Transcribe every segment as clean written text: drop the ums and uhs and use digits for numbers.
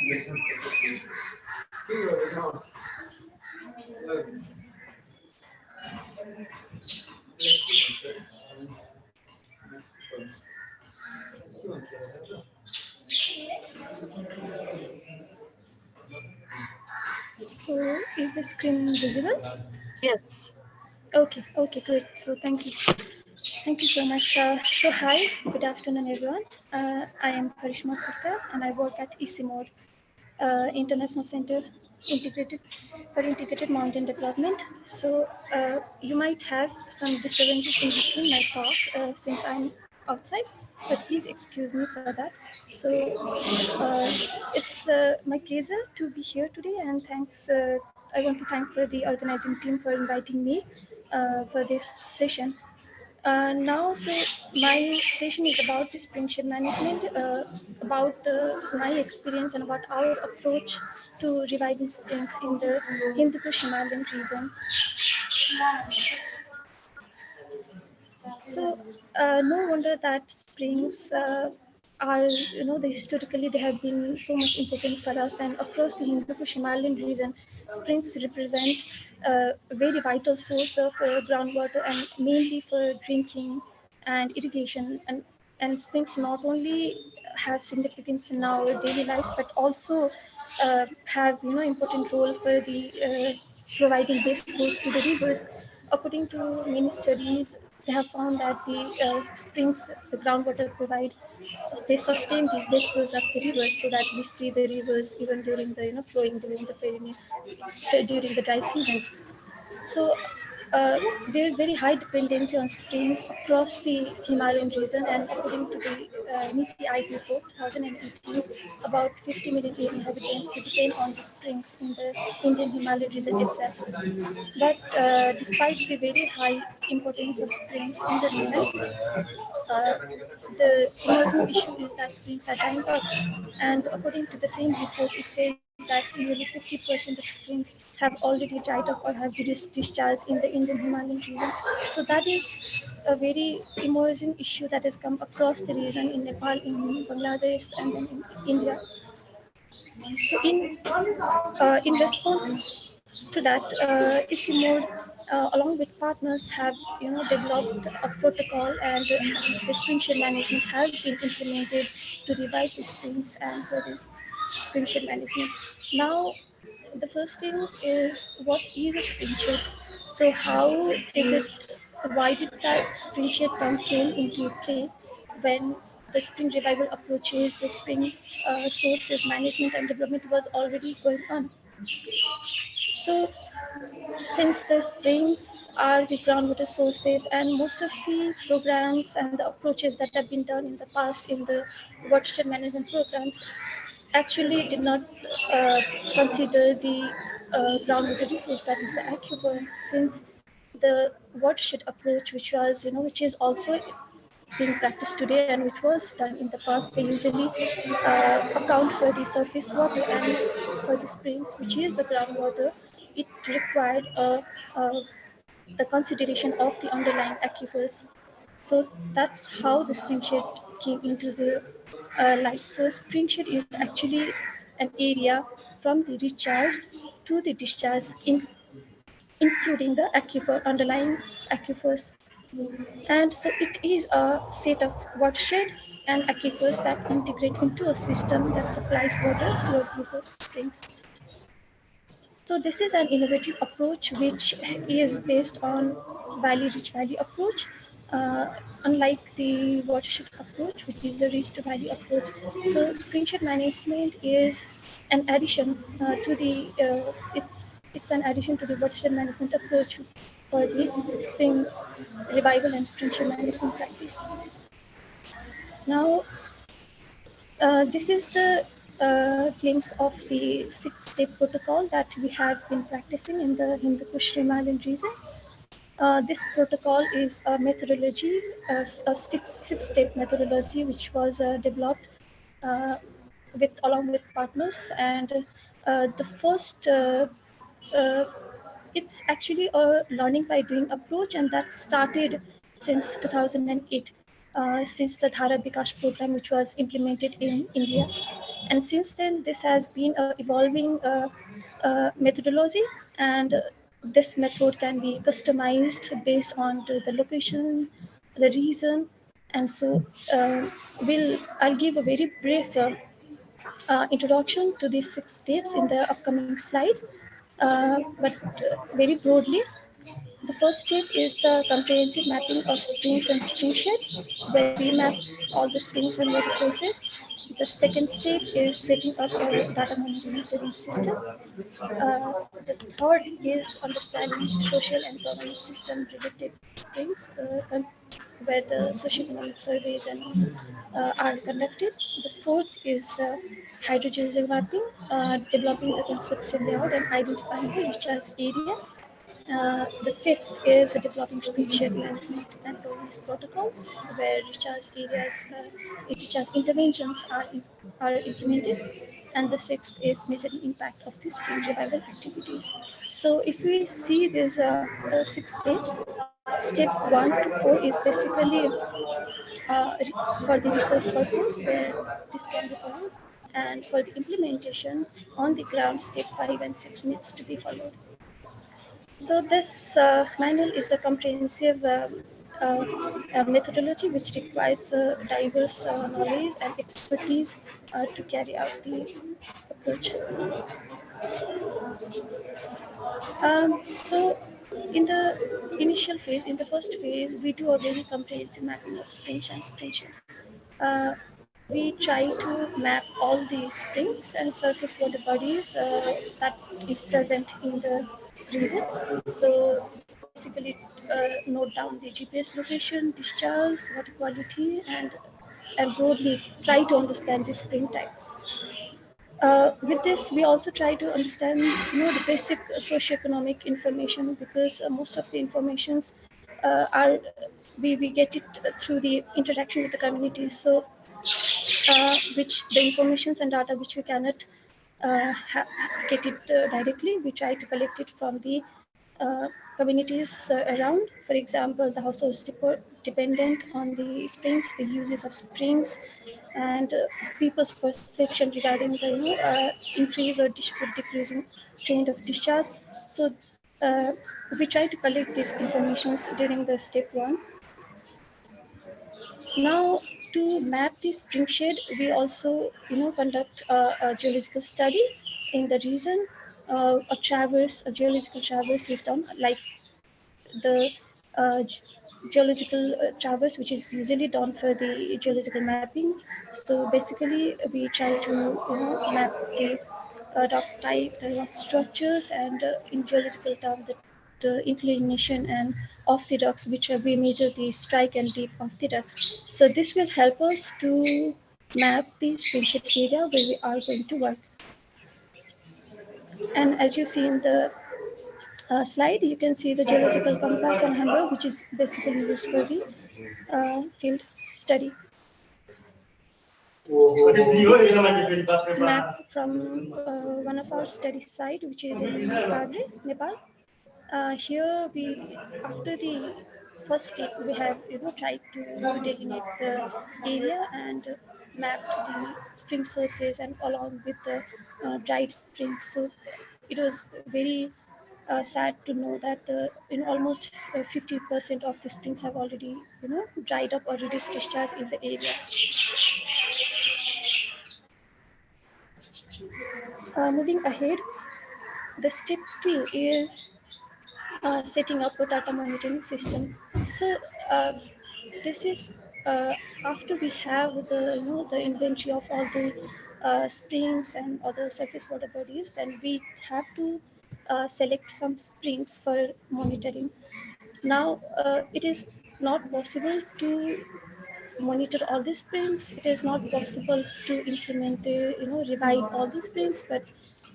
So is the screen visible? Yes. Okay, great. So thank you. Thank you so much. So hi, good afternoon everyone. I am Karishma Khurka and I work at ICIMOR, International Center Integrated for Integrated Mountain Development. So you might have some disturbances in between my talk since I'm outside, but please excuse me for that. So it's my pleasure to be here today, and thanks. I want to thank the organizing team for inviting me for this session. So my session is about the spring shed management, about my experience and about our approach to reviving springs in the Hindu Kush Himalayan region. So no wonder that springs are, historically they have been so much important for us, and across the Hindu Kush Himalayan region, springs represent a very vital source of groundwater and mainly for drinking and irrigation. And springs not only have significance in our daily lives, but also have important role for the providing base course to the rivers. According to many studies, they have found that the springs, the groundwater provide, they sustain the base course of the rivers, so that we see the rivers even during the flowing during the during the dry seasons. So there is very high dependency on springs across the Himalayan region, and according to the NITI Aayog report 2018, about 50 million inhabitants depend on the springs in the Indian Himalayan region itself. But despite the very high importance of springs in the region, uh, the emerging issue is that springs are dying up. And according to the same report, it says that nearly 50% of springs have already dried up or have reduced discharge in the Indian Himalayan region. So that is a very emerging issue that has come across the region in Nepal, in Bangladesh, and then in India. So in response to that, ICIMOD, along with partners, have developed a protocol, and the spring shed management has been implemented to revive the springs and for this spring shed management. Now, the first thing is, what is a spring shed? So how is it? Why did that spring shed term came into play when the spring revival approaches, the spring sources management and development was already going on? So since the springs are the groundwater sources, and most of the programs and the approaches that have been done in the past in the watershed management programs actually did not uh, consider the groundwater resource, that is the aquifer. Since the watershed approach, which was which is also being practiced today and which was done in the past, they usually account for the surface water, and for the springs, which is the groundwater, it required the consideration of the underlying aquifers. So that's how the spring shed came into the light. So spring shed is actually an area from the recharge to the discharge, including the aquifer, underlying aquifers. And so it is a set of watershed and aquifers that integrate into a system that supplies water to a group of springs. So this is an innovative approach which is based on valley-rich valley approach, uh, unlike the watershed approach, which is a rich to valley approach. So springshed management is an addition to the it's an addition to the watershed management approach for the spring revival and springshed management practice. Now, this is the glimpse of the six-step protocol that we have been practicing in the Hindu Kush Himalayan region. This protocol is a methodology, a six-step methodology, which was developed uh, along with partners. And the first, it's actually a learning by doing approach, and that started since 2008. since the Dhara Bikash program, which was implemented in India. And since then, this has been a evolving methodology, and this method can be customized based on the location, the reason, and so I'll give a very brief introduction to these 6 steps in the upcoming slide, but very broadly. The first step is the comprehensive mapping of springs and springshed, where we map all the springs and water sources. The second step is setting up a data monitoring system. The third is understanding social and governance system related to springs, where the socioeconomic surveys and are conducted. The fourth is hydrogeological mapping, developing the conceptual layout and identifying the recharge area. The fifth is developing spreadsheet management and governance protocols, where recharge interventions are implemented. And the sixth is measuring impact of the spring revival activities. So if we see these 6 steps, step 1 to 4 is basically for the research purpose, where this can be followed, and for the implementation on the ground, step 5 and 6 needs to be followed. So this manual is a comprehensive methodology which requires diverse knowledge and expertise to carry out the approach. So in the initial phase, in the first phase, we do a very comprehensive mapping of springs and springship. Uh, we try to map all the springs and surface water bodies that is present in the region. So we basically note down the GPS location, discharge, water quality, and broadly try to understand the spring type. With this, we also try to understand, the basic socioeconomic information, because most of the informations are we get it through the interaction with the community. So, which the informations and data which we cannot get it directly, we try to collect it from the uh, communities around. For example, the households dependent on the springs, the uses of springs, and people's perception regarding the increase or decreasing trend of discharge. So uh, we try to collect these informations during the step 1. Now, to map the spring shade, we also conduct a geological study in the region. A geological traverse is done, like the uh, geological traverse, which is usually done for the geological mapping. So basically, we try to map the rock type, the rock structures, and in geological term, the inclination and of the rocks, which we measure the strike and dip of the rocks. So this will help us to map the spatial area where we are going to work. And as you see in the slide, you can see the geological compass and hammer, which is basically used for the field study. This is a map from one of our study site, which is in Nepal. Here after the first step, we have tried to delineate the area and mapped the spring sources and along with the dried springs. So it was very sad to know that in almost 50% of the springs have already dried up or reduced discharge in the area. Moving ahead, the step 2 is setting up a data monitoring system. So this is after we have the inventory of all the springs and other surface water bodies, then we have to select some springs for monitoring. Now it is not possible to monitor all the springs. It is not possible to implement revive all the springs, but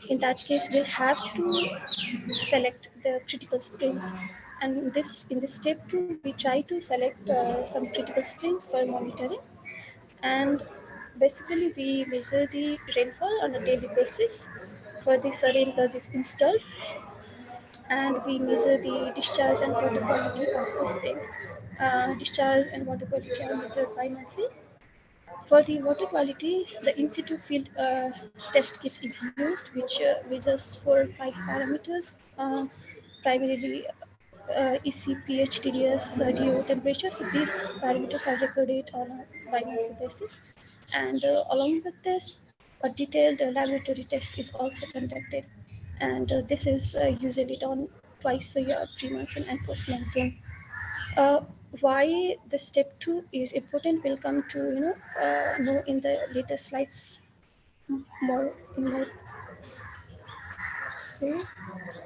in that case we'll have to select the critical springs. And in this step 2, we try to select some critical springs for monitoring. And basically we measure the rainfall on a daily basis for the rain gauge is installed, and we measure the discharge and water quality of the spring. discharge and water quality are measured bi-monthly. For the water quality, the in situ field test kit is used, which measures for 5 parameters, primarily EC, pH, TDS, DO, temperature. So these parameters are recorded on a bi-monthly basis. And along with this, a detailed laboratory test is also conducted. And this is usually done twice a year, pre-monsoon and post-monsoon. uh, why the step 2 is important will come to know in the later slides more in more.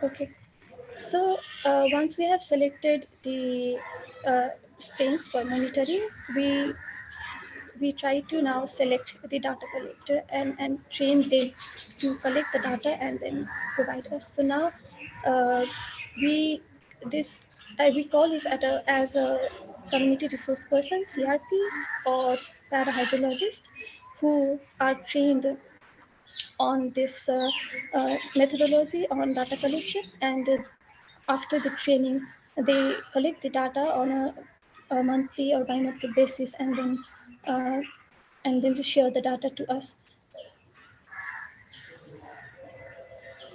Okay. So once we have selected the uh, springs for monitoring, we try to now select the data collector and train them to collect the data and then provide us. So now uh, we this we call this as a community resource person, CRPs, or parahydrologist, who are trained on this methodology on data collection. And after the training, they collect the data on a monthly or bi-monthly basis, uh, and then share the data to us.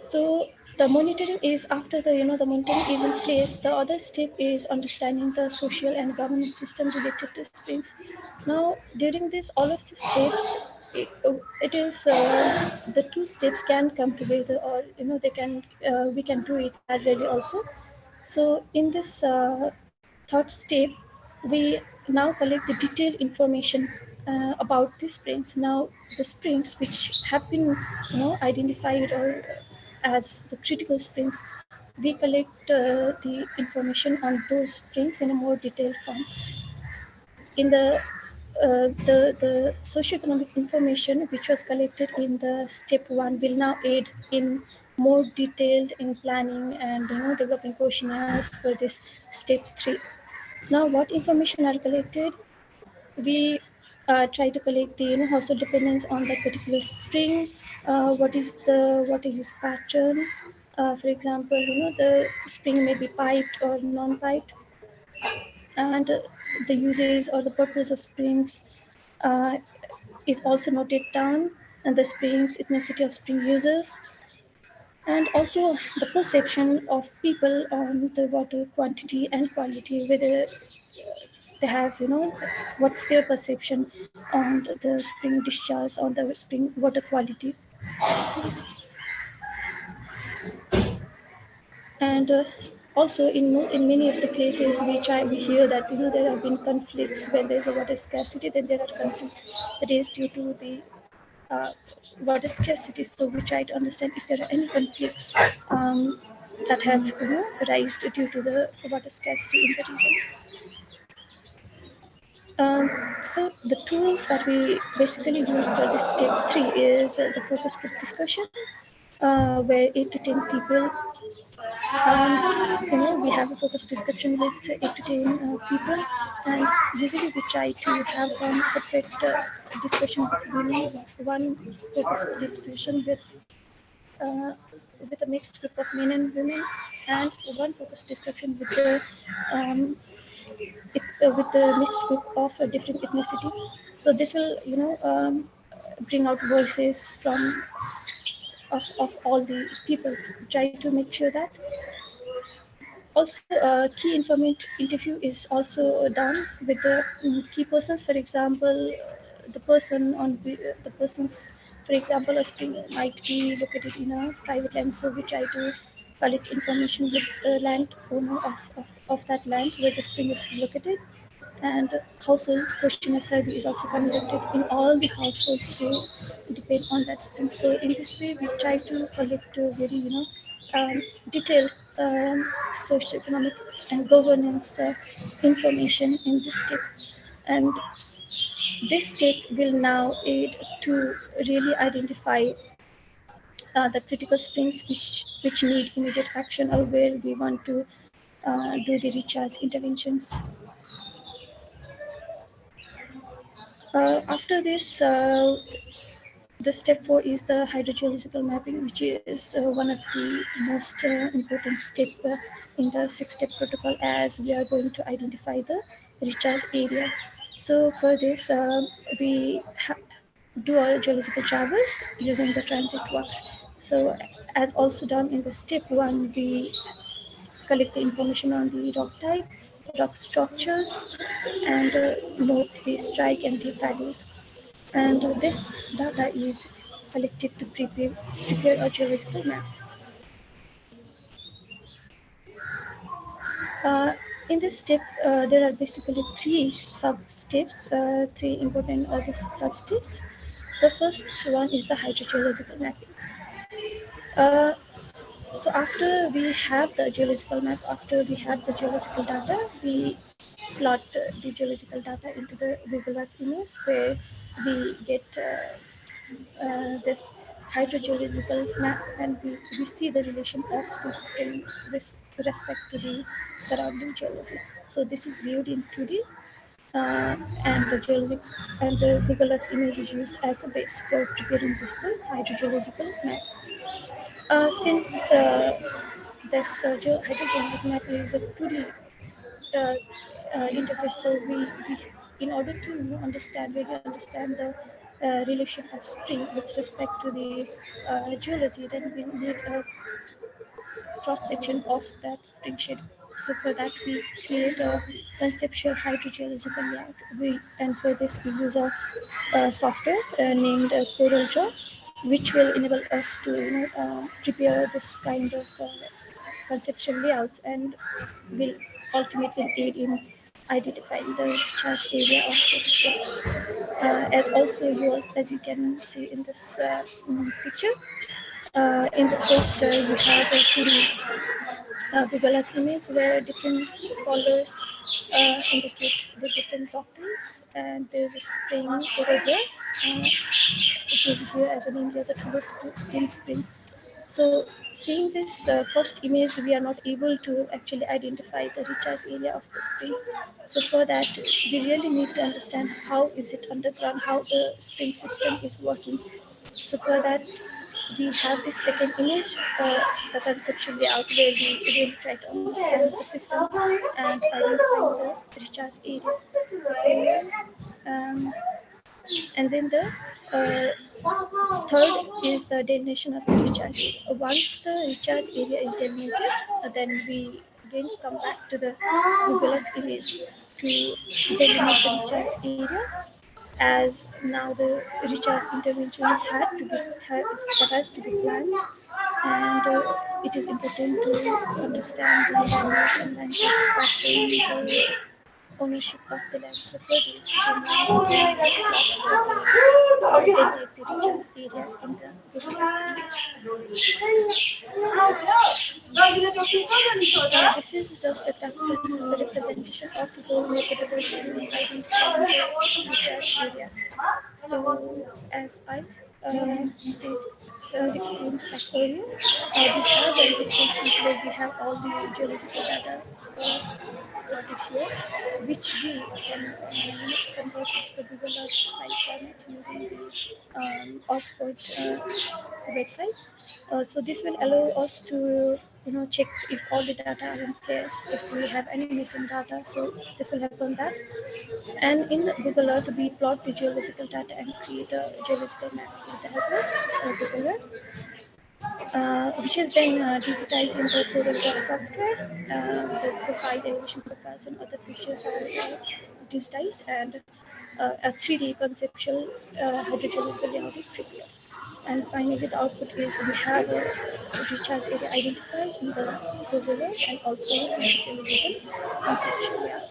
So the monitoring is after the monitoring is in place. The other step is understanding the social and governance system related to springs. Now, during this, all of the steps, it is the two steps can come together, or they can we can do it parallelly also. So in this third step, we now collect the detailed information about the springs. Now, the springs which have been identified or as the critical springs, we collect the information on those springs in a more detailed form. In the socioeconomic information which was collected in the step 1 will now aid in more detailed in planning and developing questionnaires for this step 3. Now, what information are collected? We try to collect the household dependence on that particular spring. What is the water use pattern? For example, the spring may be piped or non-piped, and the uses or the purpose of springs uh, is also noted down, and the springs ethnicity of spring users, and also the perception of people on the water quantity and quality, whether they have what's their perception on the spring discharge, on the spring water quality. And also in many of the cases we hear that there have been conflicts when there's a water scarcity. Then there are conflicts raised due to the uh, water scarcity. So we try to understand if there are any conflicts that have raised due to the water scarcity in the region. So the tools that we basically use for this step 3 is the focus group discussion, where 8 to 10 people, we have a focus discussion with 8 to 10 people, and usually we try to have one separate discussion with women, one focus discussion uh, with a mixed group of men and women, and one focus discussion um, with the mixed group of a different ethnicity. So this will, bring out voices of all the people. Try to make sure that. Also, key informant interview is also done with the key persons. For example, the person's, for example, a spring might be located in a private land, so we try to collect information with the land owner of that land where the spring is located. And household questionnaire survey is also conducted in all the households who depend on that spring. So in this way, we try to collect very detailed socioeconomic and governance information in this step. And this step will now aid to really identify the critical springs which need immediate action, or where we want to do the recharge interventions. After this, the step 4 is the hydrogeological mapping, which is one of the most important step in the 6-step protocol, as we are going to identify the recharge area. So for this, we do our geological travels using the transit works. So as also done in the step one, we collect the information on the rock type, rock structures, and note the strike and dip values. And this data is collected to prepare a geological map. Uh, in this step, there are basically three sub-steps, three important sub-steps. The first one is the hydrogeological mapping. Uh, so after we have the geological map, after we have the geological data, we plot the geological data into the Google Earth image where we get this hydrogeological map, and we see the relation of this in respect to the surrounding geology. So this is viewed in 2D, and the geologic and the Google Earth image is used as a base for preparing this the hydrogeological map. Since this hydrogeological map is a 2D uh, interface, so we in order to really understand the relation of spring with respect to the geology, then we need a cross section of that spring schedule. So for that we create a conceptual hydrogeological layout. And for this we use a software named CoralDraw, which will enable us to prepare this kind of conceptual layouts, and will ultimately aid in identifying the recharge area of the spring. As you can see in this picture, in the first you have a 2D Google Earth image where different colors indicate the different rock types, and there is a spring over here, which is here as a named as a Tuba Steam Spring. So seeing this first image, we are not able to actually identify the recharge area of the spring. So for that, we really need to understand how is it underground, how the spring system is working. So for that, we have this second image, the conceptual layout, where we really try to understand the system and identify the recharge area. So, um, and then the third is the delineation of the recharge area. Once the recharge area is delineated, then we again come back to the Google Earth image to delineate the recharge area, as now the recharge interventions that has to be planned, and it is important to understand the dynamics and land factoring the ownership of the land. So for this, then one can delineate the recharge area in the Google Earth image. This is just a graphical representation of the whole methodology in identifying the recharge area. So, as I explained earlier, we have an Excel sheet where we have all the geological data plotted here, which we can convert it to the Google Earth file format using the Output website. So this will allow us to check if all the data are in place, if we have any missing data. So this will help on that. And in Google Earth, we plot the geological data and create a geological map with the help of Google Earth, which is then digitized in the CorelDRAW software. The profile, elevation profiles, and other features are digitized, and a 3D conceptual hydrogeological layout is prepared. And finally, the output is we have a recharge area identified in the Google Earth, and also digitally given conceptual layout.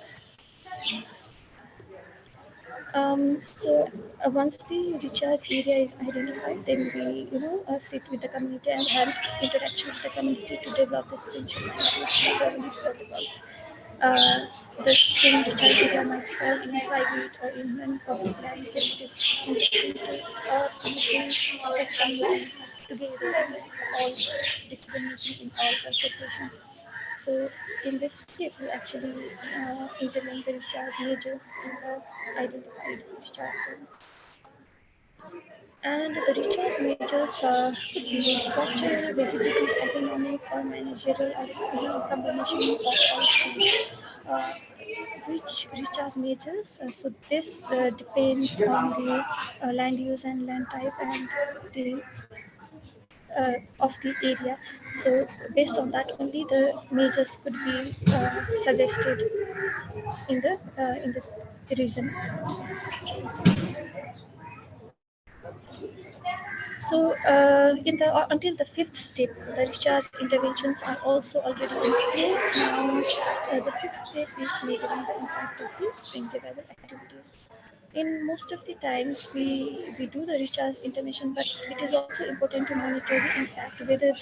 So once the recharge area is identified, then we sit with the community and have interaction with the community to develop this pension and use governance protocols. Uh, the spring recharge area might fall in private or in non-public lands, and it is important to take community together in all decision making in all consultations. So in this step, we actually implement the recharge measures in the identified recharge zones. And the recharge measures could be structural, vegetative, economic, or managerial, or a combination of all three. Uh, which recharge measures. So this depends on the land use and land type and the of the area. So based on that only the measures could be suggested in the region. So until the fifth step, the recharge interventions are also already in place. Now, the sixth step is measuring the impact of the spring revival activities. In most of the times, we do the recharge intervention, but it is also important to monitor the impact, whether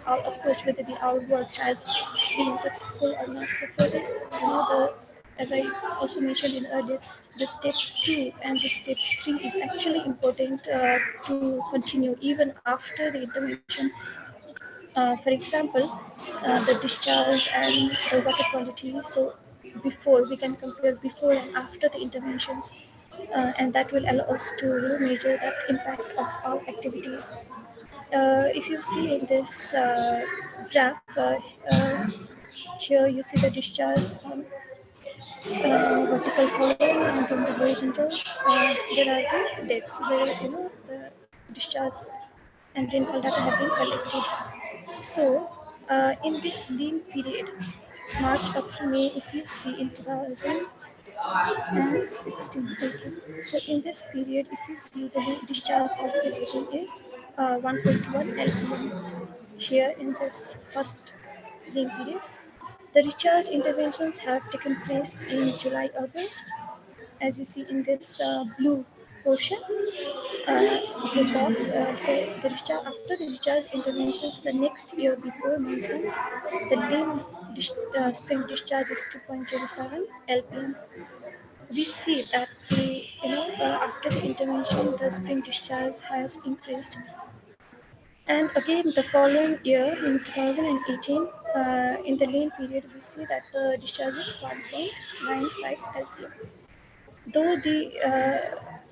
our approach, whether our work has been successful or not. So for this, as I also mentioned in earlier, the step 2 and the step 3 is actually important to continue even after the intervention. For example, the discharge and the water quality. So before we can compare before and after the interventions, and that will allow us to measure that impact of our activities. If you see in this graph, here you see the discharge vertical column, and in the horizontal there are the depths where the discharge and rainfall data have been collected. So in this lean period, March, April, May, if you see in 2016, okay. So in this period, if you see the discharge of the spring is 1.1 LPM. Here in this first lean period, the recharge interventions have taken place in July, August, as you see in this blue portion, blue box. So the recharge, after the recharge interventions, the next year before monsoon, the lean spring discharge is 2.07 lpm. We see that after the intervention, the spring discharge has increased. And again, the following year in 2018, in the lean period, we see that the discharge is 1.95 lpm. Though the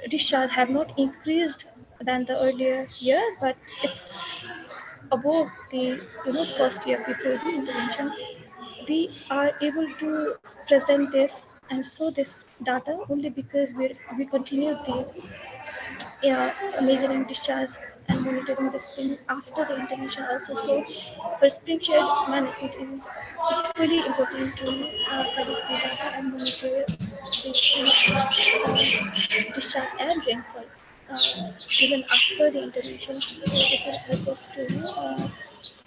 discharge have not increased than the earlier year, but it's above the first year before the intervention. We are able to present this and show this data only because we continue the measuring discharge and monitoring the spring after the intervention also. So for spring shade management, it is equally important to collect the data and monitor the spring discharge and rainfall even after the intervention. So this will help us to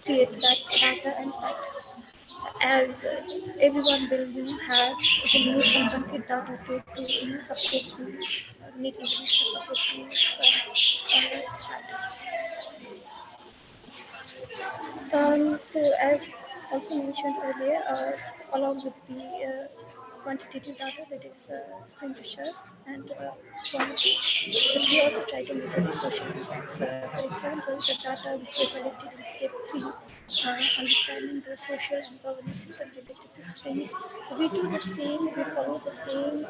create that data and fact, as everyone will need some concrete data to support the need evidence to support this So as also mentioned earlier, along with the quantitative data, that is spring discharge and quality, but we also try to measure the social impacts. For example, the data which we collected in step 3, understanding the social and governance system related to springs, we do the same, we follow the same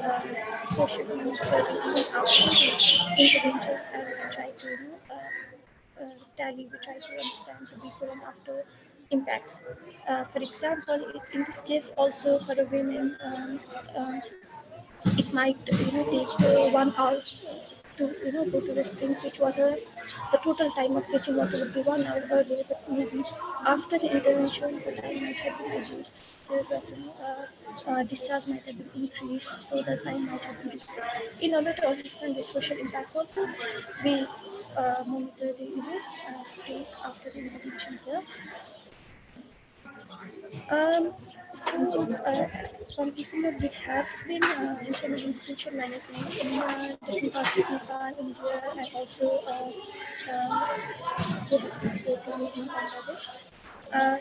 socioeconomic survey even after the interventions, and we try to tally, we try to understand the before and after impacts. For example, in this case also for the women, it might take 1 hour to go to the spring fetch water. The total time of fetching water would be 1 hour earlier, but maybe after the intervention the time might have been reduced because of discharge might have been increased, so the time might have been reduced. In order to understand the social impacts also, we monitor the spring after the intervention here. Um, so, from December, we have been implementing spiritual management in different parts of Nepal, India, and also we have participated in Bangladesh. Uh,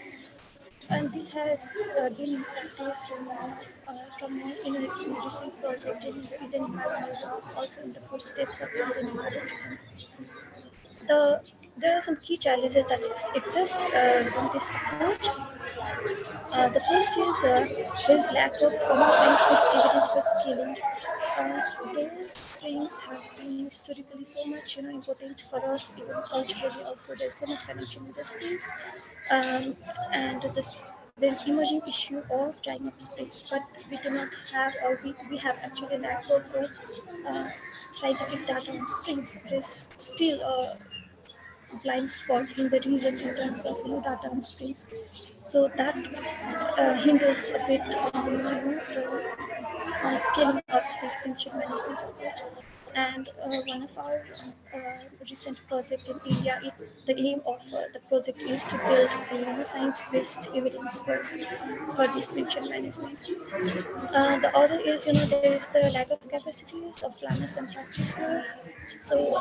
and this has been in practice in a recent project in the Indian Himalayan region, also in the footsteps of the Indian Himalayan region. There are some key challenges that exist in this approach. The first is there is lack of science-based evidence for scaling. Those springs have been historically so much important for us, even culturally also. There's so much connection with the springs, um, and this. there is emerging issue of drying up springs, but we do not have, or we have actually lack of scientific data on springs. There is still a blind spot in the region in terms of data on springs. So that hinders a bit on on scaling up this pension management approach. And one of our recent project in India is the aim of the project is to build the science-based evidence base for this pension management. The other is, there is the lack of capacities of planners and practitioners. So,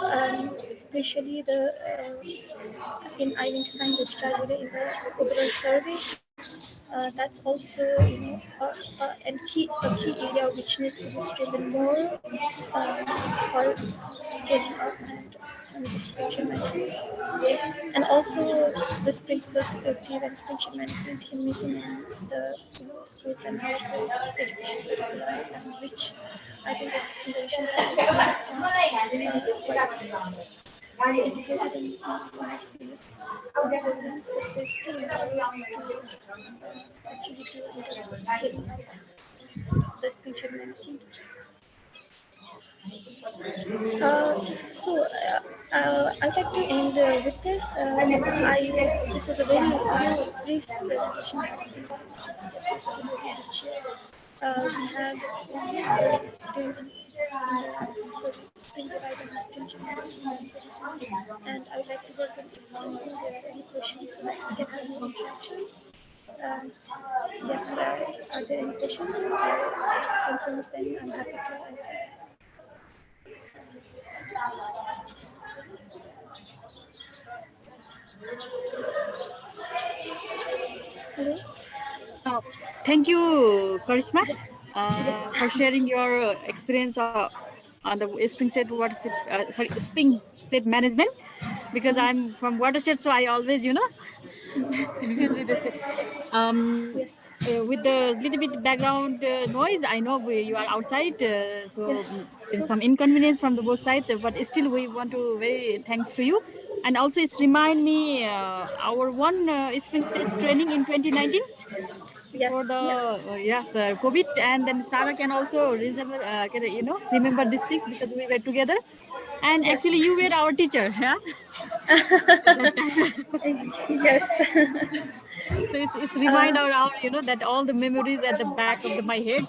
especially the in identifying the discharge area in the overall surveys, that's also, a key area which needs to be strengthened more for scaling up and this pension management. And also the springs perspective and pension management in missing in the schools and higher education curriculum, and which I think it's in the recent times quite integrated in some of the programs, but there's still more to actually do in terms of scaling up this pension management. I'd like to end with this. This is a very brief presentation of the six technologies which we have doing in the for spring divide and pension management and I would like to welcome if there are any questions so that we can have more interactions. Um, yes, are there any questions or concerns? Then I'm happy to answer. Hello? Uh, Thank you, Karishma, Yes. for Yes. sharing your experience on the spring set watershed, spring set management. Because Mhm. I'm from watershed, so I always, confused with this. Um, Yes. with the little bit background noise, I know you are outside, so Yes. there is So, some inconvenience from the both sides. But still, we want to very thanks to you, and also it's remind me our one spring set training in 2019 before yes. the Yes. yes COVID, and then Sarah can also remember these things because we were together, and actually Yes. you were our teacher, yeah, at that time. Yes. So it's remind uh, our that all the memories at the back of my head.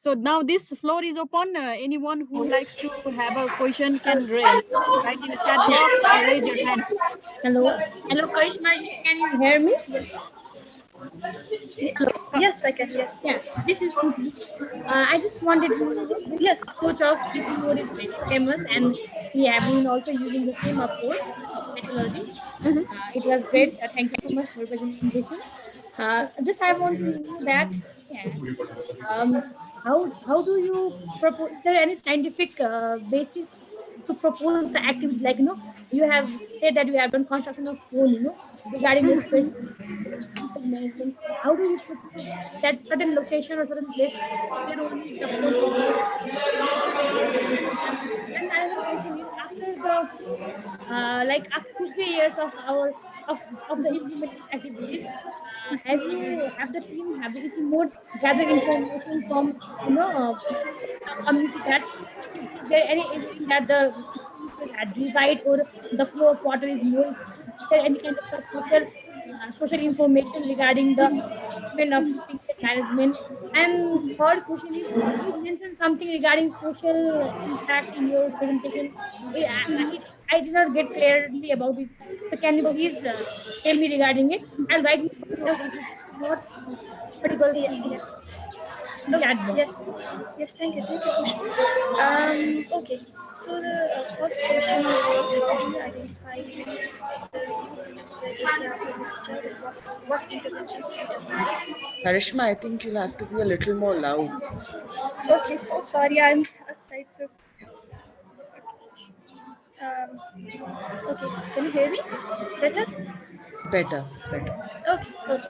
So now this floor is open. Anyone who likes to have a question can write in the chat box or raise your hands. Hello, hello, Karishma ji. Can you hear me? yes. Hello. Yes, I can. Yes. Yeah, Yes. this is Khushi. I just wanted to know this Yes. approach of this mode is very famous, and we have been also using the same approach methodology. Mhm. It was great. Thank you so much for your presentation. Just I want to know that yeah, um, how do you propose? Is there any scientific basis to propose the activities? Like you have said that you have done construction of pole, regarding the spatial management. How do you propose that certain location or certain place there only the pole should be and another question is after the like after 2 3 years of our of the implementation activities, have the team have the easy mode gather information from people in the community that is there any evidence that the springs are dried or the flow of water is more effective? Is there any kind of such social information regarding the improvement of spring set management? And third question is, you mentioned something regarding social impact in your presentation. I did not get clearly about it. So can you please tell me regarding it? I'll write in the notes Okay. if it is not audible Yeah. to Yeah. in Okay. chat box. Yes. Yes. Thank you. Thank you, Kushal. Okay. So the first question was how do you identify the area of literature and what interventions to be done? Harishma, I think you'll have to be a little more loud. Okay. So sorry, I'm outside. So okay. Can you hear me better? Better, better. Okay. Okay.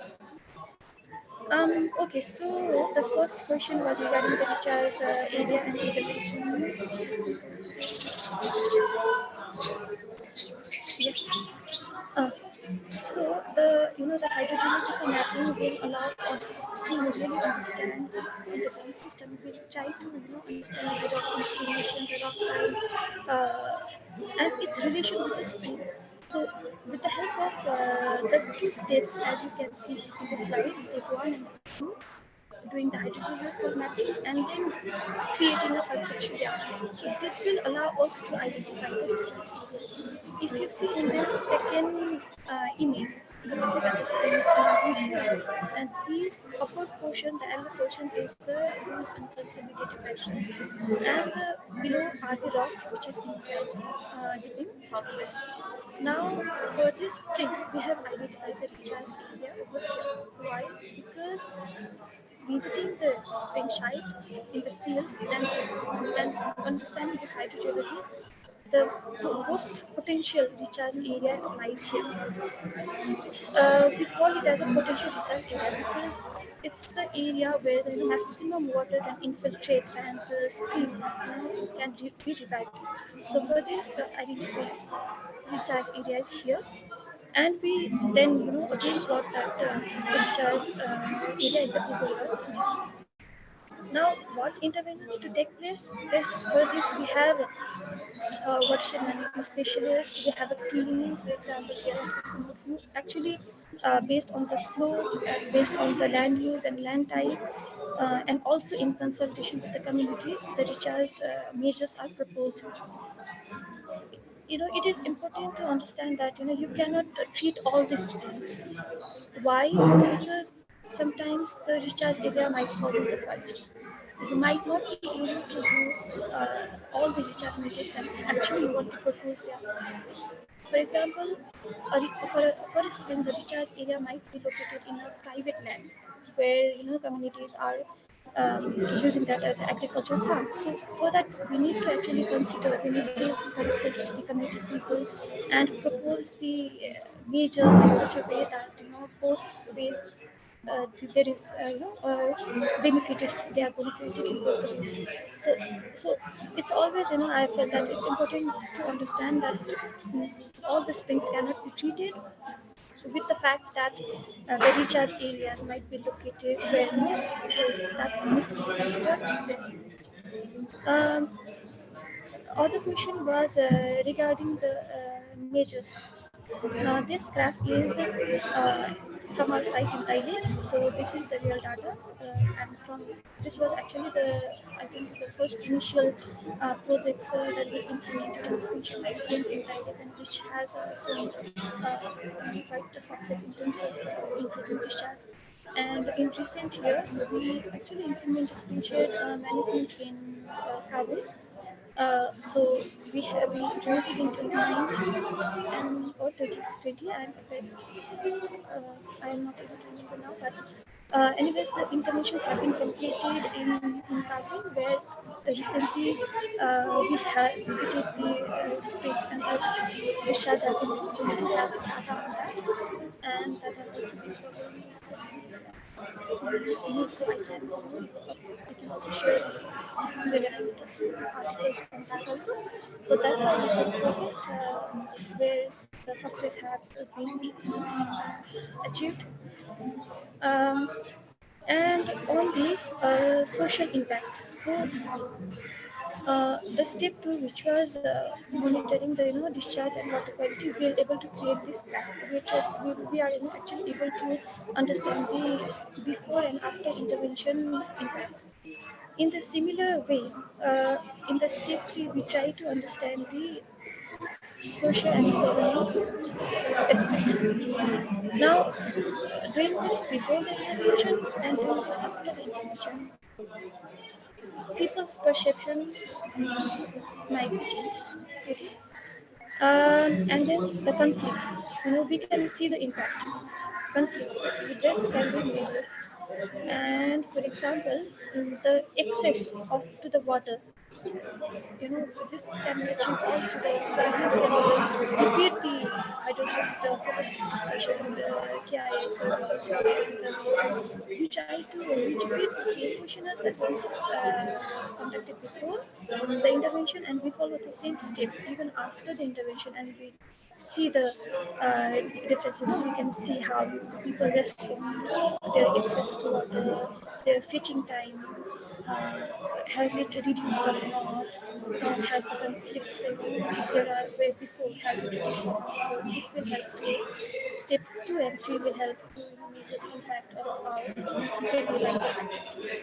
Okay, so the first question was regarding the recharge area and interventions. Yes. Uh, so the the hydrogeological mapping will allow us to really understand the ground system. We'll try to understand the rock inclination, the rock type, and its relation with the spring. So, with the help of the two steps, as you can see in the slide, step one and two, doing the hydrogeological mapping and then creating a conceptual diagram. So this will allow us to identify the recharge areas. If you see in this second image, you see that the spring is emerging here, and this upper portion, the yellow portion, is the loose unconsolidated patterns, and the below are the rocks which is inclined, dipping southwards. Now, for this spring, we have identified the recharge area over here. Why? Because visiting the spring site in the field and understanding this hydrogeology, the most potential recharge area lies here. We call it as a potential recharge area because it's the area where the maximum water can infiltrate and the stream can be revived. So for this, the identified recharge area is here, and we then again plot that recharge area in the Google Earth. Now, what interventions to take place? This for this we have watershed management specialist. We have a cleaning, for example, here in some of you. Actually, based on the slope, based on the land use and land type, and also in consultation with the community, the recharge measures are proposed. It is important to understand that you cannot treat all these things. Why? Because sometimes the recharge area might fall in the forest. You might not be able to do all the recharge measures that actually you want to propose there. For example, for a spring, the recharge area might be located in a private land where communities are using that as agricultural farm. So for that, we need to actually consider, we need to consult the community people and propose the measures in such a way that both ways there is benefited, they are benefited in both the ways. So it's always I feel that it's important to understand that all the springs cannot be treated with the fact that the recharge areas might be located where so that needs to be considered in this. um, Other question was regarding the measures. This graph is from our site in Thailand. So this is the real data, and from this was actually the I think the first initial projects that was implemented in spatial management in Thailand, and which has shown quite a success in terms of increasing discharge. And in recent years, we actually implemented spatial management in Kabul. So we implemented in 2019 and or 2020. I am not able to remember now, but anyways, the interventions have been completed in Kabul, where recently we have visited the springs and thus discharge have been reached, and we do have data on that, and that have also been covered in most of the news. So I can also share the relevant articles on that also. So that's a recent project where the success have been achieved. Um, and on the social impacts. So the step two, which was monitoring the discharge and water quality, we are able to create this graph, which we are actually able to understand the before and after intervention impacts. In the similar way, in the step three, we try to understand the social and governance aspects. Now, doing this before the intervention and doing this after the intervention, people's perception might be changed. Okay. And then the conflicts. We can see the impact. Conflicts. This can be measured. And for example, the excess of to the water, this can be achieved all to the can repeat the hydrogen the focus group discussions in the KIA surveys, surveys, and we try to repeat the same questionnaires that was conducted before the intervention, and we follow the same step even after the intervention, and we see the difference. We can see how the people respond, their access to water, their fetching time, has it reduced or not, and has the conflicts, if there are where before, has it reduced or not. So this will help to step 2 and 3 will help to measure the impact of our daily life activities.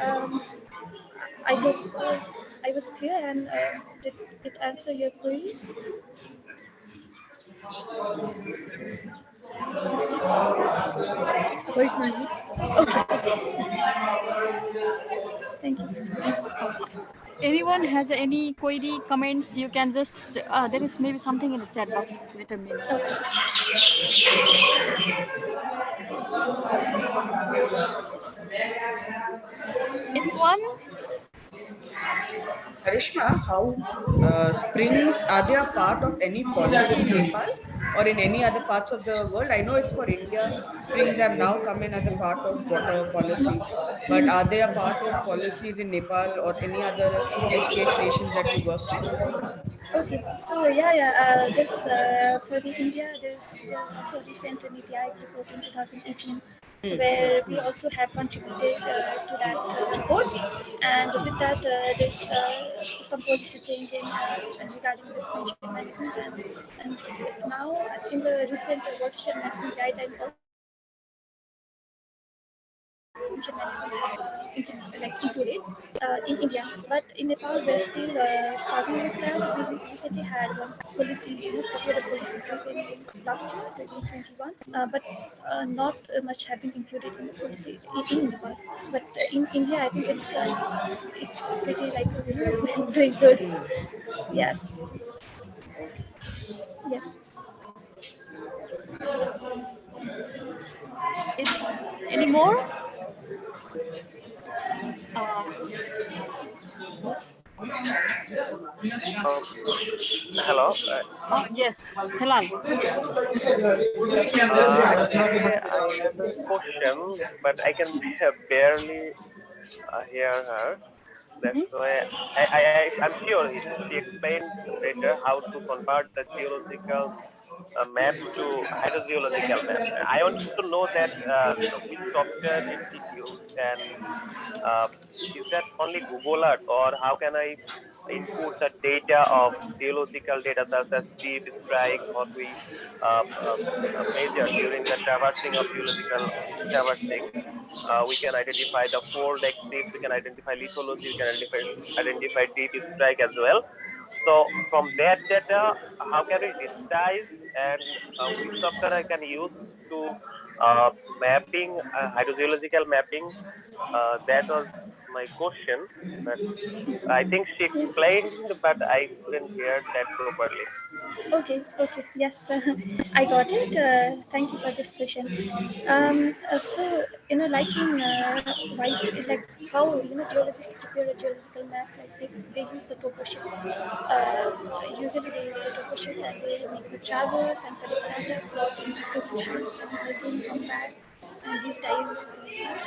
Um, I hope I was clear, and did it answer your queries? Thank you, Karishmaji. Okay, thank you. Okay. Anyone has any query, comments? You can just, there is maybe something in the chat box. Wait a minute. Okay. Anyone? Karishma, how springs are they a part of any policy in Nepal or in any other parts of the world? I know it's for India. Springs have now come in as a part of water policy, but are they a part of policies in Nepal or any other SPH nations that you work with? Okay, so this for the India, there's also a recent Niti Aayog report in 2018 Hmm. where we also have contributed to that report, and with that there's some policy changing regarding this pension management, and now in the recent watershed mapping guideline also extension management included in India. But in Nepal, we're still struggling with that. We recently had one policy, prepared a policy driven last year, 2021, but not much have been included in the policy in Nepal. But in India, I think it's pretty doing good. Hmm. Yes, Okay. yes. Any more? Uh, Uh, Hello. yes, Hilal. Actually, I have a question, but I can barely hear her. That's Mhm. why I'm sure she explained better how to convert the geological maps to hydrogeological maps. I want to know that which software it is used, and uh, is that only Google Earth, or how can I input the data of geological data such as deep strike, what we measure during the traversing of geological traversing. We can identify the fold axis, we can identify lithology, we can identify deep strike as well. So from that data, how can we digitize, and which software I can use to mapping hydrogeological mapping? That was my question, but I think she explained, but I couldn't hear that properly. Okay, yes, I got it. Thank you for this question. So, like in like how geologists prepare a geological map, like they use the topo sheets. Usually they use the topo sheets and they make the traverse and collect data, plot in the topo sheets, and again come back and digitize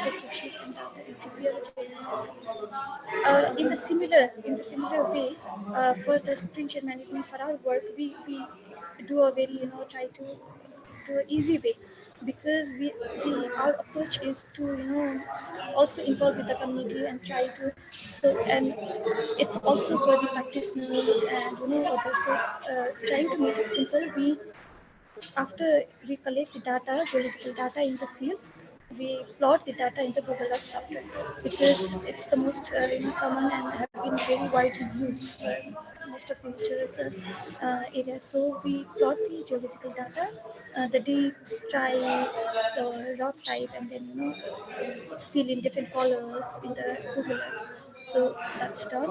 the topo sheet and data and prepare a geological map. In the similar way, for the springshare management for our work, we do a very try to do an easy way, because we our approach is to also involve with the community and try to, so, and it's also for the practitioners and others. So trying to make it simple, we after we collect the data, geological data in the field, we plot the data in the Google Earth software, because it's the most common and have been very widely used for most of the research areas. So we plot the geological data, the deep, strike, the rock type, and then fill in different colors in the Google Earth. So that's done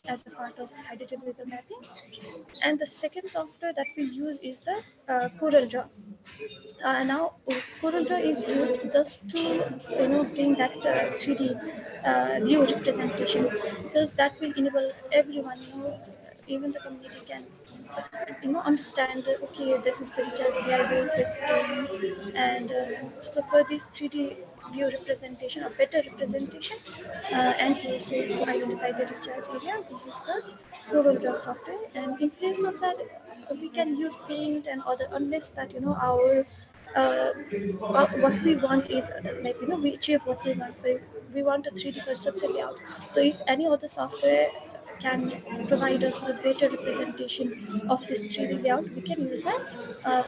as a part of hydrogeological mapping. And the second software that we use is the Coral Draw. Now, Coral Draw is used just to bring that 3D view representation, because that will enable everyone even the community can understand okay, this is the recharge area with this spring, and so for this 3D view representation or better representation, and to also to identify the recharge area, we use the Google Draw software. And in place of that, we can use paint and other, unless that our what we want is like we achieve what we want. For we want a 3D conceptual layout. So if any other software can provide us a better representation of this 3D layout, we can use that.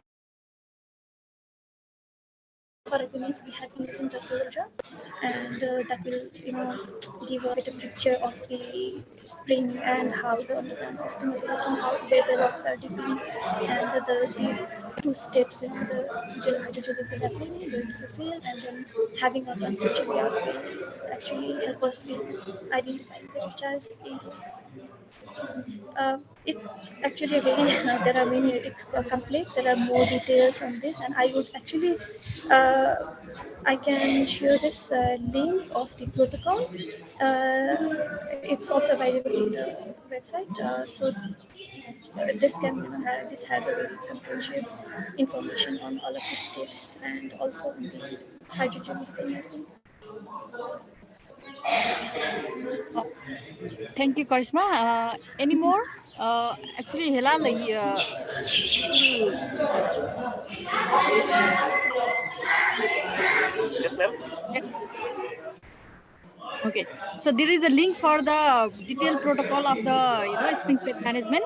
For Agnes, we have been using the Google Drive, and that will give a better picture of the spring and how the underground system is working, how where the rocks are defined, and these two steps, the hydrogeological mapping, going to the field, and then having a conceptual layout will actually help us in identifying the recharge area. It's actually a very there are many, it's complex, there are more details on this, and I would actually uh, I can share this link of the protocol. It's also available in the website, so this can this has a very comprehensive information on all of the steps, and also on the hydrogeological mapping. Uh, Thank you, Karishma. Any more? Actually, Hilal, will Yes, ma'am. yes. Okay. So there is a link for the detailed protocol of the spring set management.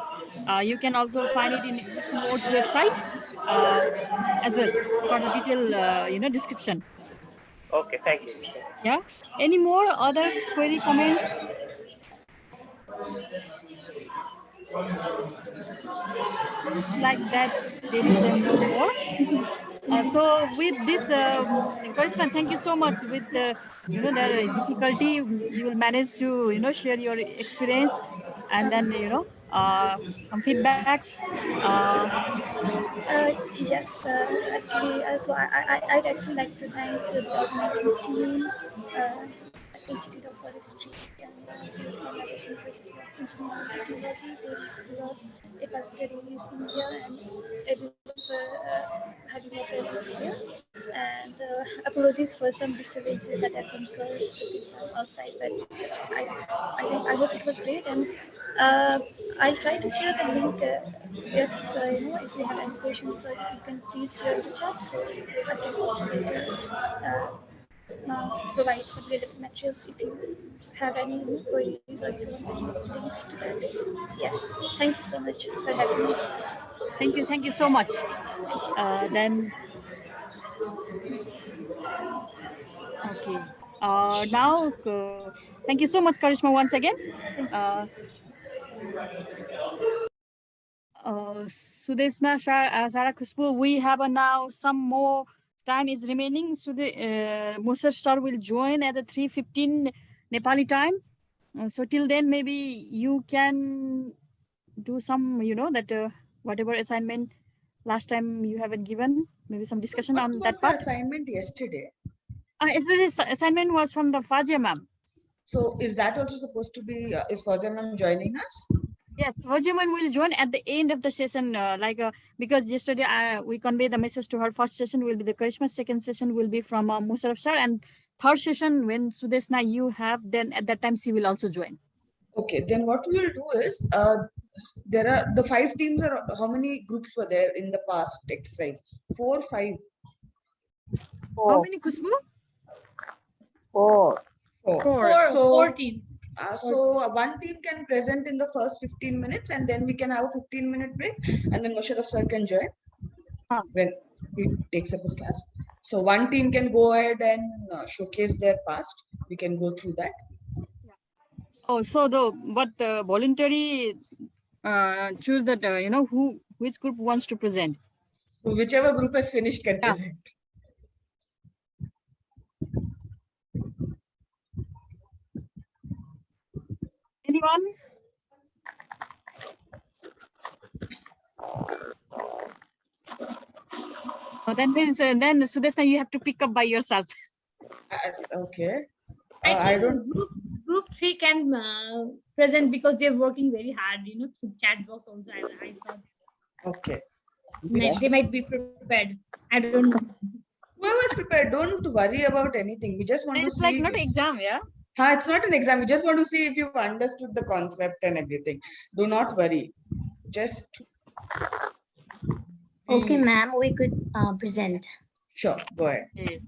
You can also find it in UFMOD's website uh, as well for the detailed description. Okay, thank you. Yeah. Any more others query comments? Seems like that there is no more. So with this, Karishma, thank you so much. With the the difficulty, you will manage to share your experience, and then some feedbacks. Yes, actually, I'd actually like to thank the organizing team, Institute of Forestry, and the Bangladesh University of Engineering and Technology. There is a lot of studies in India, and everyone for having a presence here. And apologies for some disturbances that have occurred since I'm outside, but I hope it was great. And uh, I'll try to share the link if if you have any questions, or you can please share in the chat, so I can also later provide some relevant materials if you have any queries, or if you want any links to that. Yes, thank you so much for having me. Thank you so much. Then okay. Now, thank you so much, Karishma, once again. Uh, Sudesna, Sarah Khushbu, we have now some more time is remaining. So the Musaf sir will join at the 3:15 Nepali time. So till then, maybe you can do some, that whatever assignment last time you haven't given, maybe some discussion What on was that the part. assignment yesterday? Yesterday's assignment was from the Fazia ma'am. So is that also supposed to be, is Fazia ma'am joining us? Yes, Rojiman will join at the end of the session, because yesterday we conveyed the message to her. First session will be the Karishma, second session will be from Musarraf sir, and third session when Sudesna you have, then at that time she will also join. Okay, then what we will do is, there are the 5 teams. Are how many groups were there in the past exercise? 4, 5, How 4, many, Kushbu? 4. 4. Four. Four teams. So one team can present in the first 15 minutes, and then we can have a 15-minute break, and then Musharraf sir can join when he takes up his class. So one team can go ahead and showcase their past. We can go through that. Oh, so the voluntary choose that which group wants to present. So whichever group has finished can Yeah. present. Anyone? Oh, then means then Sudesna you have to pick up by yourself. Okay. I I think don't. group 3 can present because they're working very hard, through chat box also. I saw Okay. they might be prepared. I don't know. Whoever's prepared, don't worry about anything. We just want to It's like see. not an exam, yeah. It's not an exam. We just want to see if you've understood the concept and everything. Do not worry. Just Okay, be ma'am, we could present. sure. Go ahead. Okay.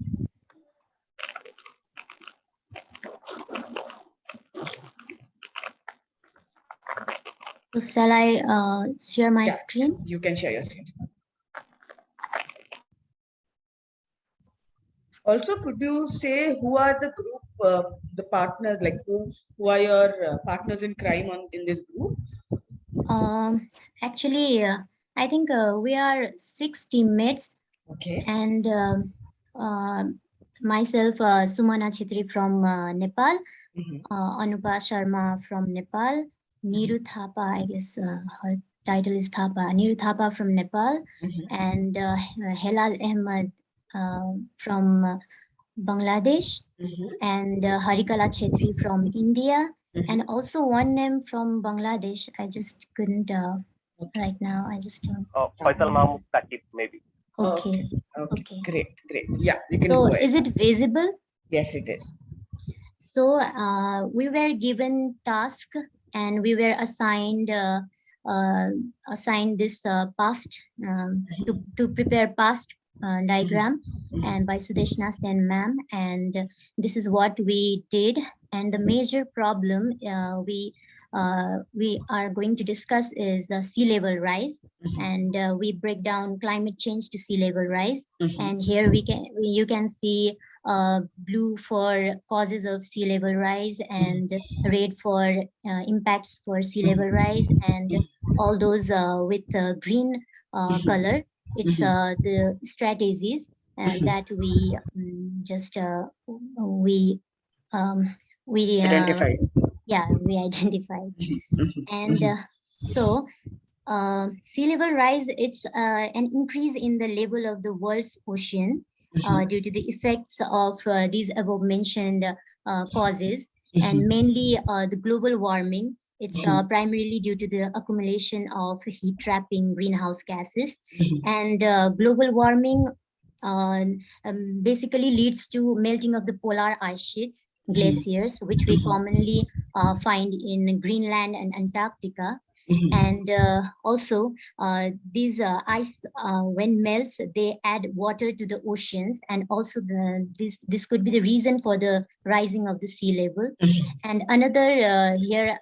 So shall I share my Yeah. screen? You can share your screen. Also, could you say who are the group, the partners, like who are your partners in crime in this group? Actually, I think we are 6 teammates, Okay. and myself, Sumana Chitri from Nepal, Anupa Sharma from Nepal, Niru Thapa, I guess her title is Thapa, Niru Thapa from Nepal, and Helal Ahmed from Bangladesh, and Harikala Chetri from India, and also one name from Bangladesh. I just couldn't right now. I just don't. Faisal Mahmood Sakib, maybe. Okay. Okay. Great. Yeah, you can So go ahead. is it visible? Yes, it is. So we were given task, and we were assigned this past to prepare past diagram, and by Sudeshna Sen ma'am, and this is what we did. And the major problem we are going to discuss is sea level rise, and we break down climate change to sea level rise. And here you can see blue for causes of sea level rise, and red for impacts for sea level rise, and all those with green color, it's the strategies that we Identify. we identified. And so sea level rise, it's an increase in the level of the world's ocean due to the effects of these above mentioned causes, and mainly the global warming. It's primarily due to the accumulation of heat trapping greenhouse gases, and global warming basically leads to melting of the polar ice sheets, glaciers, which we commonly find in Greenland and Antarctica. And also these ice when melts, they add water to the oceans, and also this could be the reason for the rising of the sea level. And another here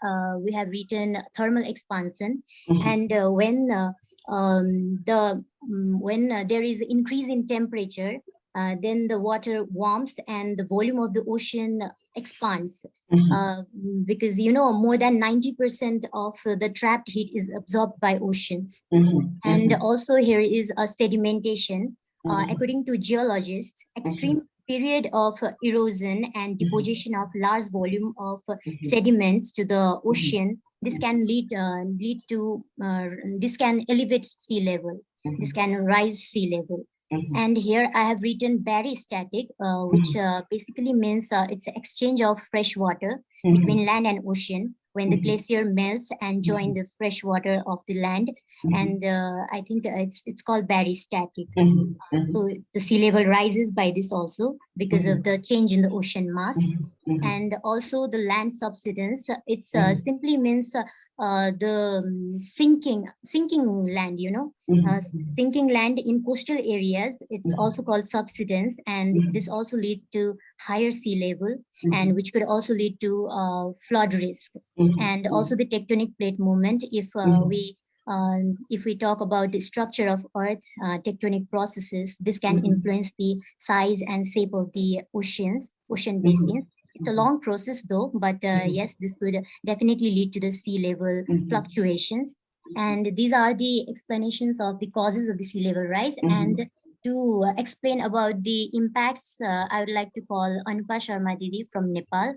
we have written thermal expansion, and when there is increase in temperature, then the water warms and the volume of the ocean expands, because more than 90% of the trapped heat is absorbed by oceans. And also here is a sedimentation. According to geologists, extreme period of erosion and deposition of large volume of sediments to the ocean, this can this can elevate sea level, this can rise sea level. And here I have written barystatic, which basically means it's an exchange of fresh water between land and ocean when the glacier melts and join the fresh water of the land. And I think it's called barystatic. So the sea level rises by this also because of the change in the ocean mass. And also the land subsidence, it's simply means the sinking land, sinking land in coastal areas. It's also called subsidence, and this also lead to higher sea level, and which could also lead to flood risk. And also the tectonic plate movement, if we talk about the structure of earth, tectonic processes, this can influence the size and shape of the ocean basins. It's a long process though, but yes, this could definitely lead to the sea level fluctuations. And these are the explanations of the causes of the sea level rise. And to explain about the impacts, I would like to call Anupa Sharma Didi from Nepal.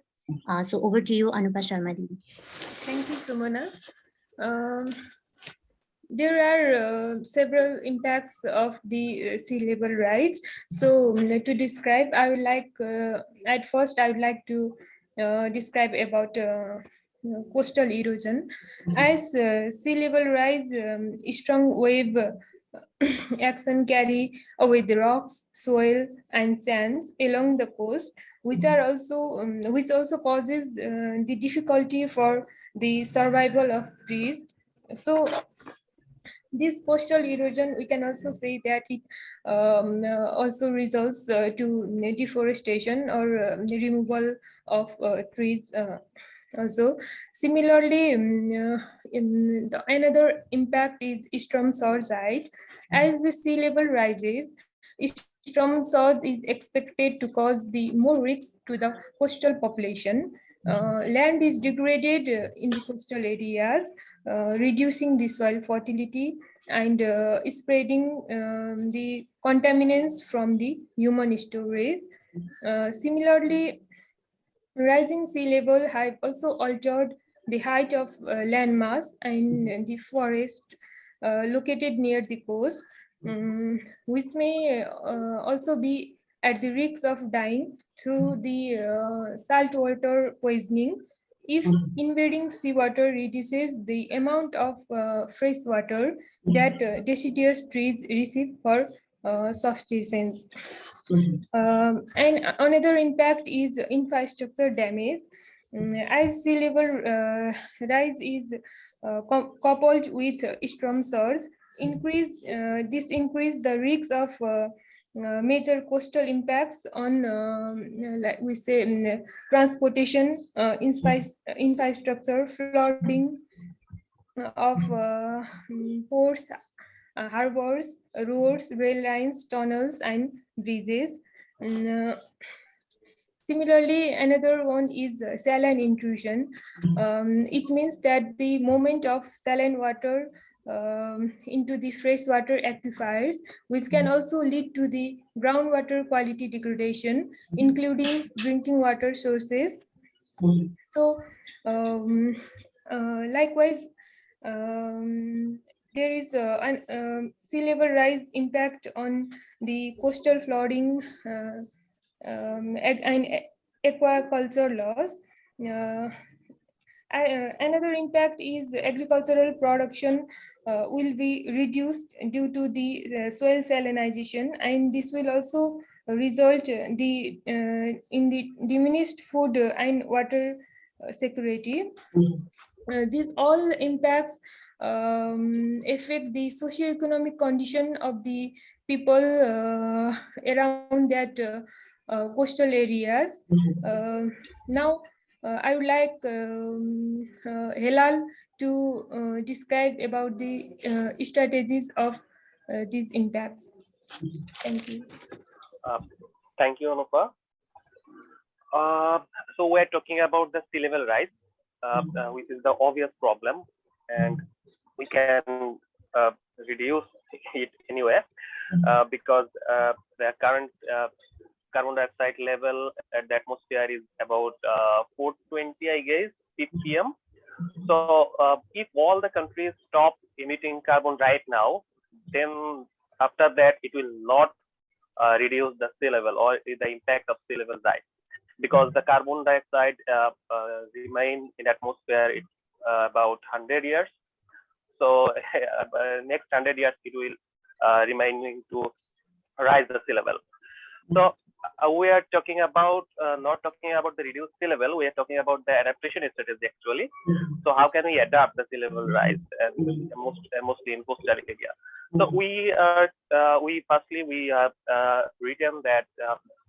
So over to you, Anupa Sharma Didi. Thank you, Sumana. There are several impacts of the sea level rise. So to describe, I would like at first I would like to describe about coastal erosion. As sea level rise, strong wave action carry away the rocks, soil, and sands along the coast, which also causes the difficulty for the survival of trees. So this coastal erosion, we can also say that it also results to deforestation or the removal of trees. Also, similarly, another impact is storm surge height. As the sea level rises, storm surge is expected to cause the more risks to the coastal population. Land is degraded in the coastal areas, reducing the soil fertility and spreading the contaminants from the human storage. Similarly, rising sea level have also altered the height of landmass and the forest located near the coast, which may also be at the risk of dying through the saltwater poisoning. If invading seawater reduces the amount of fresh water that deciduous trees receive for sustenance. And another impact is infrastructure damage. As sea level rise is coupled with storm surge, this increase the risks of major coastal impacts on, like we say, transportation, infrastructure, flooding of ports, harbors, roads, rail lines, tunnels, and bridges. Mm, Similarly, another one is saline intrusion. It means that the movement of saline water into the freshwater aquifers, which can also lead to the groundwater quality degradation, including drinking water sources. So, um, likewise, um, there is an sea level rise impact on the coastal flooding and aquaculture loss. Uh, Another impact is agricultural production will be reduced due to the soil salinization, and this will also result in the diminished food and water security. These all impacts affect the socio-economic condition of the people around that coastal areas. Now, I would like Helal to describe about the strategies of these impacts. Thank you. Uh, Thank you, Anupa. So we're talking about the sea level rise, which is the obvious problem, and we can reduce it anywhere because the current carbon dioxide level at the atmosphere is about 420, I guess, ppm. So if all the countries stop emitting carbon right now, then after that it will not reduce the sea level or the impact of sea level rise, because the carbon dioxide remain in atmosphere about 100 years. So next 100 years it will remaining to rise the sea level. So we are talking about not talking about the reduced sea level, we are talking about the adaptation strategy actually. So how can we adapt the sea level rise, and mostly in coastal area? So we firstly we have written that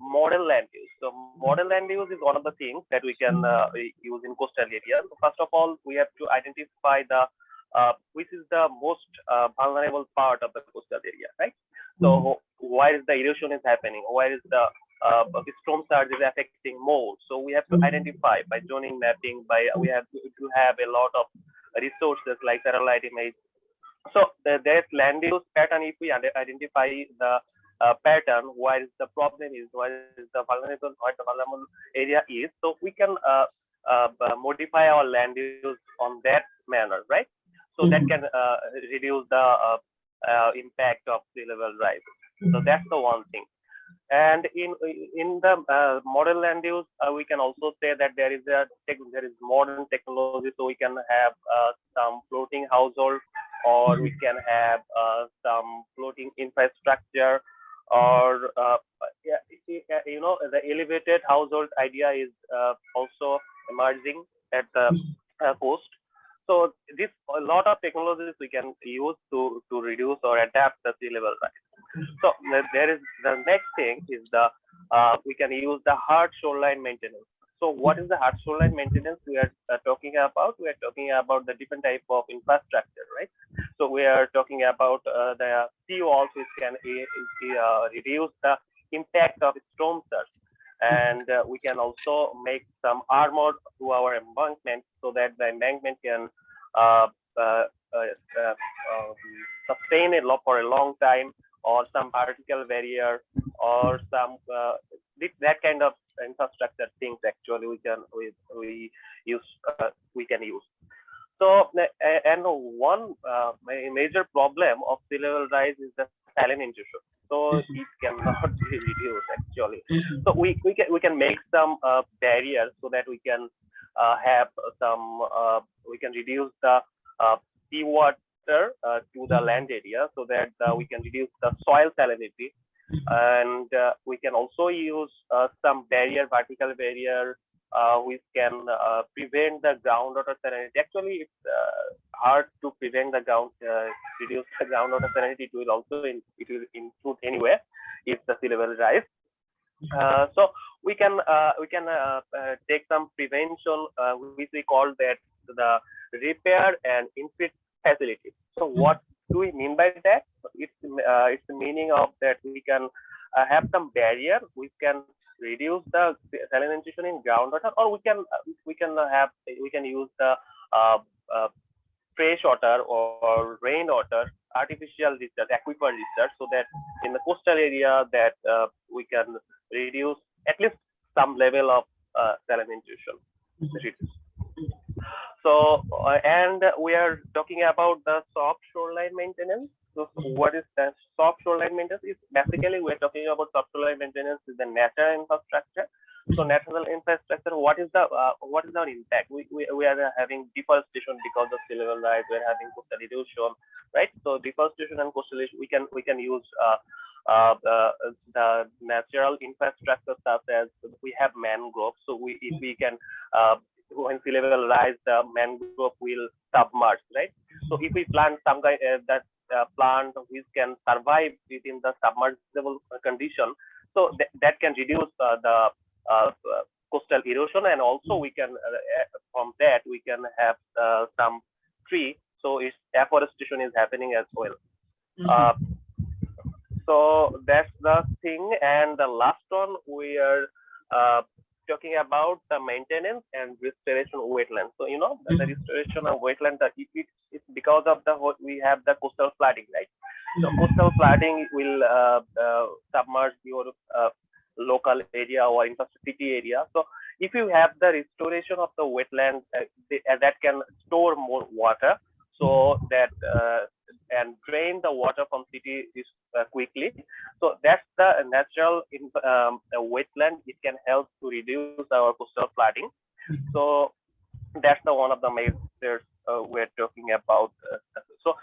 model land use. So model land use is one of the things that we can use in coastal area. So first of all, we have to identify the which is the most vulnerable part of the coastal area, right? So where is the erosion is happening? Where is the storm surge is affecting more? So we have to identify by zoning mapping. We have to have a lot of resources like Centrality Measures. So there's land use pattern. If we identify the pattern, where is the problem is, where is the vulnerable area is, so we can modify our land use on that manner, right? So that can reduce the impact of sea level rise. So that's the one thing. And in the model land use, we can also say that there is modern technology, so we can have some floating household, or we can have some floating infrastructure, or the elevated household idea is also emerging at the coast. So this a lot of technologies we can use to reduce or adapt the sea level rise. So there is the next thing is the we can use the hard shoreline maintenance. So what is the hard shoreline maintenance we are talking about? We are talking about the different type of infrastructure, right? So we are talking about the sea walls which can reduce the impact of storm surge, and we can also make some armor to our embankment so that the embankment can uh, uh, sustain it for a long time, or some particle barrier, or some that kind of infrastructure things actually we use we can use. So and one major problem of sea level rise is the salinization. So it cannot be reduced actually. So we can make some barriers so that we can have some we can reduce the seawater to the land area, so that we can reduce the soil salinity, and we can also use some vertical barrier which can prevent the groundwater salinity. Actually, it's hard to prevent the reduce the groundwater salinity. It will improve anyway if the sea level rise. So we can take some prevention which we call that the repair and infit facility. So what do we mean by that? It's the meaning of that we can have some barrier which can reduce the salinization in groundwater, or we can use the fresh water or rainwater artificial discharge, aquifer discharge, so that in the coastal area that we can reduce at least some level of salinization. So and we are talking about the soft shoreline maintenance. So what is the soft shoreline maintenance? Is basically we're talking about soft shoreline maintenance is the natural infrastructure. So natural infrastructure, what is our impact? We are having deforestation because of sea level rise. We're having coastal erosion, right? So deforestation and coastal erosion, we can use the natural infrastructure such as we have mangroves. So if we can when sea level rise, the mangrove will submerge, right? So if we plant some kind that plant which can survive within the submersible condition, so that can reduce the coastal erosion, and also we can from that we can have some tree, so its afforestation is happening as well. So that's the thing. And the last one, we are talking about the maintenance and restoration of wetlands. So the restoration of wetland, it's because of we have the coastal flooding, right? So coastal flooding will submerge your local area or city area. So if you have the restoration of the wetland, that can store more water, so that and drain the water from cities quickly. So that's the natural wetland. It can help to reduce our coastal flooding. So that's one of the measures we're talking about. So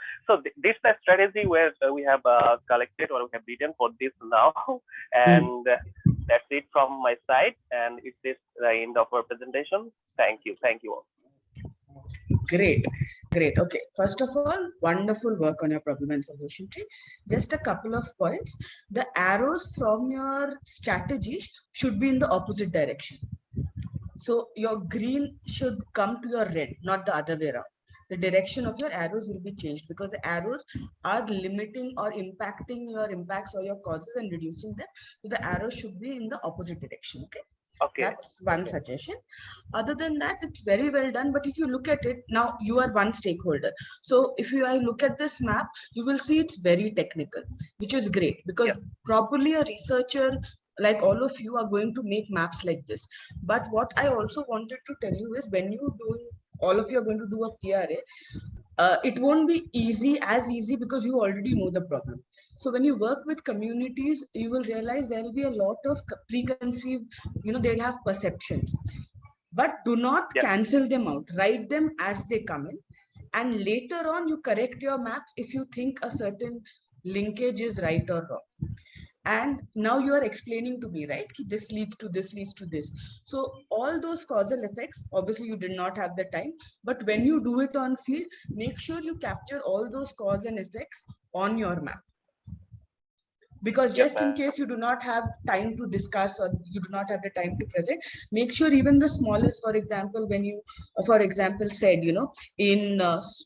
this is the strategy where we have collected or we have written for this now, and that's it from my side. And it is the end of our presentation. Thank you all. Great. Okay. First of all, wonderful work on your problem and solution tree. Just a couple of points. The arrows from your strategies should be in the opposite direction. So your green should come to your red, not the other way around. The direction of your arrows will be changed because the arrows are limiting or impacting your impacts or your causes and reducing them. So the arrows should be in the opposite direction. Okay. That's one suggestion. Other than that, it's very well done. But if you look at it now, you are one stakeholder. So if I look at this map, you will see it's very technical, which is great because probably a researcher like all of you are going to make maps like this. But what I also wanted to tell you is when you do, all of you are going to do a PRA, it won't be as easy because you already know the problem. So when you work with communities, you will realize there will be a lot of preconceived, they'll have perceptions, but do not Yeah. cancel them out. Write them as they come in, and later on you correct your maps if you think a certain linkage is right or wrong. And now you are explaining to me, right, this leads to this, leads to this. So all those causal effects, obviously you did not have the time, but when you do it on field, make sure you capture all those cause and effects on your map, because Yep. just in case you do not have time to discuss or you do not have the time to present, make sure even the smallest, for example, when you for example said, in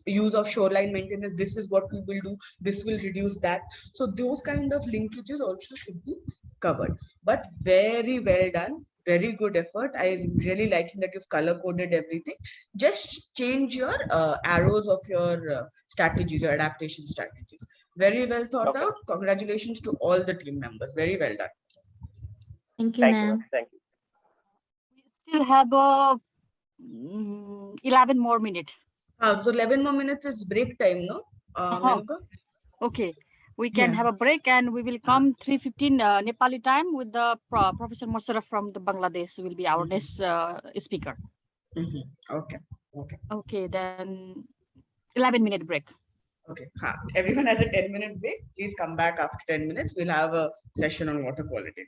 use of shoreline maintenance, this is what we will do, this will reduce that. So those kind of linkages also should be covered. But very well done, very good effort. I really liking that you've color coded everything. Just change your arrows of your strategies, your adaptation strategies. Very well thought Okay. out. Congratulations to all the team members. Very well done. Thank you, Thank you, ma'am. ma'am. Thank you. We still have 11 more minutes. So 11 more minutes is break time, no? Menuka? Okay, we can Yeah. have a break and we will come 3:15 Nepali time with the Professor Mosara from the Bangladesh will be our next speaker. Okay. Okay. Okay, then 11-minute break. Okay. Everyone has a 10-minute break. Please come back after 10 minutes. We'll have a session on water quality.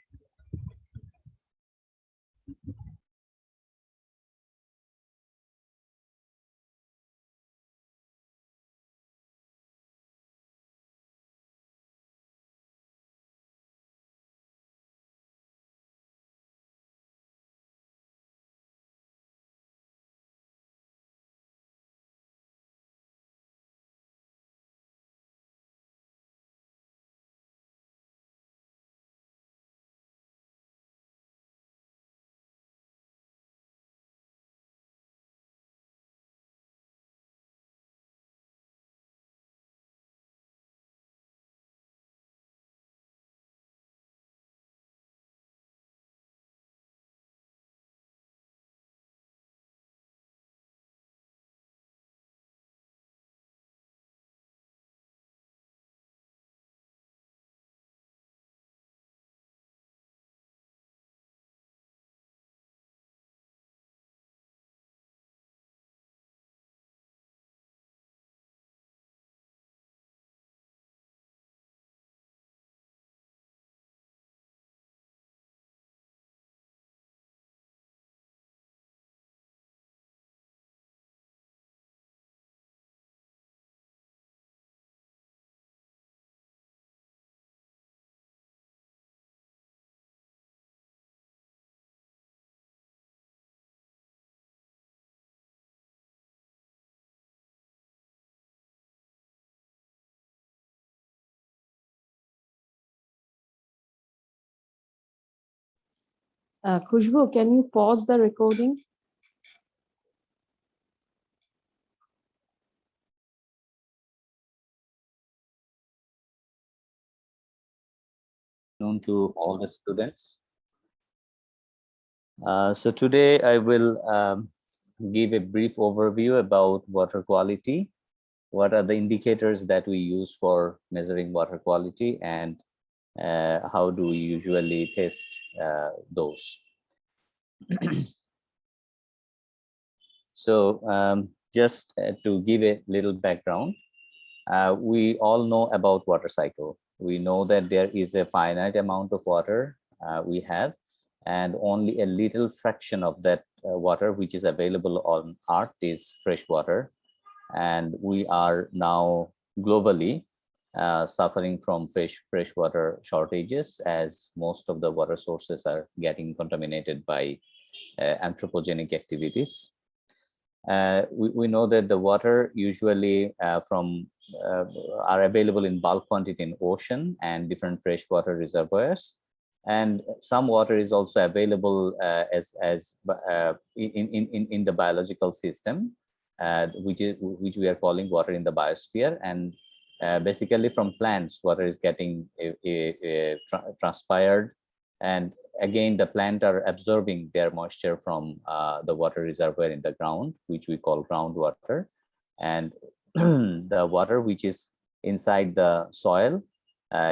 Khushbu, can you pause the recording? Known to all the students. So today I will give a brief overview about water quality. What are the indicators that we use for measuring water quality, and how do we usually test those? So just to give a little background, we all know about water cycle. We know that there is a finite amount of water we have, and only a little fraction of that water which is available on Earth is fresh water. And we are now globally suffering from fresh water shortages, as most of the water sources are getting contaminated by anthropogenic activities. We know that the water usually are available in bulk quantity in ocean and different freshwater reservoirs, and some water is also available in the biological system, which we are calling water in the biosphere. And basically from plants, water is getting transpired, and again the plant are absorbing their moisture from the water reservoir in the ground, which we call groundwater. And the water which is inside the soil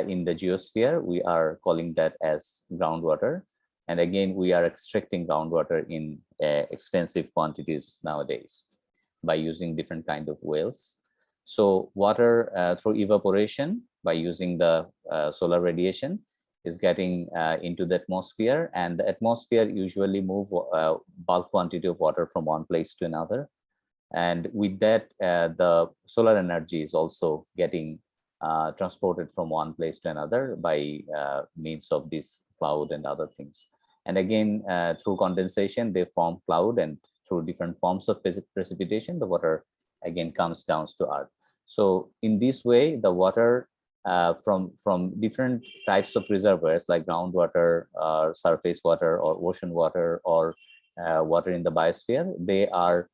in the geosphere, we are calling that as groundwater. And again, we are extracting groundwater in extensive quantities nowadays by using different kind of wells. So water through evaporation by using the solar radiation is getting into the atmosphere, and the atmosphere usually move bulk quantity of water from one place to another. And with that, the solar energy is also getting transported from one place to another by means of this cloud and other things. And again, through condensation, they form cloud, and through different forms of precipitation, the water again comes down to earth. So in this way, the water from different types of reservoirs like groundwater, surface water, or ocean water, or water in the biosphere, they are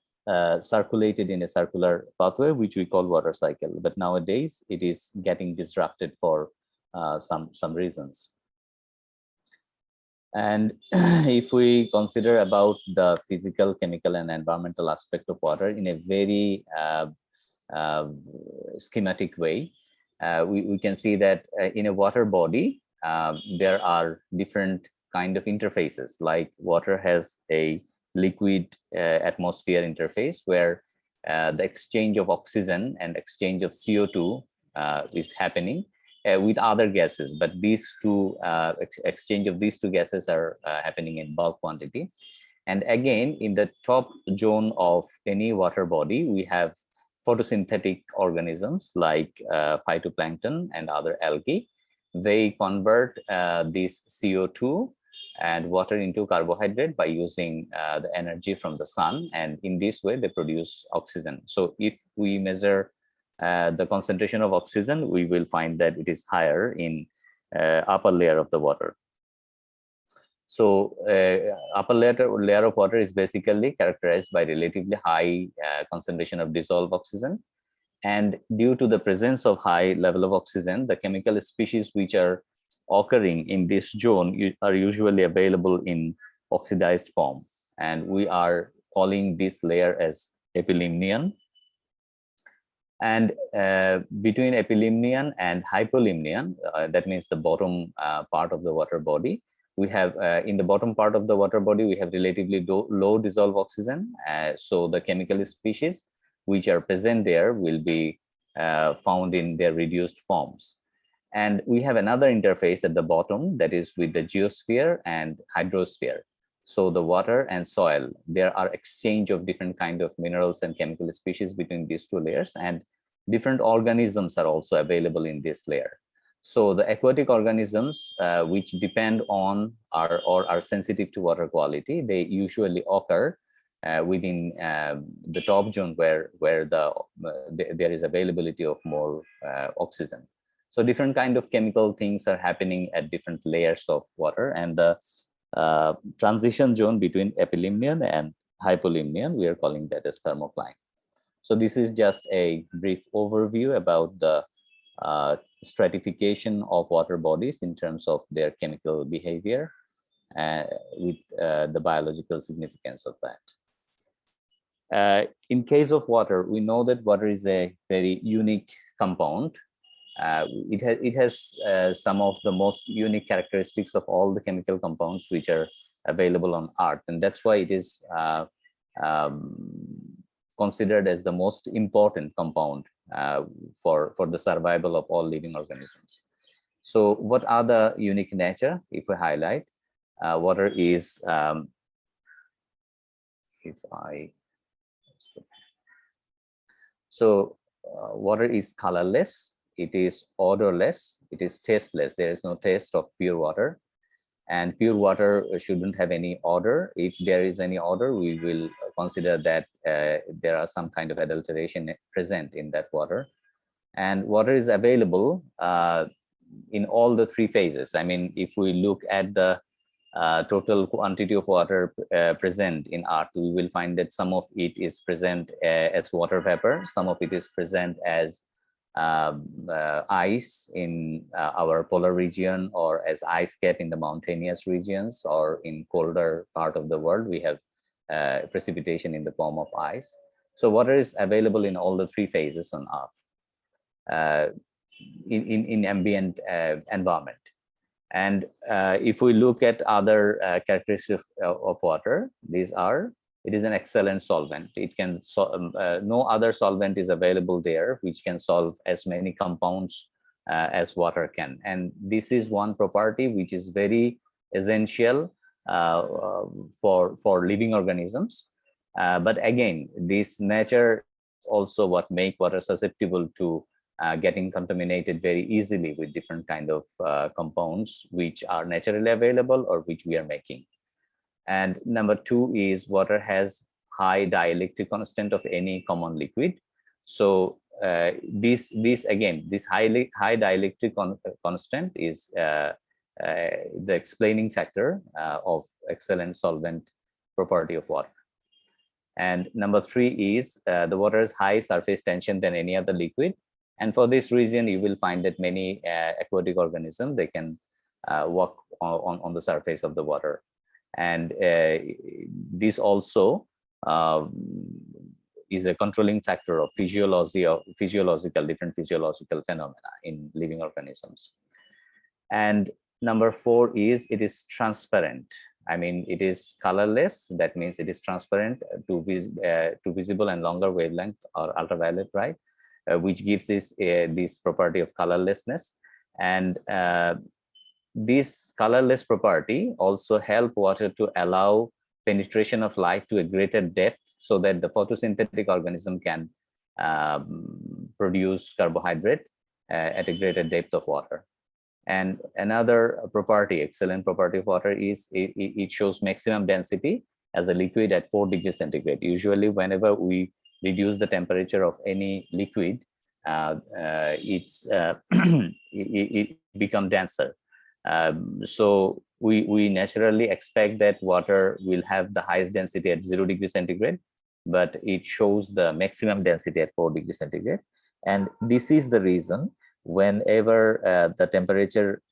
circulated in a circular pathway, which we call water cycle. But nowadays, it is getting disrupted for some reasons. And if we consider about the physical, chemical, and environmental aspect of water in a very schematic way, we can see that in a water body, there are different kind of interfaces. Like water has a liquid atmosphere interface where the exchange of oxygen and exchange of CO2 is happening with other gases, but these two exchange of these two gases are happening in bulk quantity. And again, in the top zone of any water body, we have photosynthetic organisms like phytoplankton and other algae. They convert this CO2 and water into carbohydrate by using the energy from the sun, and in this way they produce oxygen. So if we measure the concentration of oxygen, we will find that it is higher in upper layer of the water. So upper layer of water is basically characterized by relatively high concentration of dissolved oxygen. And due to the presence of high level of oxygen, the chemical species which are occurring in this zone are usually available in oxidized form. And we are calling this layer as epilimnion. And between epilimnion and hypolimnion, that means the bottom part of the water body, we have in the bottom part of the water body, we have relatively low dissolved oxygen. So the chemical species which are present there will be found in their reduced forms. And we have another interface at the bottom, that is with the geosphere and hydrosphere. So the water and soil, there are exchange of different kind of minerals and chemical species between these two layers, and different organisms are also available in this layer. So the aquatic organisms which depend on or are sensitive to water quality, they usually occur within the top zone where there is availability of more oxygen. So different kind of chemical things are happening at different layers of water, and the transition zone between epilimnion and hypolimnion, we are calling that as thermocline. So this is just a brief overview about the stratification of water bodies in terms of their chemical behavior with the biological significance of that. In case of water, we know that water is a very unique compound. It has some of the most unique characteristics of all the chemical compounds which are available on Earth, and that's why it is considered as the most important compound for the survival of all living organisms. So what are the unique nature? If we highlight, water is water is colorless, it is odorless, it is tasteless. There is no taste of pure water, and pure water shouldn't have any odor. If there is any odor, we will consider that there are some kind of adulteration present in that water. And water is available in all the three phases. I mean, if we look at the total quantity of water present in Earth, we will find that some of it is present as water vapor, some of it is present as ice in our polar region, or as ice cap in the mountainous regions, or in colder part of the world we have precipitation in the form of ice. So water is available in all the three phases on Earth, in ambient environment. And if we look at other characteristics of water, these are, it is an excellent solvent. It can, no other solvent is available there which can solve as many compounds as water can. And this is one property which is very essential for living organisms. But again, this nature also what make water susceptible to getting contaminated very easily with different kind of compounds which are naturally available or which we are making. And number two is water has high dielectric constant of any common liquid. So this high dielectric constant is the explaining factor of excellent solvent property of water. And number three is the water has high surface tension than any other liquid. And for this reason, you will find that many aquatic organisms, they can walk on the surface of the water. And this also is a controlling factor of different physiological phenomena in living organisms. And number four is it is transparent. I mean, it is colorless. That means it is transparent to visible and longer wavelength or ultraviolet light, which gives this property of colorlessness. And this colorless property also help water to allow penetration of light to a greater depth so that the photosynthetic organism can produce carbohydrate at a greater depth of water. And another property, excellent property of water is it shows maximum density as a liquid at 4 degrees centigrade. Usually whenever we reduce the temperature of any liquid, it becomes denser. So we naturally expect that water will have the highest density at 0 degrees centigrade, but it shows the maximum density at 4 degrees centigrade. And this is the reason whenever the temperature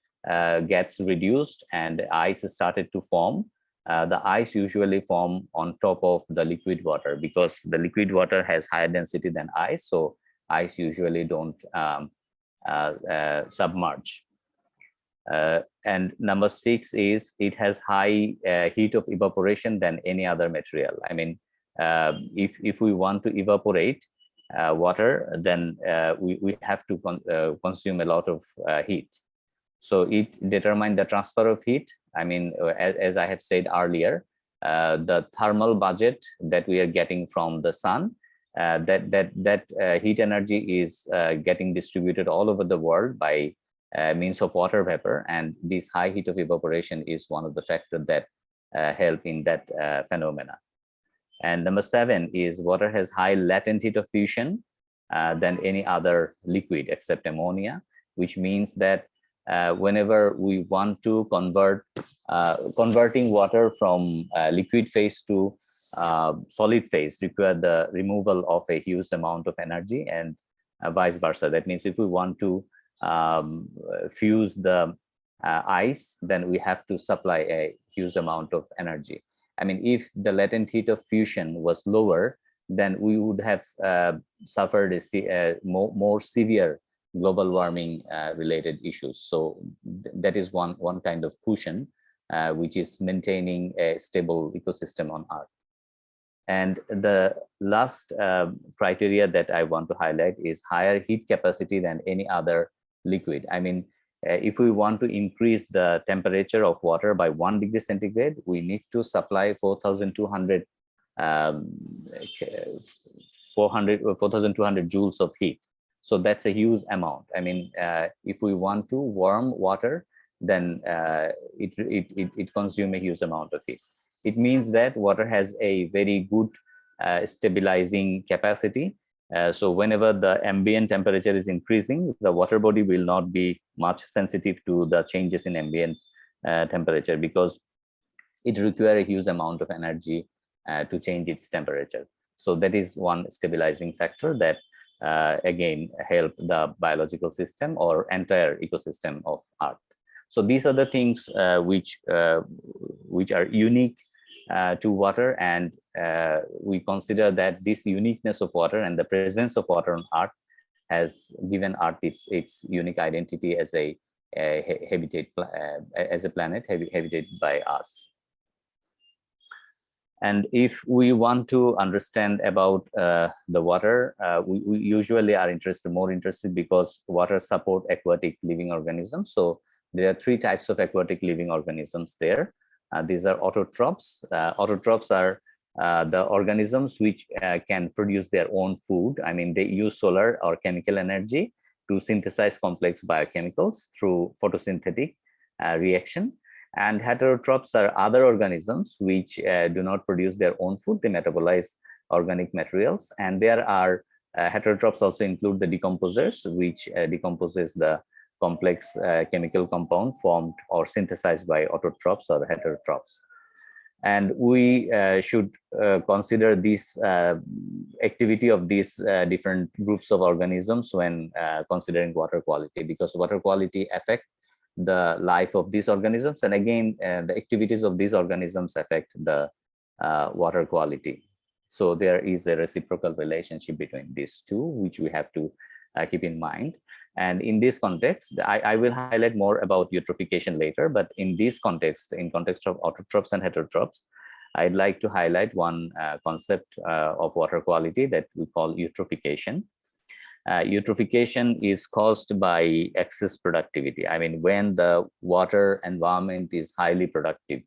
gets reduced and ice started to form, the ice usually form on top of the liquid water because the liquid water has higher density than ice. So ice usually don't submerge. And number 6 is it has high heat of evaporation than any other material. I mean, if we want to evaporate water, then we have to consume a lot of heat. So it determines the transfer of heat. I mean, as I have said earlier, the thermal budget that we are getting from the sun, that heat energy is getting distributed all over the world by means of water vapor, and this high heat of evaporation is one of the factors that help in that phenomena. And number 7 is water has high latent heat of fusion than any other liquid except ammonia, which means that whenever we want to converting water from liquid phase to solid phase require the removal of a huge amount of energy, and vice versa. That means if we want to fuse the ice, then we have to supply a huge amount of energy. I mean, if the latent heat of fusion was lower, then we would have suffered a more severe global warming related issues. So that is one kind of cushion which is maintaining a stable ecosystem on Earth. And the last criteria that I want to highlight is higher heat capacity than any other liquid. I mean, if we want to increase the temperature of water by 1 degree centigrade, we need to supply 4,200 joules of heat. So that's a huge amount. I mean, if we want to warm water, then it consumes a huge amount of heat. It means that water has a very good stabilizing capacity. So whenever the ambient temperature is increasing, the water body will not be much sensitive to the changes in ambient temperature because it requires a huge amount of energy to change its temperature. So that is one stabilizing factor that again help the biological system or entire ecosystem of Earth. So these are the things which are unique to water, and we consider that this uniqueness of water and the presence of water on Earth has given Earth its unique identity as a habitat, as a planet habitated by us. And if we want to understand about the water, we usually are more interested because water support aquatic living organisms. So there are 3 types of aquatic living organisms there. These are autotrophs. Autotrophs are the organisms which can produce their own food. I mean, they use solar or chemical energy to synthesize complex biochemicals through photosynthetic reaction. And heterotrophs are other organisms which do not produce their own food. They metabolize organic materials. And there are heterotrophs also include the decomposers, which decomposes the complex chemical compound formed or synthesized by autotrophs or heterotrophs. And we should consider this activity of these different groups of organisms when considering water quality, because water quality affects the life of these organisms, and again the activities of these organisms affect the water quality. So there is a reciprocal relationship between these two, which we have to keep in mind. And in this context, I will highlight more about eutrophication later, but in this context, in context of autotrophs and heterotrophs, I'd like to highlight one concept of water quality that we call eutrophication. Eutrophication is caused by excess productivity. I mean, when the water environment is highly productive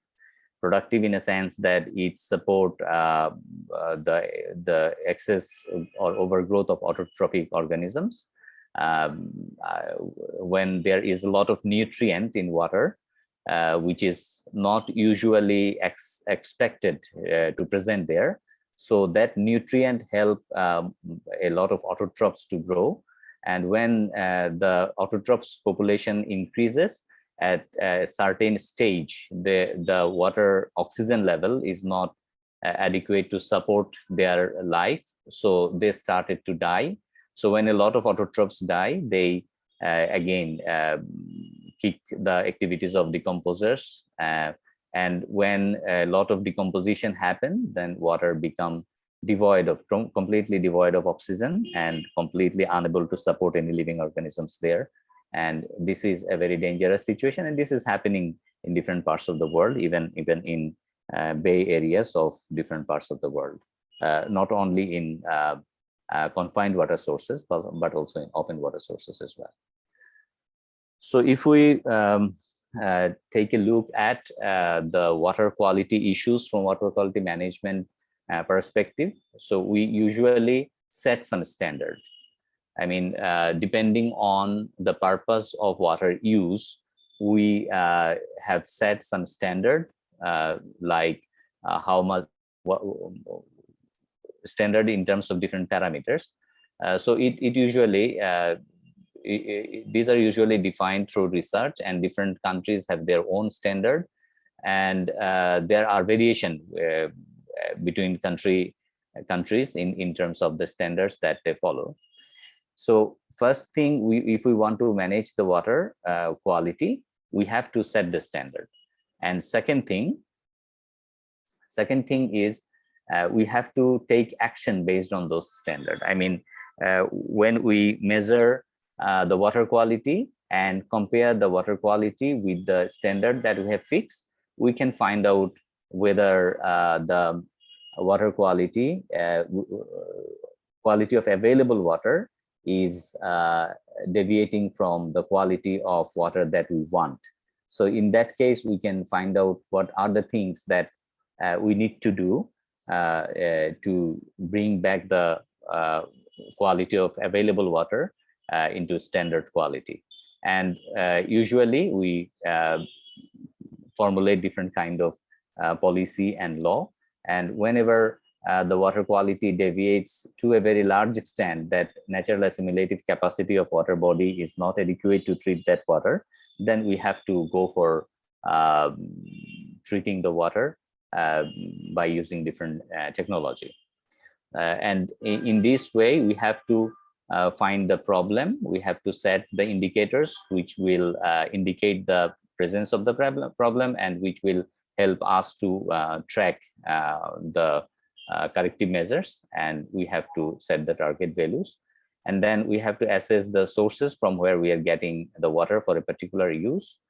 in a sense that it support the excess or overgrowth of autotrophic organisms. When there is a lot of nutrient in water, which is not usually expected to present there. So that nutrient help a lot of autotrophs to grow. And when the autotrophs population increases at a certain stage, the water oxygen level is not adequate to support their life. So they started to die. So when a lot of autotrophs die, they again kick the activities of decomposers. And when a lot of decomposition happen, then water become completely devoid of oxygen and completely unable to support any living organisms there. And this is a very dangerous situation. And this is happening in different parts of the world, even in bay areas of different parts of the world, not only in confined water sources, but also in open water sources as well. So if we take a look at the water quality issues from water quality management perspective, so we usually set some standard. I mean, depending on the purpose of water use, we have set some standard, like how much standard in terms of different parameters. So it usually these are usually defined through research, and different countries have their own standard, and there are variation between countries in terms of the standards that they follow. So first thing, if we want to manage the water quality, we have to set the standard. And second thing is we have to take action based on those standards. I mean, when we measure the water quality and compare the water quality with the standard that we have fixed, we can find out whether the water quality of available water is deviating from the quality of water that we want. So in that case, we can find out what are the things that we need to do to bring back the quality of available water into standard quality. And usually we formulate different kind of policy and law. And whenever the water quality deviates to a very large extent that natural assimilative capacity of water body is not adequate to treat that water, then we have to go for treating the water by using different technology. And in this way, we have to find the problem. We have to set the indicators which will indicate the presence of the problem and which will help us to track the corrective measures, and we have to set the target values. And then we have to assess the sources from where we are getting the water for a particular use.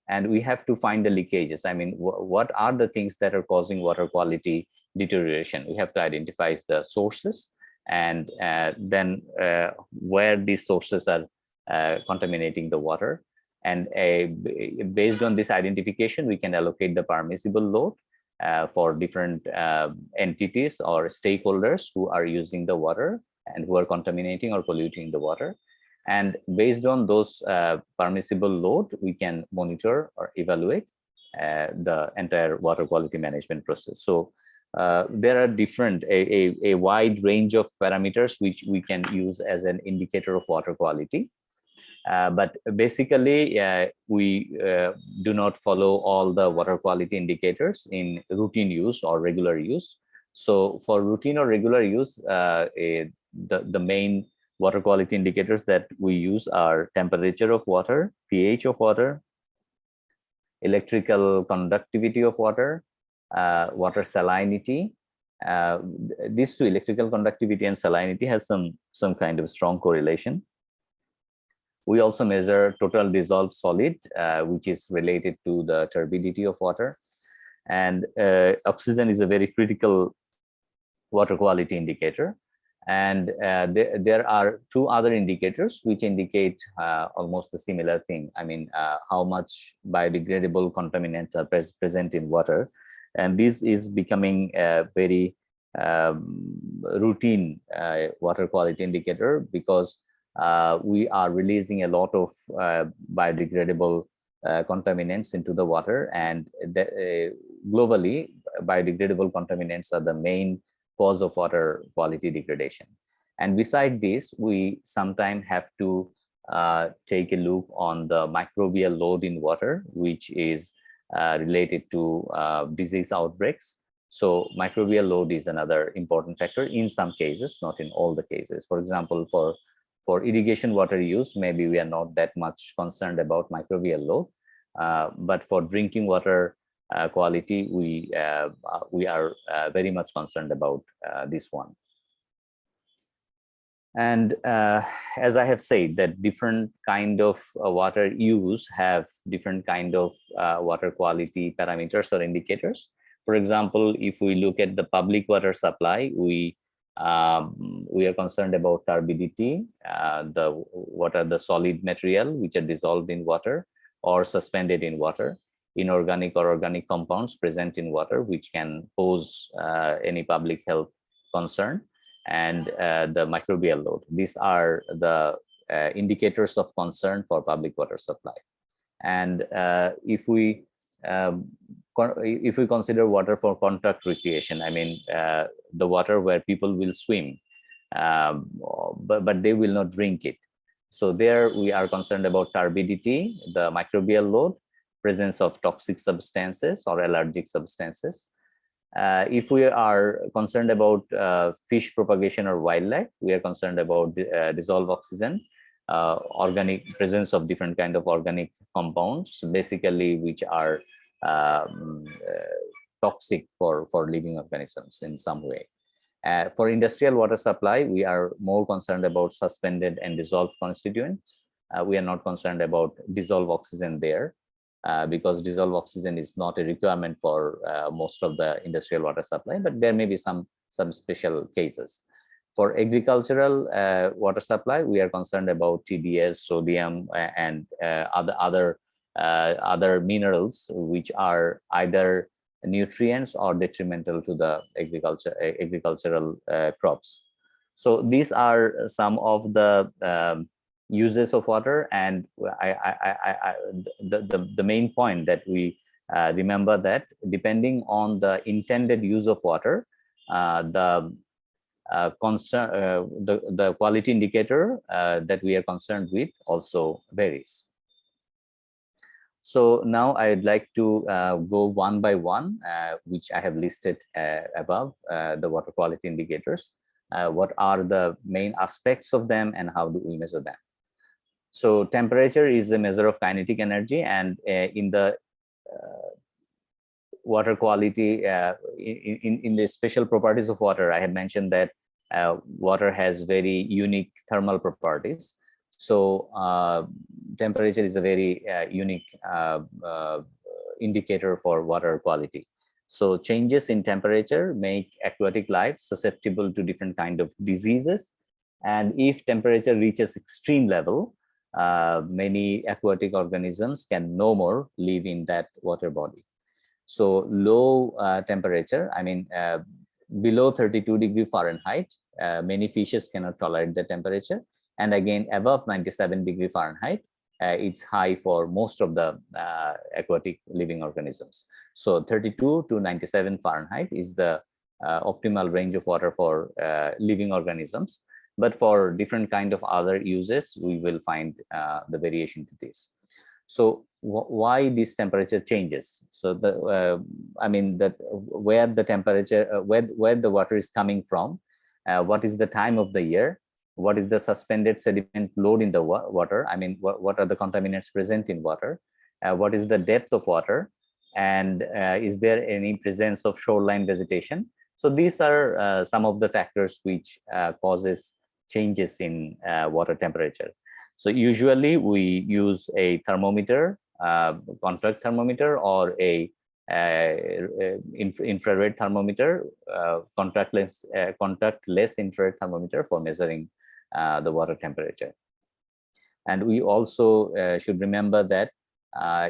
And we have to find the leakages. I mean, what are the things that are causing water quality deterioration? We have to identify the sources, and then where these sources are contaminating the water. And based on this identification, we can allocate the permissible load for different entities or stakeholders who are using the water and who are contaminating or polluting the water. And based on those permissible load, we can monitor or evaluate the entire water quality management process. So there are different, a wide range of parameters which we can use as an indicator of water quality. But basically, we do not follow all the water quality indicators in routine use or regular use. So for routine or regular use, the main water quality indicators that we use are temperature of water, pH of water, electrical conductivity of water, water salinity. These two, electrical conductivity and salinity, has some kind of strong correlation. We also measure total dissolved solid, which is related to the turbidity of water. And oxygen is a very critical water quality indicator. And there are two other indicators which indicate almost a similar thing. I mean, how much biodegradable contaminants are present in water. And this is becoming a very routine water quality indicator, because we are releasing a lot of biodegradable contaminants into the water. And globally, biodegradable contaminants are the main cause of water quality degradation. And beside this, we sometimes have to take a look on the microbial load in water, which is related to disease outbreaks. So microbial load is another important factor in some cases, not in all the cases. For example, for irrigation water use, maybe we are not that much concerned about microbial load, but for drinking water quality, we are very much concerned about this one. And as I have said, that different kind of water use have different kind of water quality parameters or indicators. For example, if we look at the public water supply, we are concerned about turbidity, what are the solid material which are dissolved in water or suspended in water, inorganic or organic compounds present in water which can pose any public health concern, and the microbial load. These are the indicators of concern for public water supply. And if we consider water for contact recreation, I mean the water where people will swim, but they will not drink it. So there we are concerned about turbidity, the microbial load, presence of toxic substances or allergic substances. If we are concerned about fish propagation or wildlife, we are concerned about dissolved oxygen, organic presence of different kind of organic compounds, basically which are toxic for living organisms in some way. For industrial water supply, we are more concerned about suspended and dissolved constituents. We are not concerned about dissolved oxygen there, because dissolved oxygen is not a requirement for most of the industrial water supply, but there may be some special cases. For agricultural water supply, we are concerned about TDS, sodium, and other minerals which are either nutrients or detrimental to the agricultural crops. So these are some of the uses of water, and the main point that we remember that depending on the intended use of water, the quality indicator that we are concerned with also varies. So now I'd like to go one by one, which I have listed above, the water quality indicators. What are the main aspects of them and how do we measure them? So temperature is a measure of kinetic energy, and in the water quality, in the special properties of water, I had mentioned that water has very unique thermal properties. So temperature is a very unique indicator for water quality. So changes in temperature make aquatic life susceptible to different kind of diseases. And if temperature reaches extreme level, many aquatic organisms can no more live in that water body. So low temperature, I mean, below 32°F, many fishes cannot tolerate the temperature. And again, above 97°F, it's high for most of the aquatic living organisms. So 32 to 97 Fahrenheit is the optimal range of water for living organisms. But for different kind of other uses, we will find the variation to this. So why this temperature changes? So the I mean that where the temperature, where the water is coming from, what is the time of the year, what is the suspended sediment load in the water, I mean what are the contaminants present in water, what is the depth of water, and is there any presence of shoreline vegetation. So these are some of the factors which causes changes in water temperature. So usually we use a thermometer, contact thermometer, or a infrared thermometer, contactless infrared thermometer for measuring the water temperature. And we also should remember that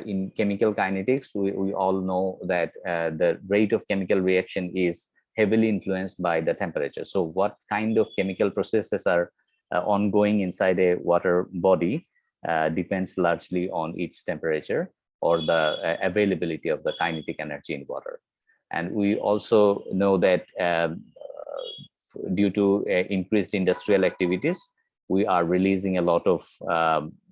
in chemical kinetics, we all know that the rate of chemical reaction is heavily influenced by the temperature. So what kind of chemical processes are ongoing inside a water body depends largely on its temperature or the availability of the kinetic energy in water. And we also know that due to increased industrial activities, we are releasing a lot of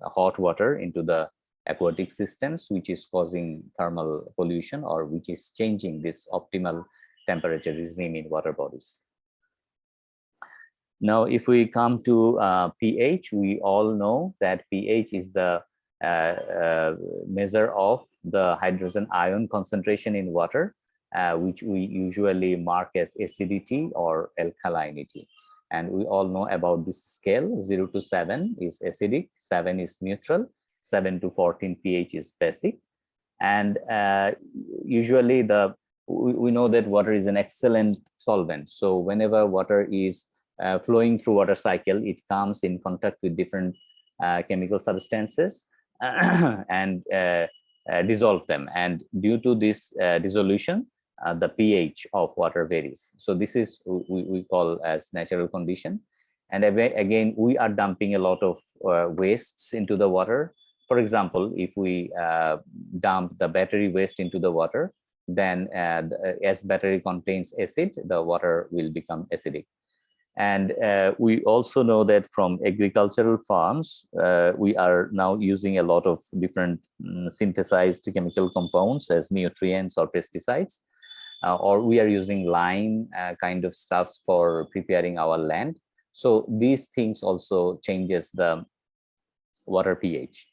hot water into the aquatic systems, which is causing thermal pollution, or which is changing this optimal temperature regime in water bodies. Now, if we come to pH, we all know that pH is the measure of the hydrogen ion concentration in water, which we usually mark as acidity or alkalinity. And we all know about this scale. 0 to 7 is acidic, 7 is neutral, 7 to 14 pH is basic. And usually we know that water is an excellent solvent. So whenever water is flowing through water cycle, it comes in contact with different chemical substances and dissolve them. And due to this dissolution, the pH of water varies. So this is we call as natural condition. And again, we are dumping a lot of wastes into the water. For example, if we dump the battery waste into the water, then as battery contains acid, the water will become acidic. And we also know that from agricultural farms, we are now using a lot of different synthesized chemical compounds as nutrients or pesticides, or we are using lime kind of stuffs for preparing our land. So these things also changes the water pH.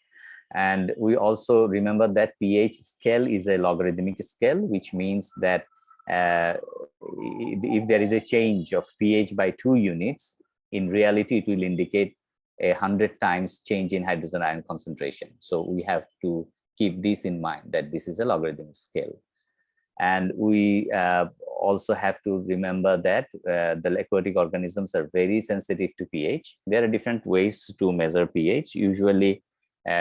And we also remember that pH scale is a logarithmic scale, which means that if there is a change of pH by 2 units, in reality, it will indicate 100 times change in hydrogen ion concentration. So we have to keep this in mind, that this is a logarithmic scale. And we also have to remember that the aquatic organisms are very sensitive to pH. There are different ways to measure pH. Usually,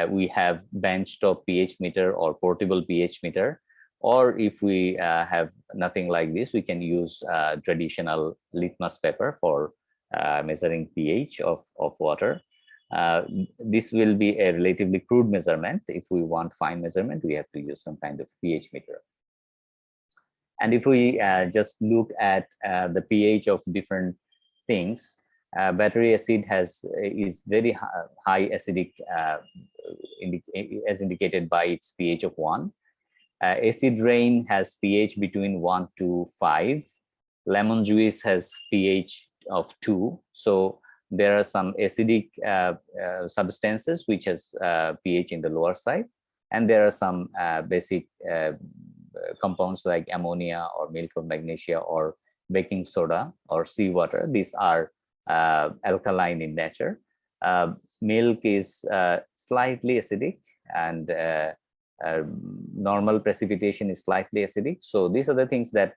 we have benchtop pH meter or portable pH meter. Or if we have nothing like this, we can use traditional litmus paper for measuring pH of water. This will be a relatively crude measurement. If we want fine measurement, we have to use some kind of pH meter. And if we just look at the pH of different things, battery acid is very high acidic, as indicated by its pH of 1. Acid rain has pH between 1 to 5. Lemon juice has pH of 2. So there are some acidic substances which has pH in the lower side, and there are some basic compounds like ammonia or milk of magnesia or baking soda or seawater. These are alkaline in nature. Milk is slightly acidic, and normal precipitation is slightly acidic. So these are the things that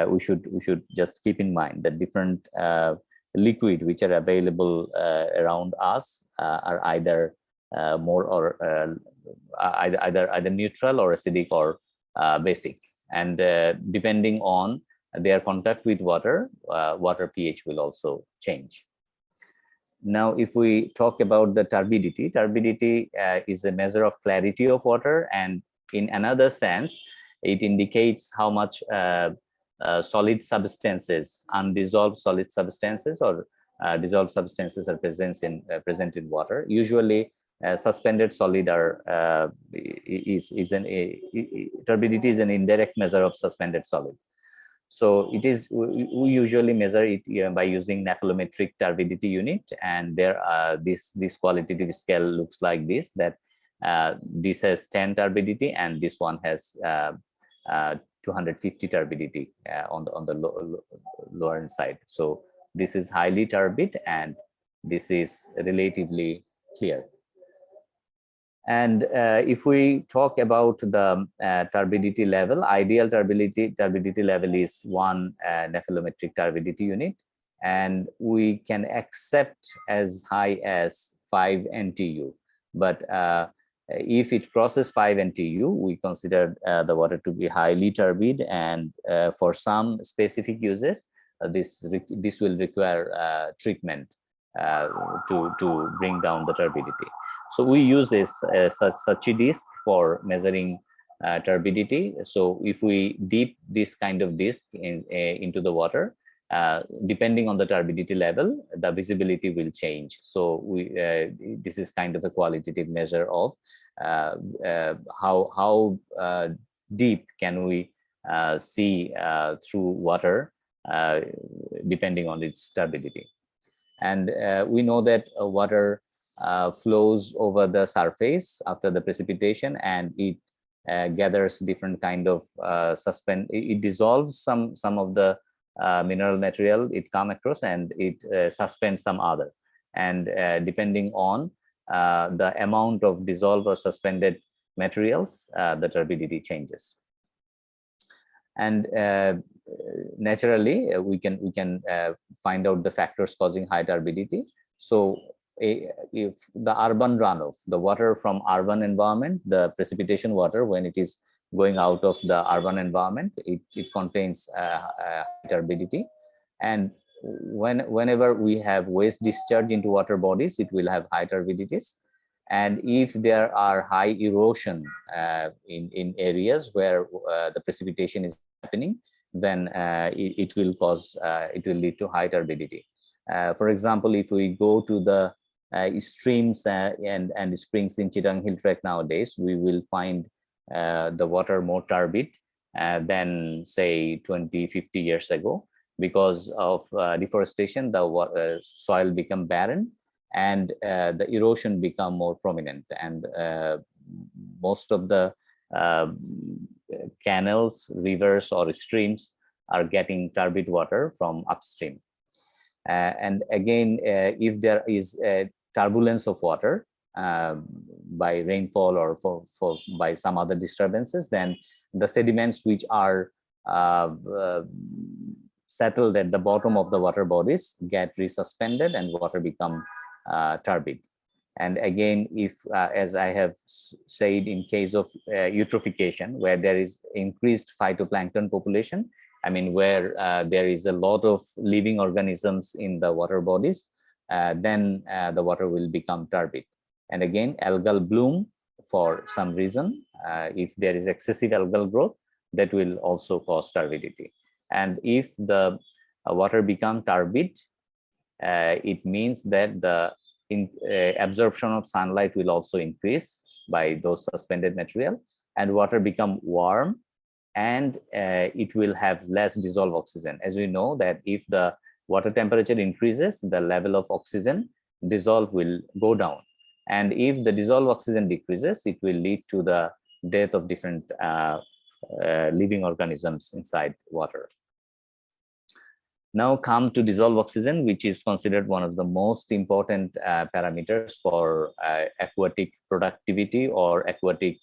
we should just keep in mind, that different liquid which are available around us are either more or either neutral or acidic or basic, and depending on their contact with water, water pH will also change. Now, if we talk about the turbidity, turbidity is a measure of clarity of water, and in another sense, it indicates how much solid substances, undissolved solid substances, or dissolved substances are present in water. Usually, suspended solid are turbidity is an indirect measure of suspended solid. So it is, we usually measure it by using nephelometric turbidity unit, and there this qualitative scale looks like this, that this has 10 turbidity and this one has 250 turbidity on the lower side. So this is highly turbid and this is relatively clear. And if we talk about the turbidity level, ideal turbidity level is 1 nephelometric turbidity unit, and we can accept as high as 5 NTU. But if it crosses 5 NTU, we consider the water to be highly turbid, and for some specific uses, this will require treatment to bring down the turbidity. So we use this such a disk for measuring turbidity. So if we dip this kind of disk into the water, depending on the turbidity level, the visibility will change. So this is kind of a qualitative measure of how deep can we see through water depending on its turbidity. And we know that water flows over the surface after the precipitation, and it gathers different kind of it dissolves some of the mineral material it come across, and it suspends some other, and depending on the amount of dissolved or suspended materials, the turbidity changes. And naturally we can find out the factors causing high turbidity. So if the urban runoff, the water from urban environment, the precipitation water, when it is going out of the urban environment, it contains turbidity. And whenever we have waste discharge into water bodies, it will have high turbidities. And if there are high erosion in areas where the precipitation is happening, then it will lead to high turbidity. For example, if we go to the streams and springs in Chittagong Hill Trek nowadays, we will find the water more turbid than say 20-50 years ago. Because of deforestation, the soil become barren, and the erosion become more prominent, and most of the canals, rivers, or streams are getting turbid water from upstream. And again, if there is a turbulence of water by rainfall or by some other disturbances, then the sediments which are settled at the bottom of the water bodies get resuspended and water become turbid. And again, if as I have said, in case of eutrophication, where there is increased phytoplankton population, I mean where there is a lot of living organisms in the water bodies, then the water will become turbid. And again, algal bloom, for some reason, if there is excessive algal growth, that will also cause turbidity. And if the water become turbid, it means that the absorption of sunlight will also increase by those suspended material, and water become warm, and it will have less dissolved oxygen. As we know that if the water temperature increases, the level of oxygen dissolved will go down. And if the dissolved oxygen decreases, it will lead to the death of different living organisms inside water. Now come to dissolved oxygen, which is considered one of the most important parameters for aquatic productivity or aquatic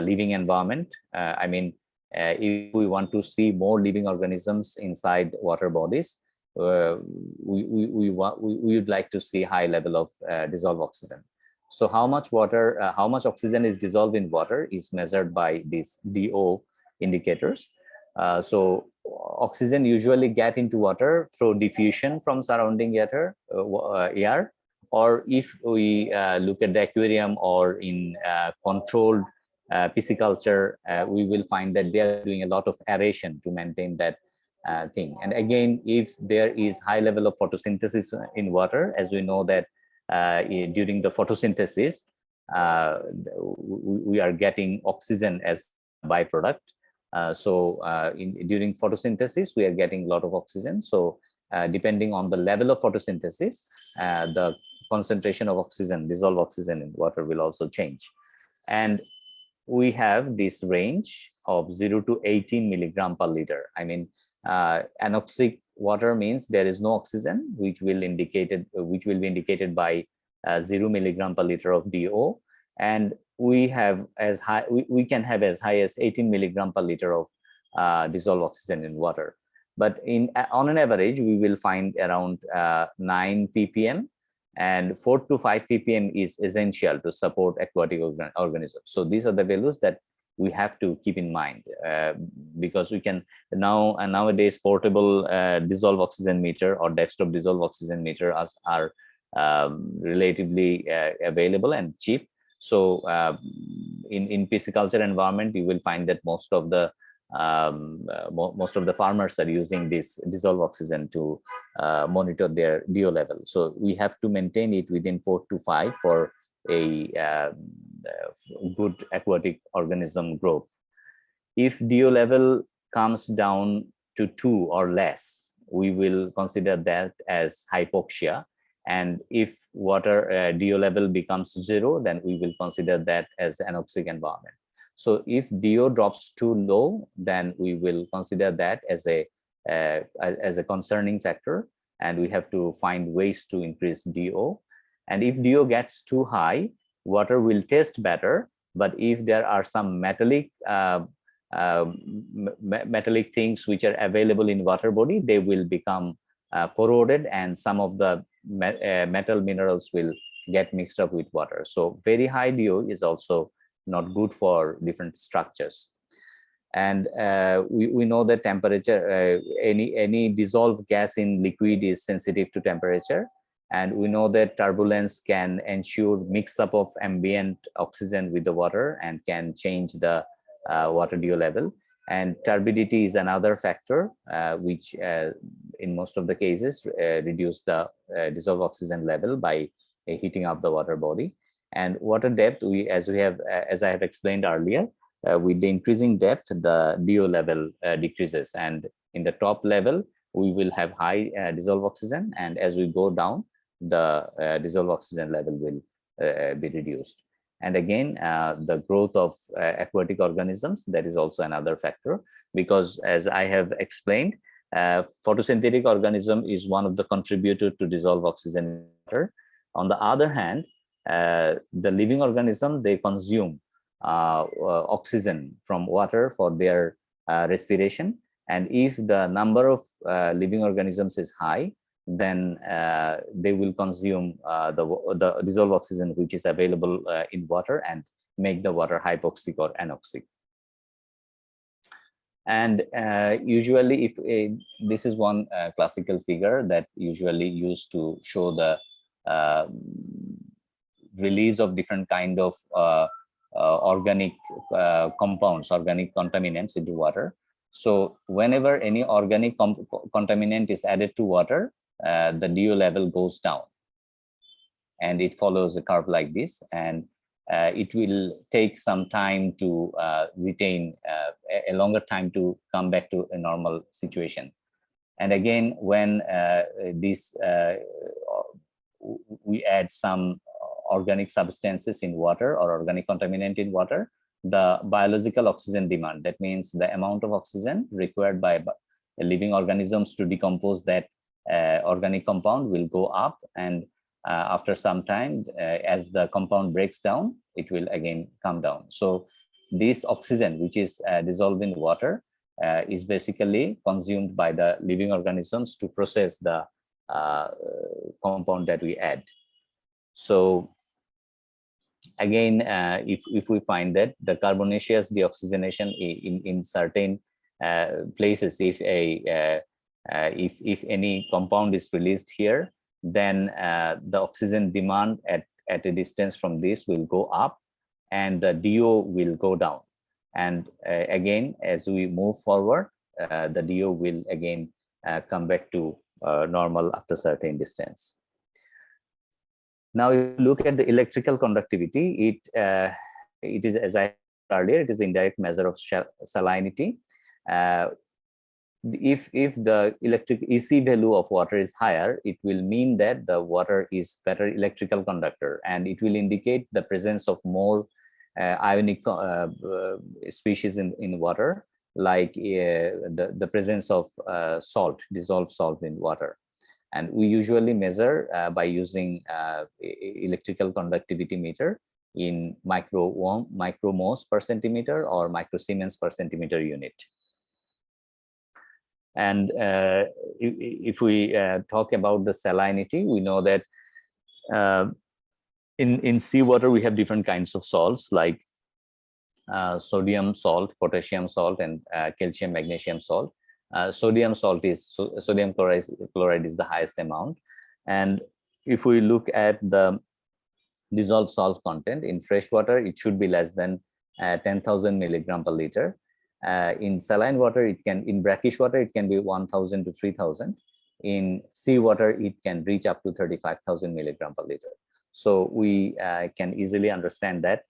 living environment. I mean, if we want to see more living organisms inside water bodies, we would like to see high level of dissolved oxygen. So how much water, how much oxygen is dissolved in water is measured by these DO indicators. So oxygen usually get into water through diffusion from surrounding air, or if we look at the aquarium or in controlled pisciculture, we will find that they are doing a lot of aeration to maintain that thing. And again, if there is high level of photosynthesis in water, as we know that during the photosynthesis, we are getting oxygen as a byproduct. During photosynthesis, we are getting a lot of oxygen. So depending on the level of photosynthesis, the concentration of oxygen, dissolved oxygen in water will also change. And we have this range of 0 to 18 milligram per liter. I mean, anoxic water means there is no oxygen, which will be indicated by 0 milligram per liter of DO. And we have as high, we can have as high as 18 milligram per liter of dissolved oxygen in water. But on an average, we will find around 9 ppm, and 4 to 5 ppm is essential to support aquatic organisms. So these are the values that we have to keep in mind, because we can nowadays portable dissolved oxygen meter or desktop dissolved oxygen meter are relatively available and cheap. So in pisciculture environment, you will find that most of the farmers are using this dissolved oxygen to monitor their DO level. So we have to maintain it within 4 to 5 for a good aquatic organism growth. If DO level comes down to 2 or less, we will consider that as hypoxia. And if water DO level becomes 0, then we will consider that as anoxic environment. So if DO drops too low, then we will consider that as a concerning factor, and we have to find ways to increase DO. And if DO gets too high, water will taste better. But if there are some metallic things which are available in water body, they will become corroded, and some of the metal minerals will get mixed up with water. So very high DO is also not good for different structures. And we know that temperature, any dissolved gas in liquid is sensitive to temperature. And we know that turbulence can ensure mix up of ambient oxygen with the water and can change the water DO level. And turbidity is another factor which in most of the cases reduce the dissolved oxygen level by heating up the water body. And water depth, as I have explained earlier, with the increasing depth, the DO level decreases. And in the top level, we will have high dissolved oxygen. And as we go down, the dissolved oxygen level will be reduced. And again, the growth of aquatic organisms, that is also another factor, because as I have explained, photosynthetic organism is one of the contributors to dissolved oxygen in water. On the other hand, the living organism, they consume oxygen from water for their respiration. And if the number of living organisms is high, then they will consume the dissolved oxygen which is available in water and make the water hypoxic or anoxic. And usually, if this is one classical figure that usually used to show the release of different kind of organic compounds, organic contaminants into water. So whenever any organic contaminant is added to water, the DO level goes down, and it follows a curve like this. And it will take some time to retain a longer time to come back to a normal situation. And again, when we add some organic substances in water or organic contaminant in water, the biological oxygen demand. That means the amount of oxygen required by living organisms to decompose that organic compound will go up, and after some time, as the compound breaks down, it will again come down. So this oxygen, which is dissolved in water, is basically consumed by the living organisms to process the compound that we add. So again, if we find that the carbonaceous deoxygenation in certain places, if any compound is released here, then the oxygen demand at a distance from this will go up, and the DO will go down. And again, as we move forward, the DO will again come back to normal after certain distance. Now, if you look at the electrical conductivity, it is, as I said earlier, it is indirect measure of salinity. If the electric EC value of water is higher, it will mean that the water is better electrical conductor, and it will indicate the presence of more ionic species in water, like the presence of dissolved salt in water. And we usually measure by using electrical conductivity meter in micromoles per centimeter or microsiemens per centimeter unit. And if we talk about the salinity, we know that in seawater we have different kinds of salts, like sodium salt, potassium salt, and calcium magnesium salt. Sodium chloride is the highest amount. And if we look at the dissolved salt content in fresh water, it should be less than 10,000 milligram per liter. In saline water, in brackish water, it can be 1,000 to 3,000. In seawater, it can reach up to 35,000 milligram per liter. So we can easily understand that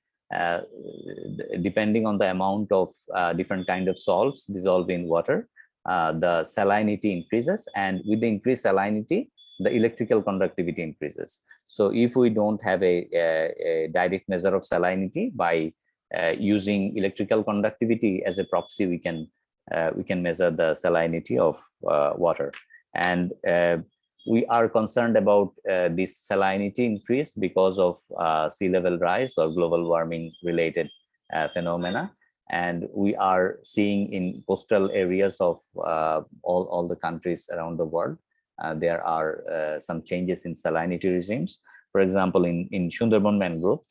depending on the amount of different kind of salts dissolved in water, the salinity increases, and with the increased salinity, the electrical conductivity increases. So if we don't have a direct measure of salinity, by using electrical conductivity as a proxy, we can measure the salinity of water. And we are concerned about this salinity increase because of sea level rise or global warming related phenomena. And we are seeing in coastal areas of all the countries around the world, there are some changes in salinity regimes. For example, in Sundarban mangrove,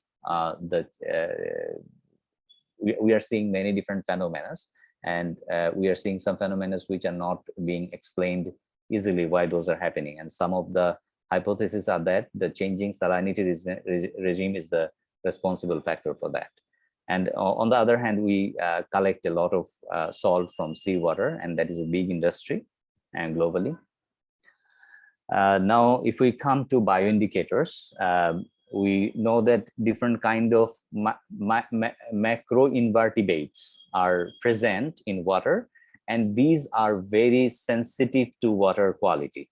we are seeing many different phenomena, and we are seeing some phenomena which are not being explained easily why those are happening. And some of the hypotheses are that the changing salinity regime is the responsible factor for that. And on the other hand, we collect a lot of salt from seawater, and that is a big industry and globally. Now, if we come to bioindicators, we know that different kind of macroinvertebrates are present in water, and these are very sensitive to water quality.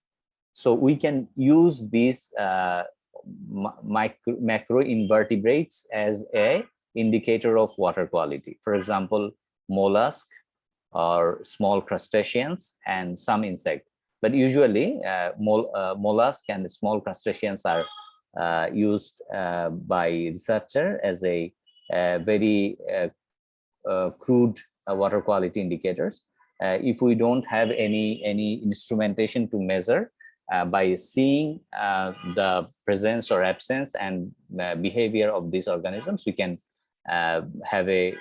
So we can use these macroinvertebrates as a indicator of water quality. For example, mollusk or small crustaceans and some insect. But usually mollusk and small crustaceans are used by researcher as a very crude water quality indicators. If we don't have any instrumentation to measure by seeing the presence or absence and behavior of these organisms, we can have a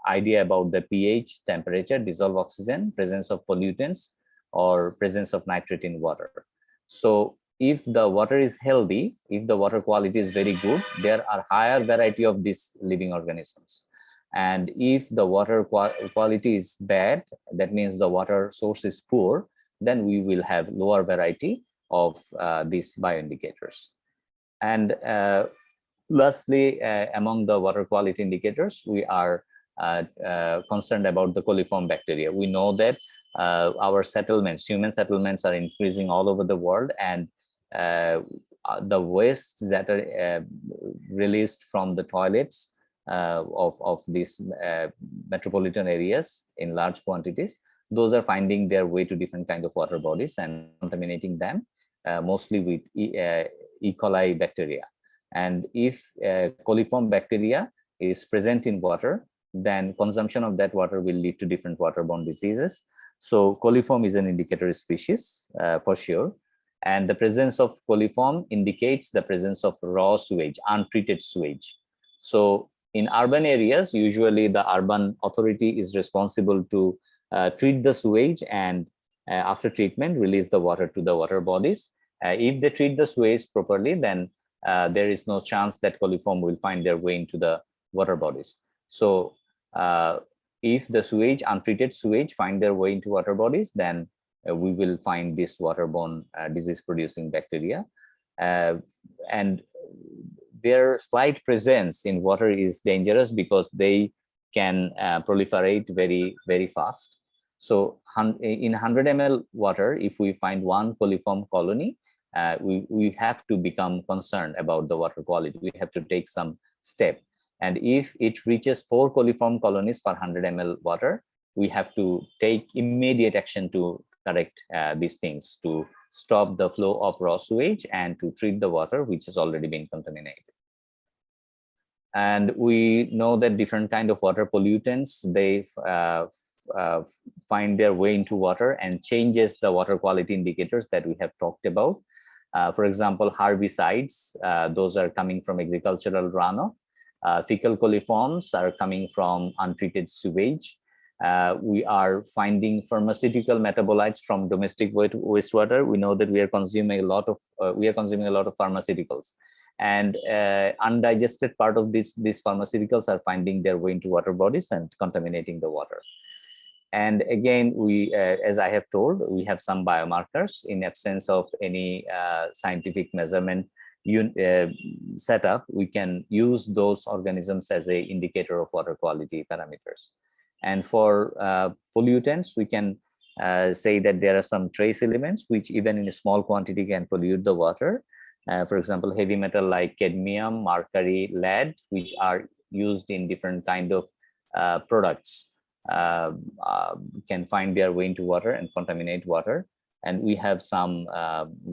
idea about the pH, temperature, dissolved oxygen, presence of pollutants, or presence of nitrate in water. So if the water is healthy, if the water quality is very good, there are higher variety of these living organisms. And if the water quality is bad, that means the water source is poor, then we will have lower variety of these bioindicators. And lastly, among the water quality indicators, we are concerned about the coliform bacteria. We know that our settlements, human settlements, are increasing all over the world, and the wastes that are released from the toilets of these metropolitan areas in large quantities, those are finding their way to different kind of water bodies and contaminating them, mostly with E. coli bacteria. And if coliform bacteria is present in water, then consumption of that water will lead to different waterborne diseases. So coliform is an indicator species for sure. And the presence of coliform indicates the presence of raw sewage, untreated sewage. So in urban areas, usually the urban authority is responsible to treat the sewage and after treatment, release the water to the water bodies. If they treat the sewage properly, then there is no chance that coliform will find their way into the water bodies. So if the sewage, untreated sewage, find their way into water bodies, then we will find this waterborne disease-producing bacteria. And their slight presence in water is dangerous because they can proliferate very, very fast. So in 100 ml water, if we find one coliform colony, we have to become concerned about the water quality. We have to take some step. And if it reaches 4 coliform colonies per 100 ml water, we have to take immediate action to correct these things, to stop the flow of raw sewage and to treat the water which has already been contaminated. And we know that different kind of water pollutants, they find their way into water and changes the water quality indicators that we have talked about. For example, herbicides, those are coming from agricultural runoff. Fecal coliforms are coming from untreated sewage. We are finding pharmaceutical metabolites from domestic wastewater. We know that we are consuming a lot of pharmaceuticals, and undigested part of these pharmaceuticals are finding their way into water bodies and contaminating the water. And again, we, as I have told, we have some biomarkers. In absence of any scientific measurement setup, we can use those organisms as an indicator of water quality parameters. And for pollutants, we can say that there are some trace elements which even in a small quantity can pollute the water. For example, heavy metal like cadmium, mercury, lead, which are used in different kind of products, can find their way into water and contaminate water. And we have some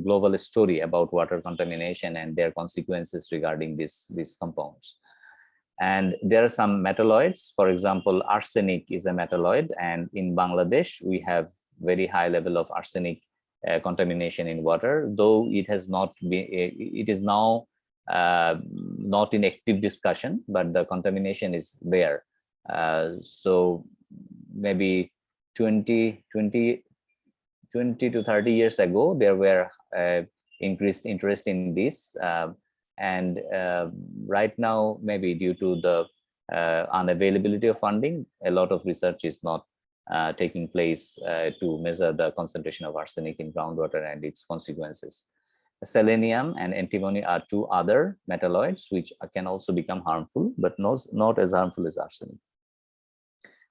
global story about water contamination and their consequences regarding these compounds. And there are some metalloids. For example, arsenic is a metalloid, and in Bangladesh we have very high level of arsenic contamination in water, though it has not been, it is now not in active discussion, but the contamination is there. So maybe 20 to 30 years ago, there were increased interest in this. And right now, maybe due to the unavailability of funding, a lot of research is not taking place to measure the concentration of arsenic in groundwater and its consequences. Selenium and antimony are two other metalloids which can also become harmful, but not as harmful as arsenic.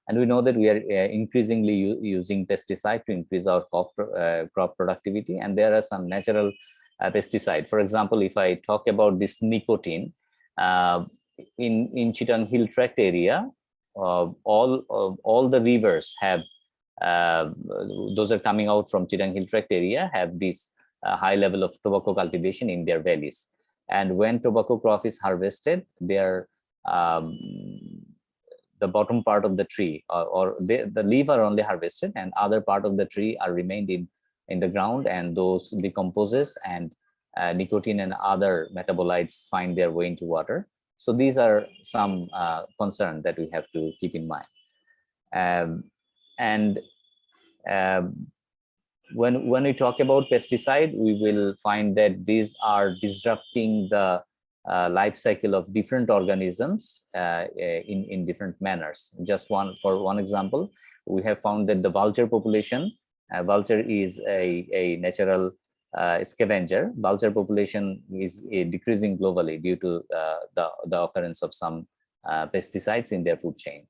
And we know that we are increasingly using pesticide to increase our crop productivity, and there are some natural pesticide. For example, if I talk about this nicotine, in Chittagong Hill Tract area, all the rivers have, those are coming out from Chittagong Hill Tract area, have this high level of tobacco cultivation in their valleys. And when tobacco crop is harvested, their the bottom part of the tree or the leaf are only harvested, and other part of the tree are remained in the ground, and those decomposes, and nicotine and other metabolites find their way into water. So these are some concerns that we have to keep in mind. When we talk about pesticide, we will find that these are disrupting the life cycle of different organisms in different manners. Just for one example, we have found that the vulture population, vulture is a natural scavenger. Vulture population is decreasing globally due to the occurrence of some pesticides in their food chain.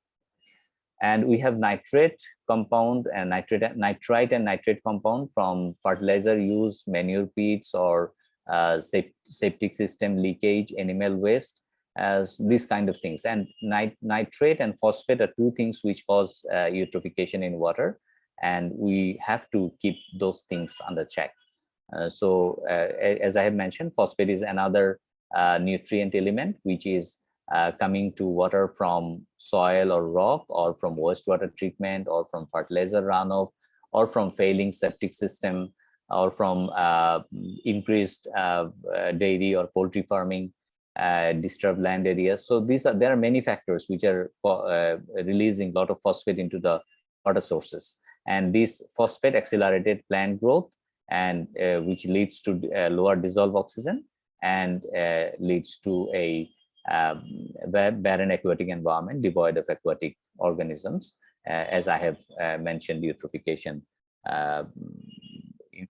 And we have nitrate compound and nitrite and nitrate compound from fertilizer use, manure pits, or septic system leakage, animal waste. as these kind of things. And nitrate and phosphate are two things which cause eutrophication in water, and we have to keep those things under check. So as I have mentioned, phosphate is another nutrient element which is coming to water from soil or rock, or from wastewater treatment, or from fertilizer runoff, or from failing septic system, or from increased dairy or poultry farming, disturbed land areas. So there are many factors which are releasing a lot of phosphate into the water sources, and this phosphate accelerated plant growth, and which leads to lower dissolved oxygen, and leads to a barren aquatic environment devoid of aquatic organisms, as I have mentioned eutrophication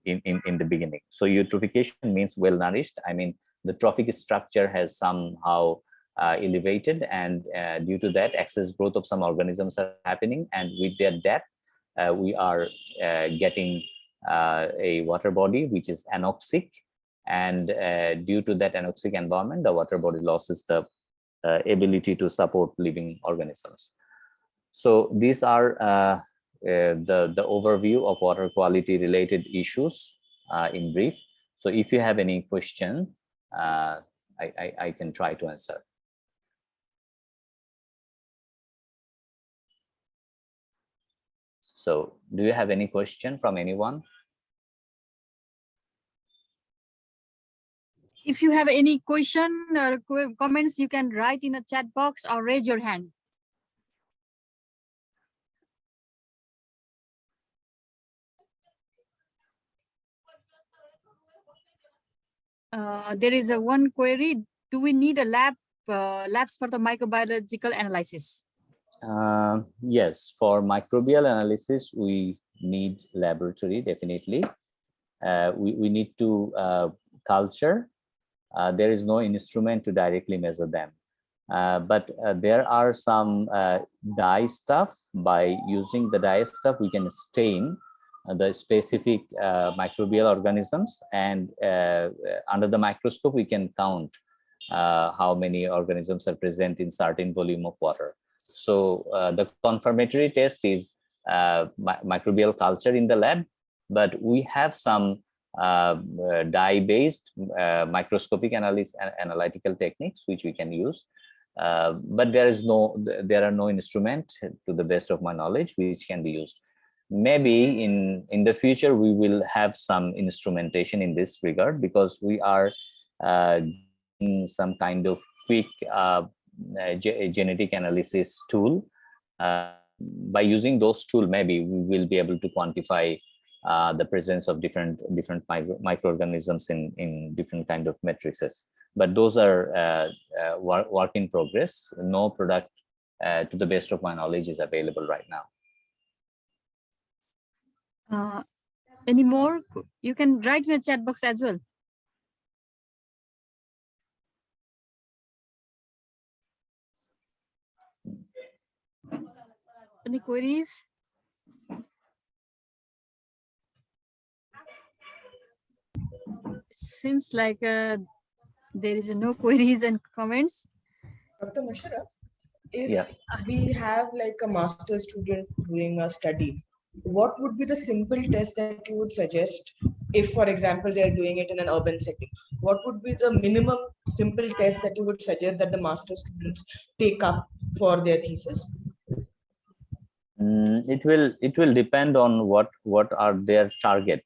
in the beginning. So eutrophication means well nourished. I mean, the trophic structure has somehow elevated, and due to that, excess growth of some organisms are happening, and with their death, we are getting a water body which is anoxic, and due to that anoxic environment, the water body loses the ability to support living organisms. So these are the overview of water quality related issues in brief. So if you have any question, I can try to answer. So do you have any question from anyone? If you have any question or comments, you can write in a chat box or raise your hand. There is a one query. Do we need a labs for the microbiological analysis? Yes, for microbial analysis, we need laboratory, definitely. We need to culture. There is no instrument to directly measure them. But there are some dye stuff. By using the dye stuff, we can stain the specific microbial organisms, and under the microscope, we can count how many organisms are present in certain volume of water. So the confirmatory test is microbial culture in the lab, but we have some dye-based microscopic analytical techniques which we can use, but there are no instrument, to the best of my knowledge, which can be used. Maybe in the future we will have some instrumentation in this regard, because we are in some kind of quick genetic analysis tool. By using those tools, maybe we will be able to quantify the presence of different microorganisms in different kind of matrices. But those are work in progress. No product, to the best of my knowledge, is available right now. Any more? You can write in the chat box as well. Any queries? Seems like there is no queries and comments. Dr. Musharraf, if we have like a master student doing a study, what would be the simple test that you would suggest if, for example, they are doing it in an urban setting? What would be the minimum simple test that you would suggest that the master students take up for their thesis? It will depend on what are their target.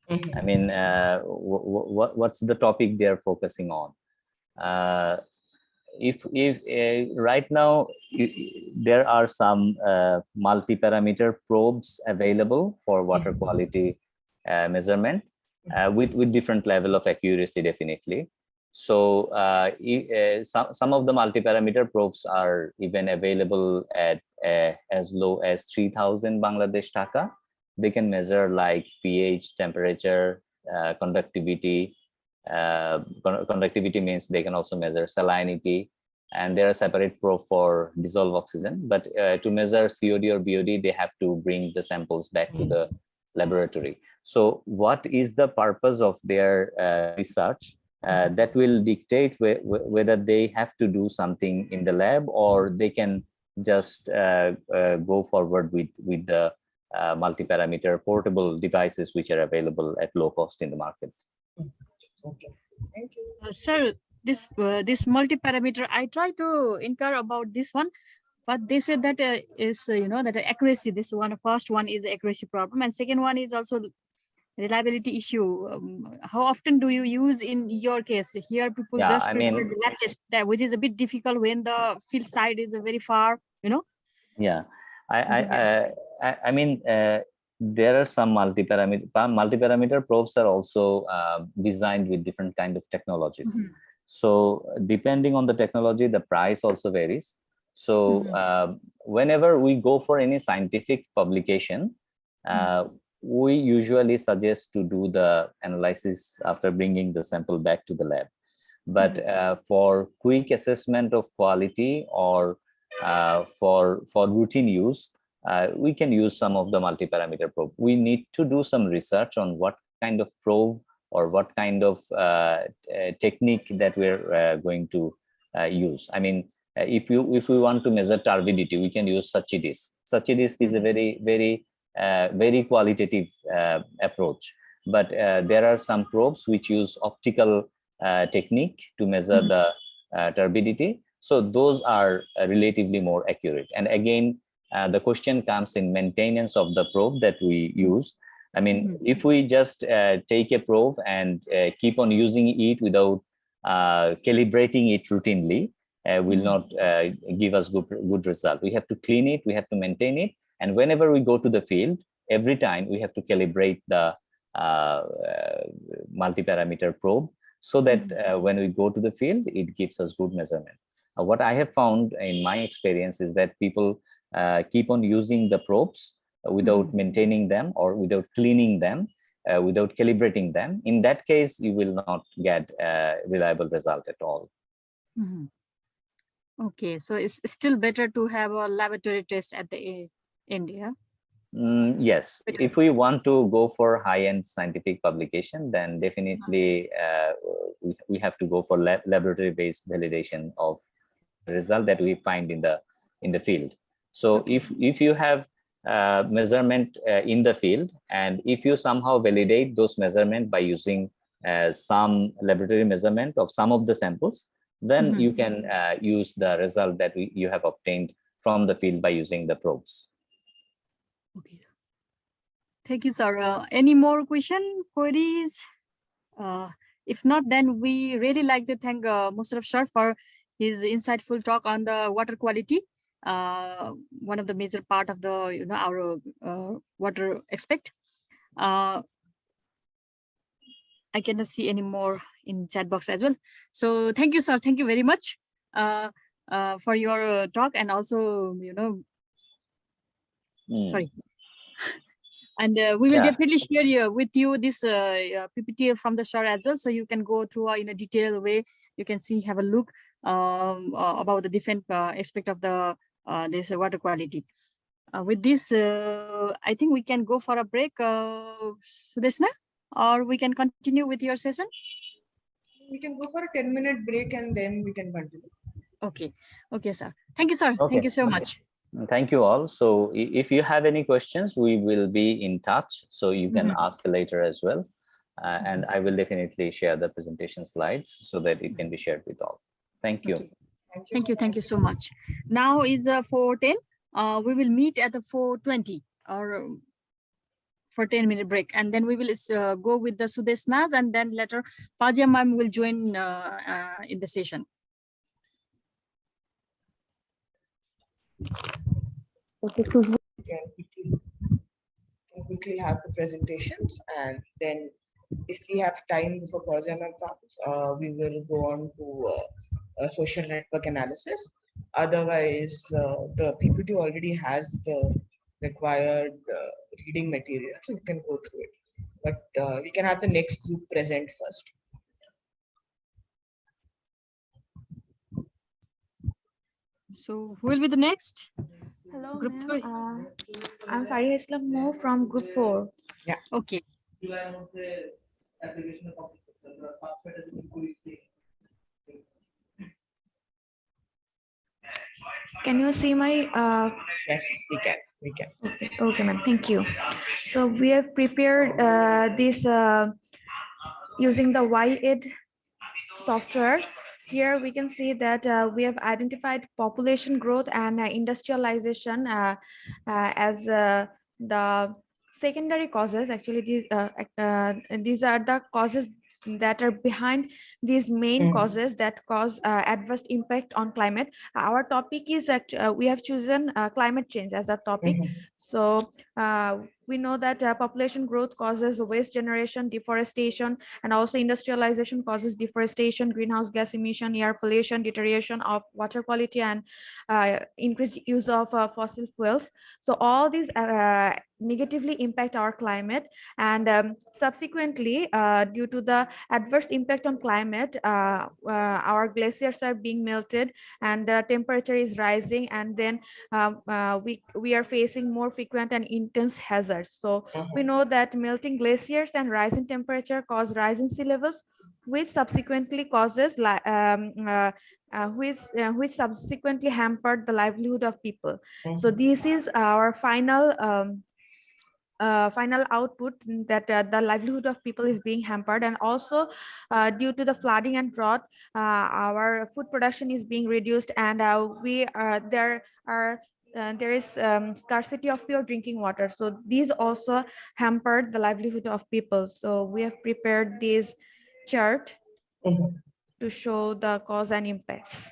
I mean, what's the topic they are focusing on? If right now there are some multi-parameter probes available for water quality measurement with different level of accuracy, definitely. So some of the multi-parameter probes are even available at as low as 3,000 Bangladesh Taka. They can measure like pH, temperature, conductivity. Conductivity means they can also measure salinity, and there are separate probe for dissolved oxygen. But to measure COD or BOD, they have to bring the samples back to the laboratory. So what is the purpose of their research? that will dictate whether they have to do something in the lab or they can just go forward with the multi-parameter portable devices which are available at low cost in the market. Okay, thank you. Sir, this multi-parameter, I try to inquire about this one, but they said that that the accuracy, this one, first one is the accuracy problem, and second one is also reliability issue. How often do you use in your case? Here people Yeah, just I prefer mean, the lab test, which is a bit difficult when the field side is very far, yeah, I mean, there are some multi-parameter probes are also designed with different kind of technologies. So depending on the technology, the price also varies. So whenever we go for any scientific publication, we usually suggest to do the analysis after bringing the sample back to the lab. But for quick assessment of quality or for routine use, we can use some of the multi-parameter probe. We need to do some research on what kind of probe or what kind of technique that we're going to use. I mean, if we want to measure turbidity, we can use Sachi disk. Sachi disk is a very qualitative approach. But there are some probes which use optical technique to measure the turbidity. So those are relatively more accurate. And again, the question comes in maintenance of the probe that we use. I mean, if we just take a probe and keep on using it without calibrating it routinely, will not give us good result. We have to clean it, we have to maintain it. And whenever we go to the field, every time we have to calibrate the multi-parameter probe so that when we go to the field, it gives us good measurement. What I have found in my experience is that people keep on using the probes without maintaining them or without cleaning them, without calibrating them. In that case, you will not get a reliable result at all. Okay, so it's still better to have a laboratory test at the end, yeah? Yes, if we want to go for high-end scientific publication, then definitely we have to go for laboratory-based validation of the result that we find in the field. So if you have measurement in the field, and if you somehow validate those measurements by using some laboratory measurement of some of the samples, then you can use the result that you have obtained from the field by using the probes. Okay. Thank you, sir. Any more queries? If not, then we really like to thank Musharraf sir for his insightful talk on the water quality. One of the major part of the our water aspect. I cannot see any more in chat box as well. So thank you, sir. Thank you very much for your talk, and also sorry. And we will definitely share with you this PPT from the sir as well, so you can go through in a detailed way. You can have a look about the different aspect of the this water quality. With this, I think we can go for a break, Sudeshna, or we can continue with your session. We can go for a 10-minute break and then we can continue. Okay, sir. Thank you, sir. Okay. Thank you so much. Thank you all. So if you have any questions, we will be in touch. So you can ask later as well. And I will definitely share the presentation slides so that it can be shared with all. Thank you. Okay. Thank you so much. Now is 4:10. We will meet at the 4:20 or for 10-minute break. And then we will go with the Sudeshnas, and then later Fazia ma'am will join in the session. Okay, quickly have the presentations, and then if we have time before Fazia ma'am comes, we will go on to a social network analysis. Otherwise, the PPT already has the required reading material, so you can go through it. But we can have the next group present first. So who will be the next? Hello, Group 3. I'm Farid Islam Mo from Group 4. Yeah. Okay. Can you see my Yes, we can. We can. okay, ma'am. Thank you. So we have prepared this using the YED software. Here we can see that we have identified population growth and industrialization as the secondary causes. Actually, these are the causes that are behind these main causes that cause adverse impact on climate. Our topic is we have chosen climate change as a topic. So we know that population growth causes waste generation, deforestation, and also industrialization causes deforestation, greenhouse gas emission, air pollution, deterioration of water quality, and increased use of fossil fuels. So all these negatively impact our climate, and subsequently due to the adverse impact on climate, our glaciers are being melted and the temperature is rising, and then we are facing more frequent and intense hazards. So we know that melting glaciers and rising temperature cause rise in sea levels, which subsequently causes which subsequently hampered the livelihood of people. So this is our final final output, that the livelihood of people is being hampered, and also due to the flooding and drought, our food production is being reduced, and there is scarcity of pure drinking water. So these also hampered the livelihood of people. So we have prepared this chart to show the cause and impacts.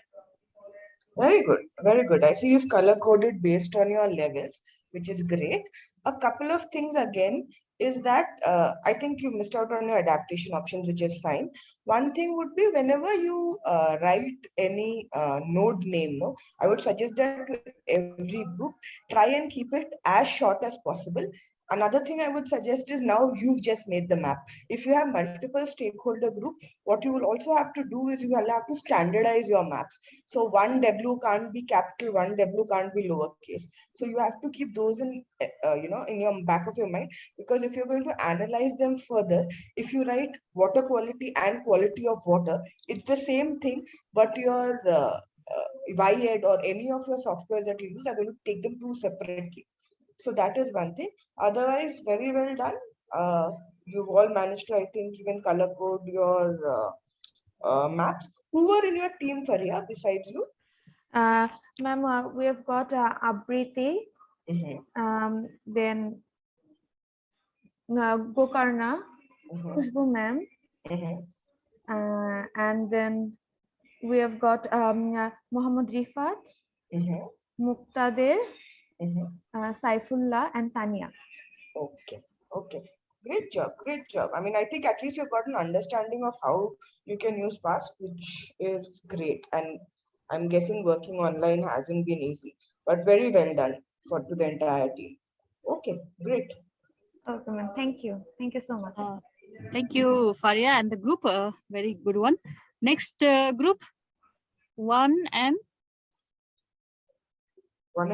Very good, very good. I see you've color coded based on your levels, which is great. A couple of things again is that I think you missed out on your adaptation options, which is fine. One thing would be whenever you write any node name, no, I would suggest that to every book, try and keep it as short as possible. Another thing I would suggest is now you've just made the map. If you have multiple stakeholder group, what you will also have to do is you will have to standardize your maps. So one W can't be capital, one W can't be lowercase. So you have to keep those in, in your back of your mind, because if you're going to analyze them further, if you write water quality and quality of water, it's the same thing, but your YED or any of your softwares that you use are going to take them two separately. So that is one thing. Otherwise, very well done. You've all managed to, I think, even color code your maps. Who were in your team, Faria, besides you? Ma'am, we have got Abriti, then Gokarna, Khushbu ma'am, and then we have got Muhammad Rifat, Muqtadir, Saifullah, and Tania. Okay, okay. Great job, great job. I mean, I think at least you've got an understanding of how you can use PASS, which is great. And I'm guessing working online hasn't been easy, but very well done to the entire team. Okay, great. Okay, ma'am. Thank you. Thank you so much. Thank you, Faria, and the group. Very good one. Next group, 1 and 2,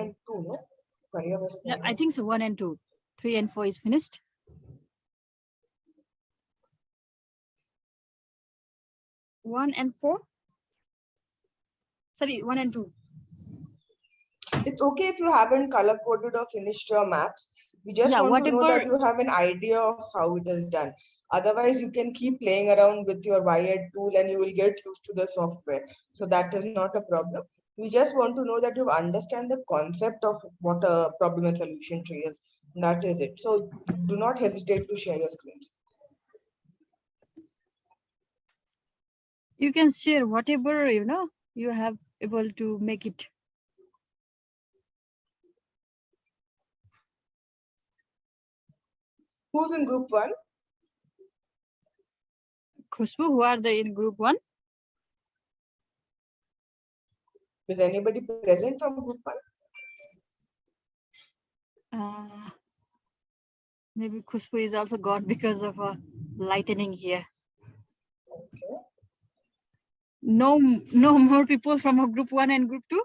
no? Faria was yeah, I think so. 1 and 2, 3 and 4 is finished. 1 and 4. Sorry, 1 and 2. It's okay if you haven't color coded or finished your maps. We just want to know that you have an idea of how it is done. Otherwise, you can keep playing around with your YED tool and you will get used to the software. So that is not a problem. We just want to know that you understand the concept of what a problem and solution tree is. That is it. So do not hesitate to share your screens. You can share whatever, you have able to make it. Who's in group 1? Khushbu, who are they in group 1? Is anybody present from group 1? Maybe Khushbu is also gone because of lightning here. Okay. No more people from group 1 and group 2.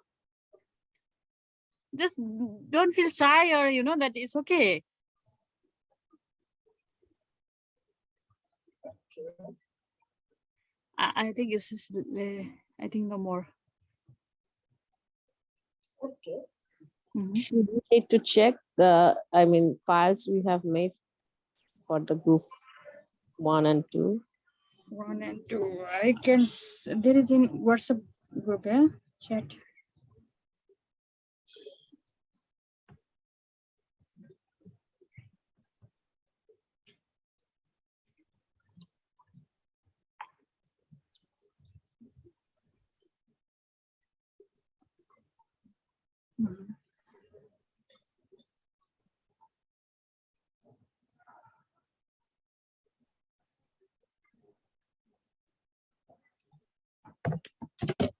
Just don't feel shy, or that it's okay. Okay. I think it's just, I think no more. Okay. Should we need to check the, files we have made for the group 1 and 2? 1 and 2. I can. There is in WhatsApp group, yeah, chat.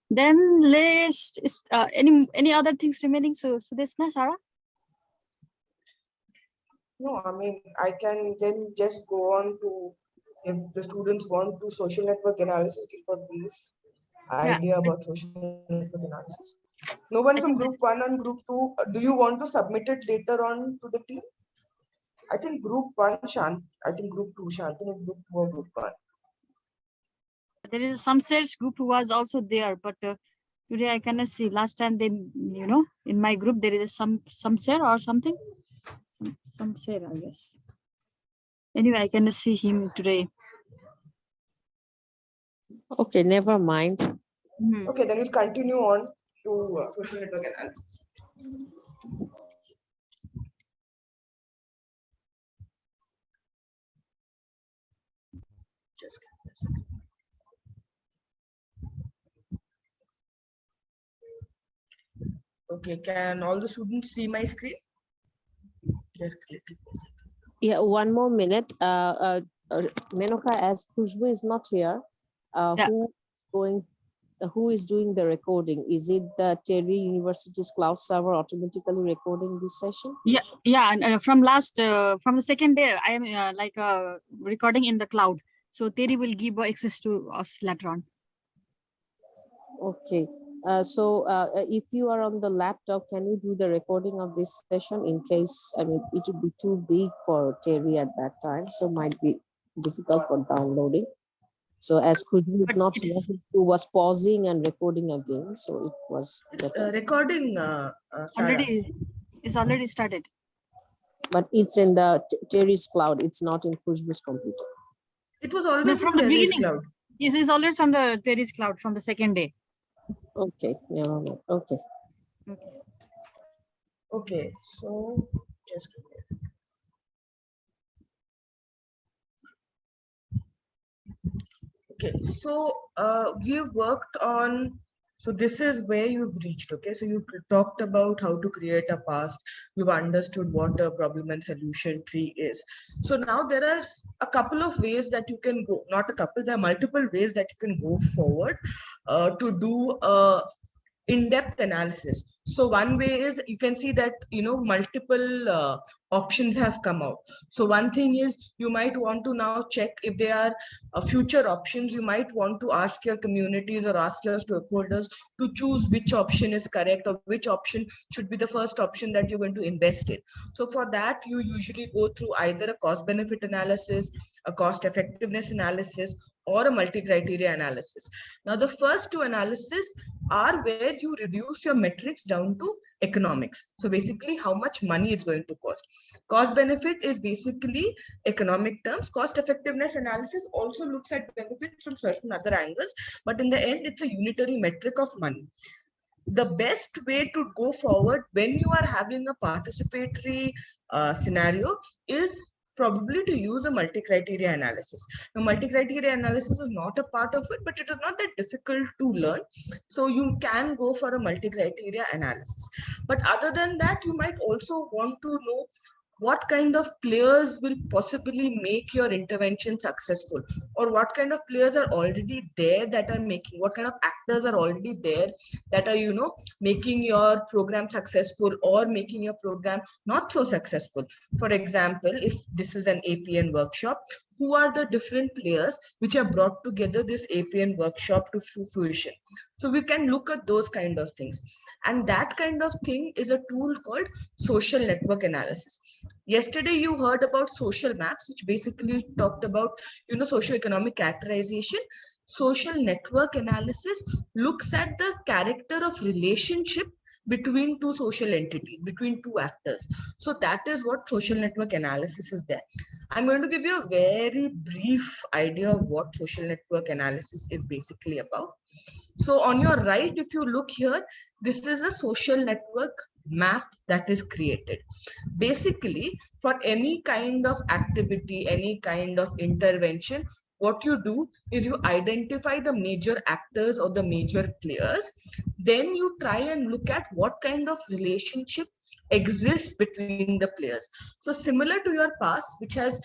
Then list is any other things remaining? So this na Sarah? No, I mean, I can then just go on to, if the students want to social network analysis, give a brief idea about social network analysis. No one from group 1 and group 2, do you want to submit it later on to the team? I think group 1, I think group 2, Shantanu is group 2 or group 1. There is some sales group who was also there, but today I cannot see. Last time they, in my group there is some share or something. Some share, I guess. Anyway, I cannot see him today. Okay, never mind. Okay, then we'll continue on to social network analysis. Just give me a second. Okay, can all the students see my screen? Just click it. Yeah, one more minute. Menoka, as Khushbu is not here, who is doing the recording? Is it the Terry University's cloud server automatically recording this session? Yeah, and from the second day, I am recording in the cloud. So Terry will give access to us later on. Okay. If you are on the laptop, can you do the recording of this session in case, it would be too big for Terry at that time, so might be difficult for downloading. So as Khushbu is not here, who was pausing and recording again, so it was recording, Sarah. It's already started. But it's in the Terry's cloud, it's not in Khushbu's computer. It was always in Terry's cloud. It is always on the Terry's cloud from the second day. Okay, yeah, okay. Okay, so just okay, so we worked on, so this is where you've reached. Okay, so you talked about how to create a past, you've understood what a problem and solution tree is. So now there are a couple of ways that you can go, not a couple, there are multiple ways that you can go forward to do a in-depth analysis. So one way is, you can see that multiple options have come out. So one thing is, you might want to now check if there are future options. You might want to ask your communities or ask your stakeholders to choose which option is correct, or which option should be the first option that you're going to invest in. So for that, you usually go through either a cost benefit analysis, a cost effectiveness analysis, or a multi-criteria analysis. Now, the first two analyses are where you reduce your metrics down to economics. So basically, how much money it's going to cost. Cost benefit is basically economic terms. Cost effectiveness analysis also looks at benefits from certain other angles, but in the end, it's a unitary metric of money. The best way to go forward when you are having a participatory scenario is probably to use a multi-criteria analysis. Now, multi-criteria analysis is not a part of it, but it is not that difficult to learn. So you can go for a multi-criteria analysis. But other than that, you might also want to know what kind of players will possibly make your intervention successful, or what kind of players are already there that are making, what kind of actors are already there that are making your program successful or making your program not so successful. For example, if this is an APN workshop, who are the different players which have brought together this APN workshop to fruition? So we can look at those kind of things. And that kind of thing is a tool called social network analysis. Yesterday, you heard about social maps, which basically talked about, social economic characterization. social network analysis looks at the character of relationship between two social entities, between two actors. So that is what social network analysis is there. I'm going to give you a very brief idea of what social network analysis is basically about. So on your right, if you look here, this is a social network map that is created. Basically, for any kind of activity, any kind of intervention, what you do is you identify the major actors or the major players. Then you try and look at what kind of relationship exists between the players. So similar to your past, which has,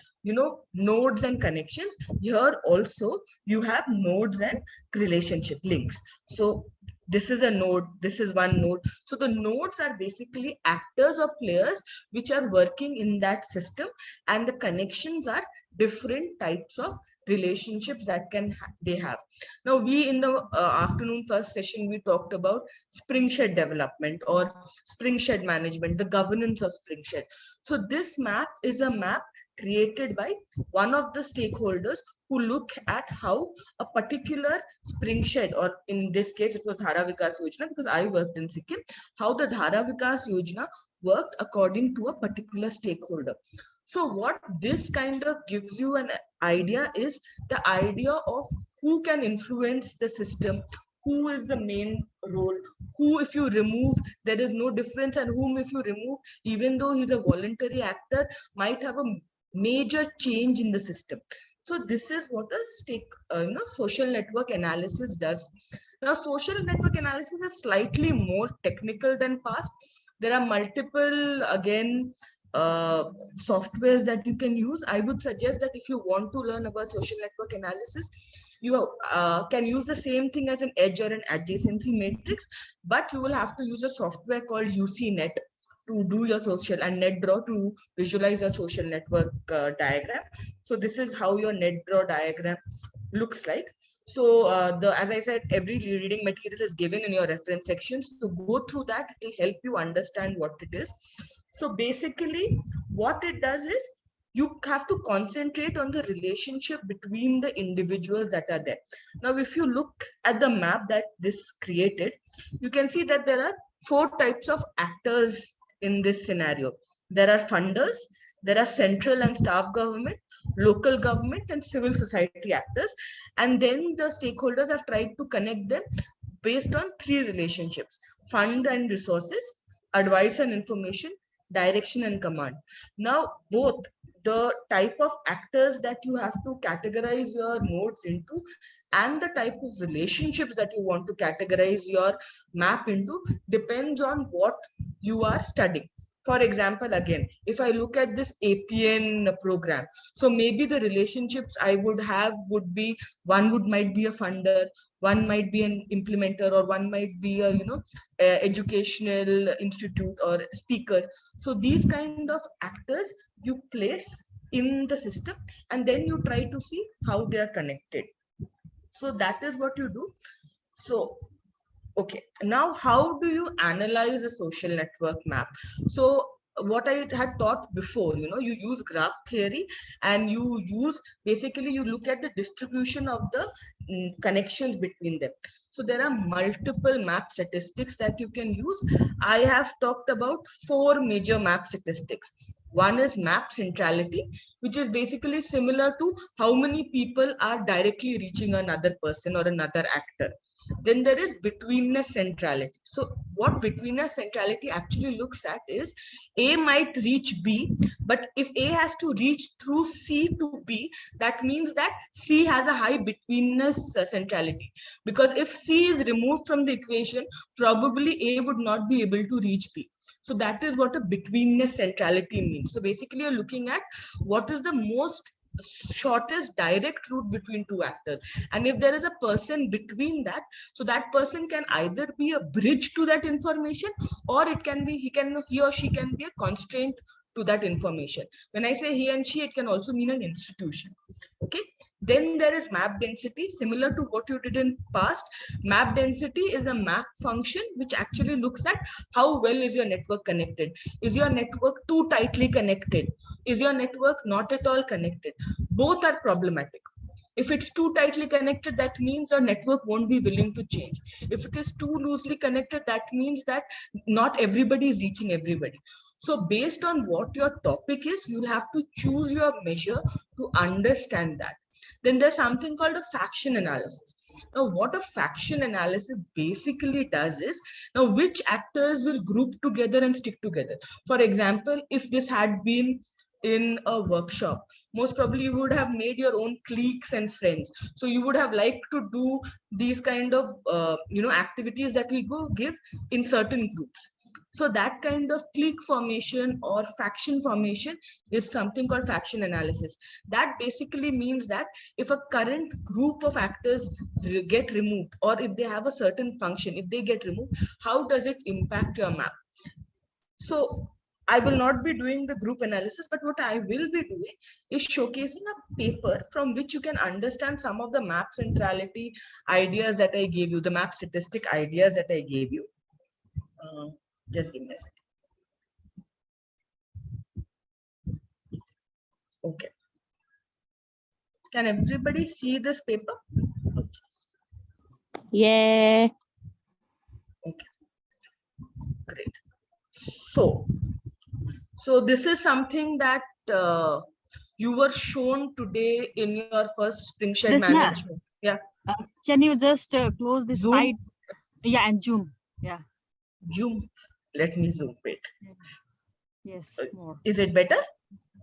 nodes and connections, here also you have nodes and relationship links. So this is a node, this is one node. So the nodes are basically actors or players which are working in that system, and the connections are different types of relationships that they have. Now we in the afternoon first session, we talked about spring shed development or spring shed management, the governance of spring shed. So this map is a map created by one of the stakeholders who look at how a particular spring shed, or in this case it was Dhara Vikas Yojana because I worked in Sikkim, how the Dhara Vikas Yojana worked according to a particular stakeholder. So what this kind of gives you an idea is the idea of who can influence the system, who is the main role, who if you remove, there is no difference, and whom if you remove, even though he's a voluntary actor, might have a major change in the system. So this is what a social network analysis does. Now, social network analysis is slightly more technical than past. There are multiple, again, softwares that you can use. I would suggest that if you want to learn about social network analysis, you can use the same thing as an edge or an adjacency matrix, but you will have to use a software called UCNet to do your social, and NetDraw to visualize your social network diagram. So this is how your NetDraw diagram looks like. So as I said, every reading material is given in your reference section. So go through that. It will help you understand what it is. So basically what it does is you have to concentrate on the relationship between the individuals that are there. Now, if you look at the map that this created, you can see that there are 4 types of actors in this scenario. There are funders, there are central and staff government, local government, and civil society actors. And then the stakeholders have tried to connect them based on 3 relationships: fund and resources, advice and information, direction and command. Now, both the type of actors that you have to categorize your nodes into and the type of relationships that you want to categorize your map into depends on what you are studying. For example, again, if I look at this APN program, so maybe the relationships I would have would be, one might be a funder, one might be an implementer, or one might be a educational institute or speaker. So these kind of actors you place in the system, and then you try to see how they are connected. So that is what you do. So okay, now how do you analyze a social network map? So what I had taught before, you use graph theory, and you use, basically you look at the distribution of the connections between them. So there are multiple map statistics that you can use. I have talked about 4 major map statistics. One is map centrality, which is basically similar to how many people are directly reaching another person or another actor. Then there is betweenness centrality. So what betweenness centrality actually looks at is A might reach B, but if A has to reach through C to B, that means that C has a high betweenness centrality. Because if C is removed from the equation, probably A would not be able to reach B. So that is what a betweenness centrality means. So basically you're looking at what is the most shortest direct route between 2 actors, and if there is a person between that, so that person can either be a bridge to that information, or it can be he or she can be a constraint to that information. When I say he and she, it can also mean an institution. Okay, then there is map density. Similar to what you did in past, map density is a map function which actually looks at how well is your network connected. Is your network too tightly connected? Is your network not at all connected? Both are problematic. If it's too tightly connected, that means your network won't be willing to change. If it is too loosely connected, that means that not everybody is reaching everybody. So based on what your topic is, you'll have to choose your measure to understand that. Then there's something called a faction analysis. Now, what a faction analysis basically does is, now which actors will group together and stick together. For example, if this had been in a workshop, most probably you would have made your own cliques and friends. So you would have liked to do these kind of activities that we go give in certain groups. So that kind of clique formation or faction formation is something called faction analysis. That basically means that if a current group of actors get removed, or if they have a certain function, if they get removed, how does it impact your map? So I will not be doing the group analysis, but what I will be doing is showcasing a paper from which you can understand some of the map centrality ideas that I gave you, the map statistic ideas that I gave you. Just give me a second. Okay. Can everybody see this paper? Yeah. Okay. Great. So this is something that you were shown today in your first spring shed management. Yeah. Can you just close this Zoom? side? Yeah, and zoom. Yeah. Zoom. Let me zoom it. Yes, more. Is it better?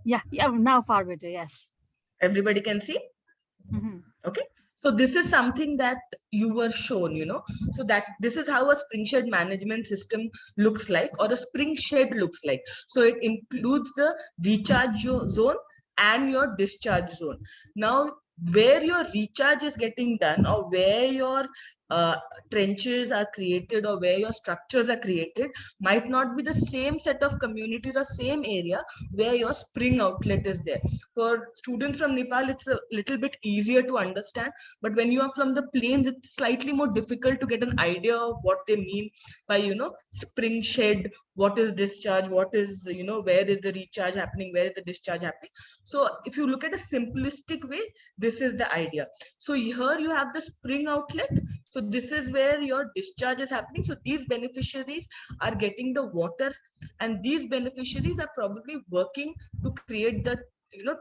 Yeah, now far better. Yes. Everybody can see? Okay. So this is something that you were shown, so that this is how a spring shed management system looks like, or a spring shed looks like. So it includes the recharge zone and your discharge zone. Now, where your recharge is getting done, or where your trenches are created, or where your structures are created, might not be the same set of communities or same area where your spring outlet is there. For students from Nepal, it's a little bit easier to understand, but when you are from the plains, it's slightly more difficult to get an idea of what they mean by spring shed, what is discharge, what is where is the recharge happening, where is the discharge happening. So if you look at a simplistic way, this is the idea. So here you have the spring outlet. So this is where your discharge is happening. So these beneficiaries are getting the water, and these beneficiaries are probably working to create the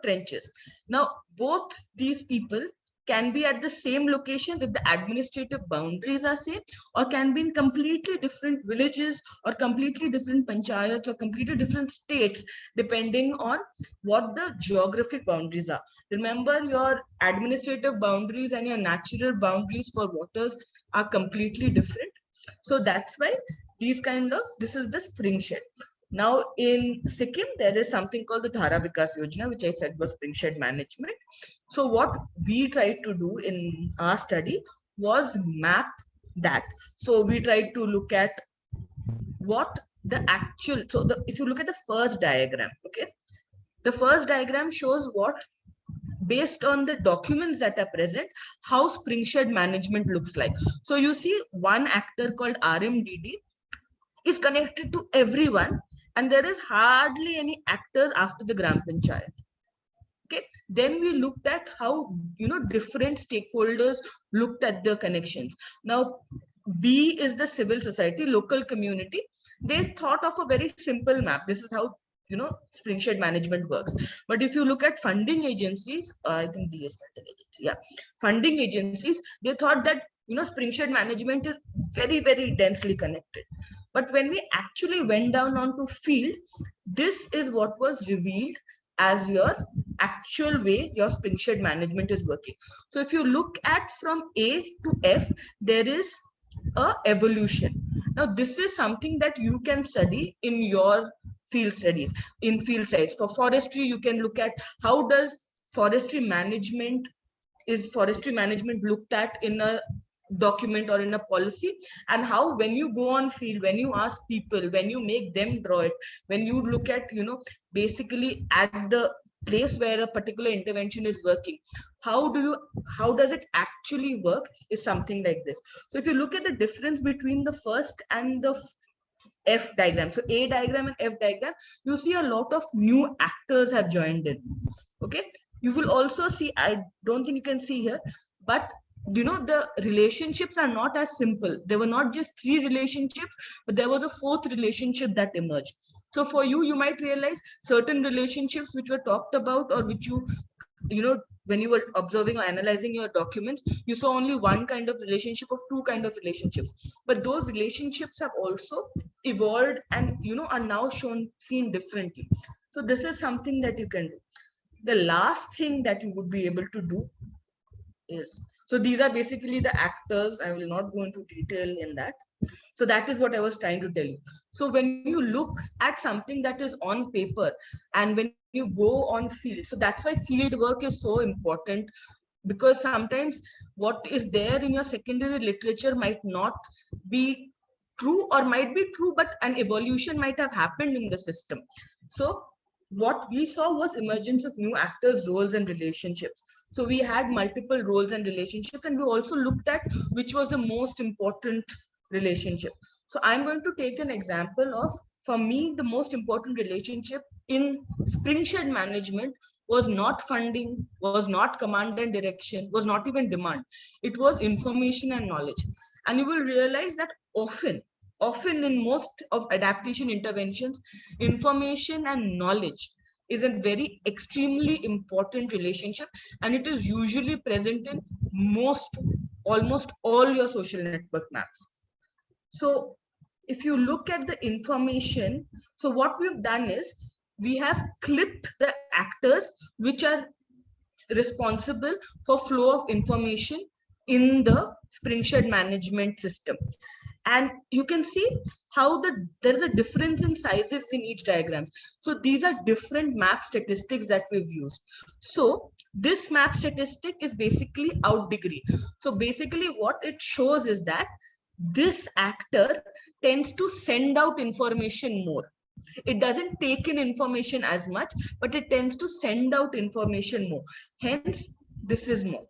trenches. Now both these people can be at the same location if the administrative boundaries are same, or can be in completely different villages, or completely different panchayats, or completely different states, depending on what the geographic boundaries are. Remember, your administrative boundaries and your natural boundaries for waters are completely different. So that's why this is the spring shed. Now in Sikkim, there is something called the Dhara Vikas Yojana, which I said was spring shed management. So what we tried to do in our study was map that. So we tried to look at what the actual, if you look at the first diagram, okay, the first diagram shows what, based on the documents that are present, how spring shed management looks like. So you see one actor called RMDD is connected to everyone, and there is hardly any actors after the Gram Panchayat. Okay, then we looked at how different stakeholders looked at the connections. Now B is the civil society, local community. They thought of a very simple map. This is how spring shed management works. But if you look at funding agencies, I think D is funding agency, yeah, funding agencies, they thought that spring shed management is very, very densely connected. But when we actually went down onto field, this is what was revealed as your actual way your spring shed management is working. So if you look at from A to F, there is a evolution. Now this is something that you can study in your field studies, in field sites. For forestry, you can look at how does forestry management looked at in a document or in a policy, and how when you go on field, when you ask people, when you make them draw it, when you look at basically at the place where a particular intervention is working, how does it actually work, is something like this. So if you look at the difference between the first and the F diagram, so A diagram and F diagram, you see a lot of new actors have joined in. Okay, You will also see, I don't think you can see here, but the relationships are not as simple. There were not just 3 relationships, but there was a 4th relationship that emerged. So for you, you might realize certain relationships which were talked about, or which when you were observing or analyzing your documents, you saw only one kind of relationship or 2 kind of relationships. But those relationships have also evolved and are now seen differently. So this is something that you can do. The last thing that you would be able to do is, so these are basically the actors. I will not go into detail in that. So that is what I was trying to tell you. So when you look at something that is on paper, and when you go on field, so that's why field work is so important, because sometimes what is there in your secondary literature might not be true, or might be true, but an evolution might have happened in the system. So what we saw was emergence of new actors, roles, and relationships. So we had multiple roles and relationships, and we also looked at which was the most important relationship. So I'm going to take an example of, for me, the most important relationship in spring shed management was not funding, was not command and direction, was not even demand. It was information and knowledge. And you will realize that often in most of adaptation interventions, information and knowledge is a very extremely important relationship, and it is usually present in almost all your social network maps. So if you look at the information, so what we've done is we have clipped the actors which are responsible for flow of information in the spring shed management system. And you can see how there's a difference in sizes in each diagram. So these are different map statistics that we've used. So this map statistic is basically out degree. So basically what it shows is that this actor tends to send out information more. It doesn't take in information as much, but it tends to send out information more. Hence, this is more.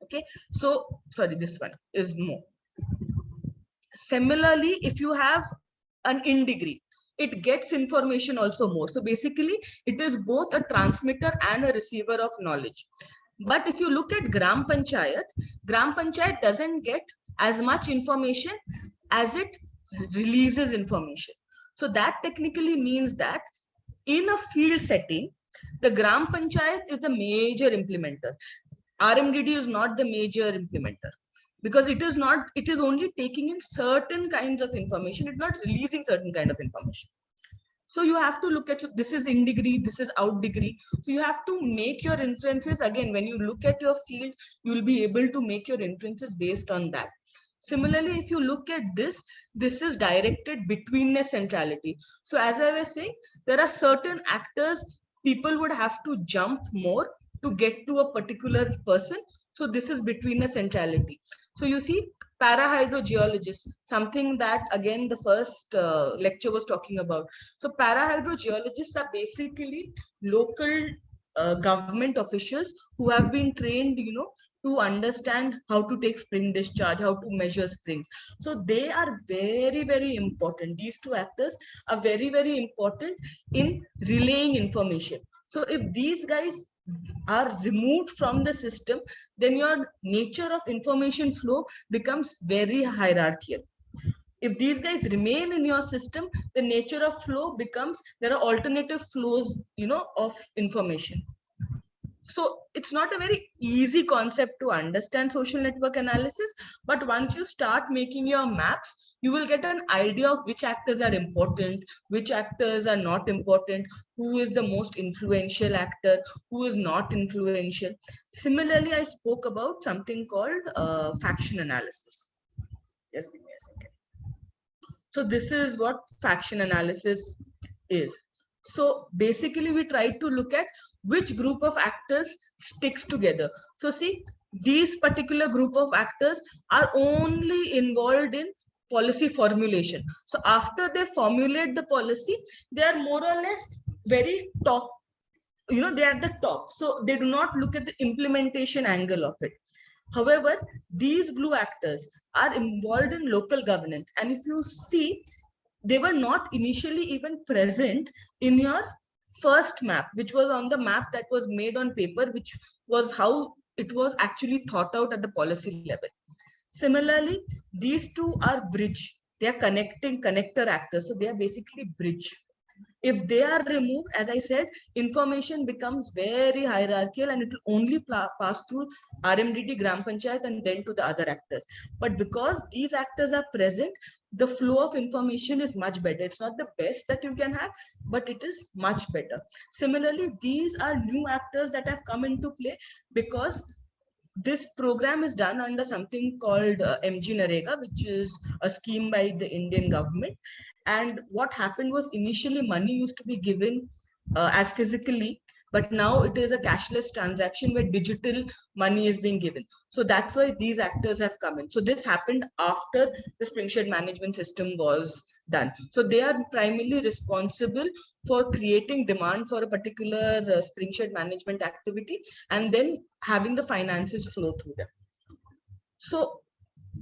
Okay, so sorry, this one is more. Similarly, if you have an in degree, it gets information also more. So basically, it is both a transmitter and a receiver of knowledge. But if you look at Gram Panchayat doesn't get as much information as it releases information. So that technically means that in a field setting, the Gram Panchayat is the major implementer. RMDD is not the major implementer, because it is only taking in certain kinds of information. It's not releasing certain kind of information. So you have to look at, so this is in degree, this is out degree. So you have to make your inferences. Again, when you look at your field, you will be able to make your inferences based on that. Similarly, if you look at this is directed betweenness centrality. So as I was saying, there are certain actors people would have to jump more to get to a particular person. So this is betweenness centrality. So you see, parahydrogeologists, something that again the first lecture was talking about. So parahydrogeologists are basically local government officials who have been trained, to understand how to take spring discharge, how to measure springs. So they are very, very important. These two actors are very, very important in relaying information. So if these guys are removed from the system, then your nature of information flow becomes very hierarchical. If these guys remain in your system, the nature of flow becomes, there are alternative flows, of information. So it's not a very easy concept to understand social network analysis, but once you start making your maps, you will get an idea of which actors are important, which actors are not important, who is the most influential actor, who is not influential. Similarly, I spoke about something called faction analysis. Just give me a second. So this is what faction analysis is. So basically we try to look at which group of actors sticks together. So see, these particular group of actors are only involved in policy formulation. So after they formulate the policy, they are more or less very top, they are at the top. So they do not look at the implementation angle of it. However, these blue actors are involved in local governance. And if you see, they were not initially even present in your first map, which was on the map that was made on paper, which was how it was actually thought out at the policy level. Similarly, these two are bridge. They are connector actors. So they are basically bridge. If they are removed, as I said, information becomes very hierarchical and it will only pass through RMDD, Gram Panchayat, and then to the other actors. But because these actors are present, the flow of information is much better. It's not the best that you can have, but it is much better. Similarly, these are new actors that have come into play because this program is done under something called MG Narega, which is a scheme by the Indian government. And what happened was initially money used to be given as physically, but now it is a cashless transaction where digital money is being given. So that's why these actors have come in. So this happened after the springshed management system was done. So they are primarily responsible for creating demand for a particular springshed management activity and then having the finances flow through them. So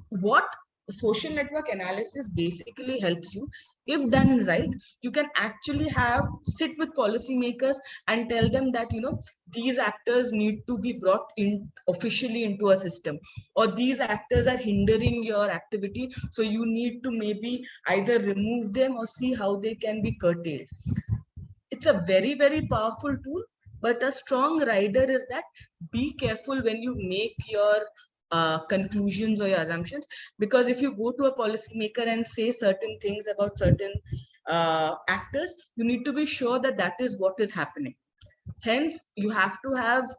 what social network analysis basically helps you, if done right, you can actually sit with policymakers and tell them that, you know, these actors need to be brought in officially into a system, or these actors are hindering your activity, so you need to maybe either remove them or see how they can be curtailed. It's a very, very powerful tool, but a strong rider is that be careful when you make your conclusions or your assumptions, because if you go to a policymaker and say certain things about certain actors, you need to be sure that that is what is happening. Hence, you have to have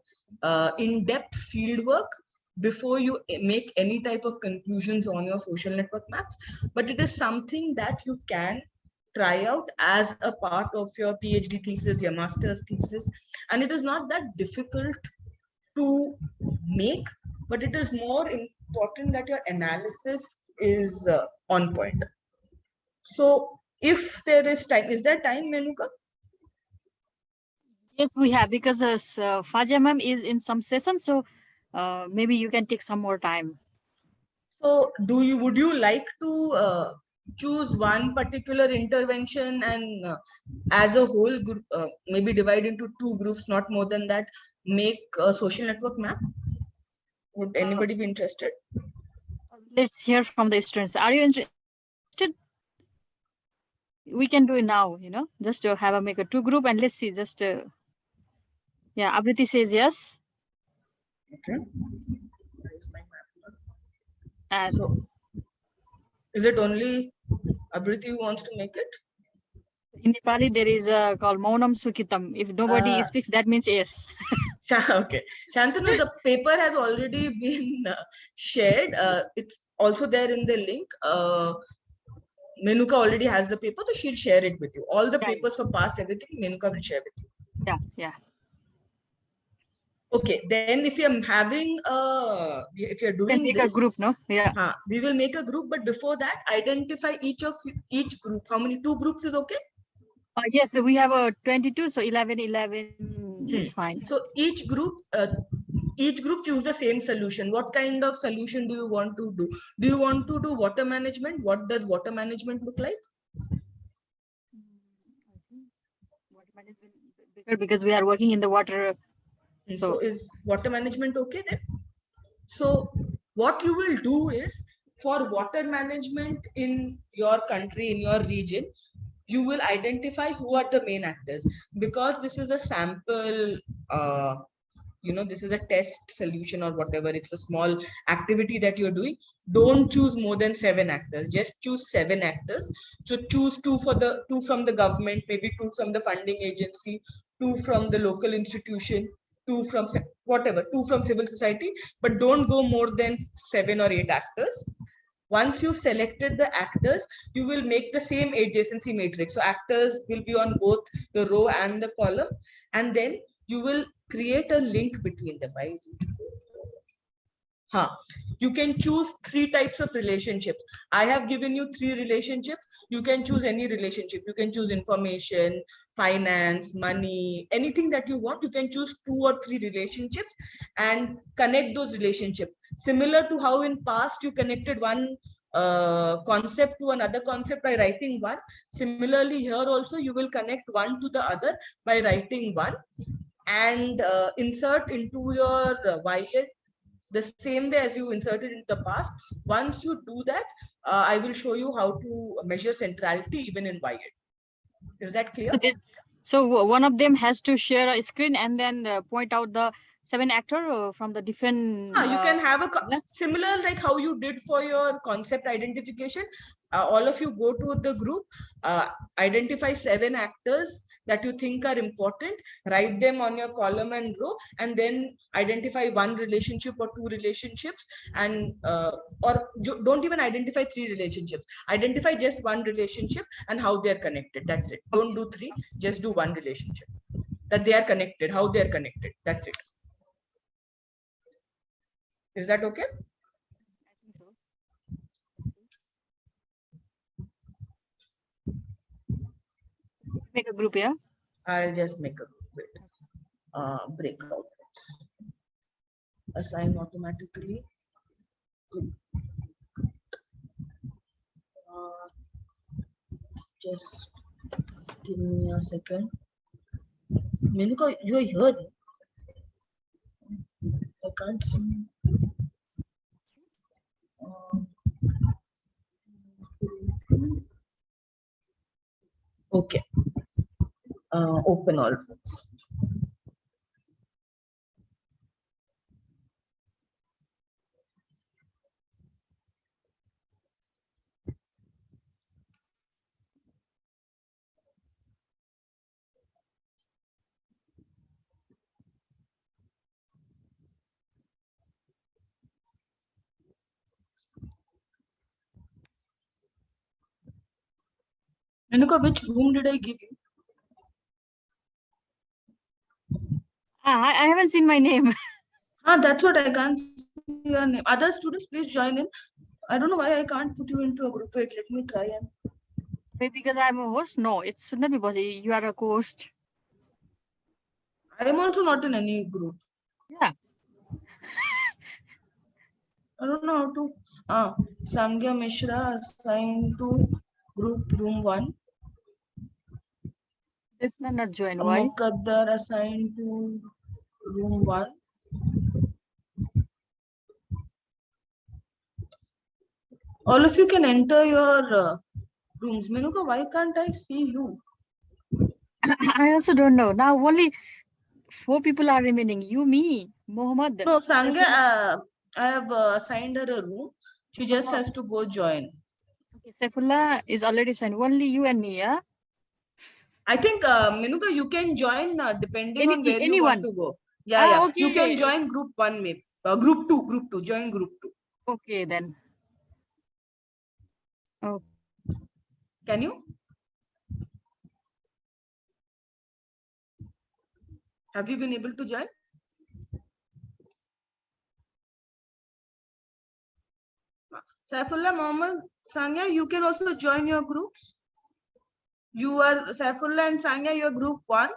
in-depth field work before you make any type of conclusions on your social network maps. But it is something that you can try out as a part of your PhD thesis, your master's thesis. And it is not that difficult to make, but it is more important that your analysis is on point. So if there is time, is there time, Menuka? Yes, we have, because Fazia ma'am is in some session, so maybe you can take some more time. So would you like to choose one particular intervention and as a whole group, maybe divide into two groups, not more than that, make a social network map? Would anybody be interested? Let's hear from the students. Are you interested? We can do it now, you know, just to make a two group and let's see, just yeah, Abriti says yes. Okay. And so is it only Abriti who wants to make it? In Nepali, there is called Maunam Sukhitam. If nobody speaks, that means yes. Okay. Shantanu, the paper has already been shared. It's also there in the link. Menuka already has the paper, so she'll share it with you. All the papers for past everything, Menuka will share with you. Yeah, yeah. Okay, then if you're having if you're doing make this, a group, no? Yeah. We will make a group, but before that, identify each group. How many? Two groups is okay? Yes, we have a 22, so 11 is fine. So each group choose the same solution. What kind of solution do you want to do? Do you want to do water management? What does water management look like? Water management, because we are working in the water. So is water management okay then? So what you will do is, for water management in your country, in your region, you will identify who are the main actors, because this is a sample, this is a test solution or whatever. It's a small activity that you're doing. Don't choose more than 7 actors. Just choose 7 actors. So choose two from the government, maybe 2 from the funding agency, 2 from the local institution, 2 from whatever, 2 from civil society, but don't go more than 7 or 8 actors. Once you've selected the actors, you will make the same adjacency matrix. So actors will be on both the row and the column, and then you will create a link between them. You can choose 3 types of relationships. I have given you 3 relationships. You can choose any relationship. You can choose information, finance, money, anything that you want. You can choose 2 or 3 relationships and connect those relationships. Similar to how in past you connected one concept to another concept by writing one. Similarly, here also you will connect one to the other by writing one, and insert into your y-ed the same way as you inserted in the past. Once you do that, I will show you how to measure centrality even in y-ed. Is that clear? So one of them has to share a screen and then point out the 7 actor from the different. You can have a similar like how you did for your concept identification. All of you go to the group, identify 7 actors that you think are important, write them on your column and row, and then identify one relationship or 2 relationships, and or don't even identify 3 relationships. Identify just one relationship and how they're connected. That's it. Don't do 3, just do one relationship. That they are connected, how they are connected. That's it. Is that okay? I think so. Make a group, yeah? I'll just make a group. Wait. Breakout. Assign automatically. Just give me a second. Menuka, you're here. I can't see. Okay. Open all files. Menuka, which room did I give you? I haven't seen my name. That's what I can't see your name. Other students, please join in. I don't know why I can't put you into a group. Wait, let me try and. Maybe because I'm a host? No, it should not be because you are a co-host. I am also not in any group. Yeah. I don't know how to. Sangya Mishra assigned to group room 1. This man not join. Why? Mukaddar assigned to room 1. All of you can enter your rooms. Menuka, why can't I see you? I also don't know. Now only 4 people are remaining. You, me, Mohammed. No, Sangya, I have assigned her a room. She just has to go join. Okay, Saifullah is already signed. Only you and me, yeah? I think, Menuka, you can join depending on where you want to go. Yeah. Okay. You can join group 1, maybe. Group 2. Join group 2. Okay, then. Oh. Can you? Have you been able to join? Saifullah, Mohammed, Sangya, you can also join your groups. You are Saifullah and Sangya, your group 1.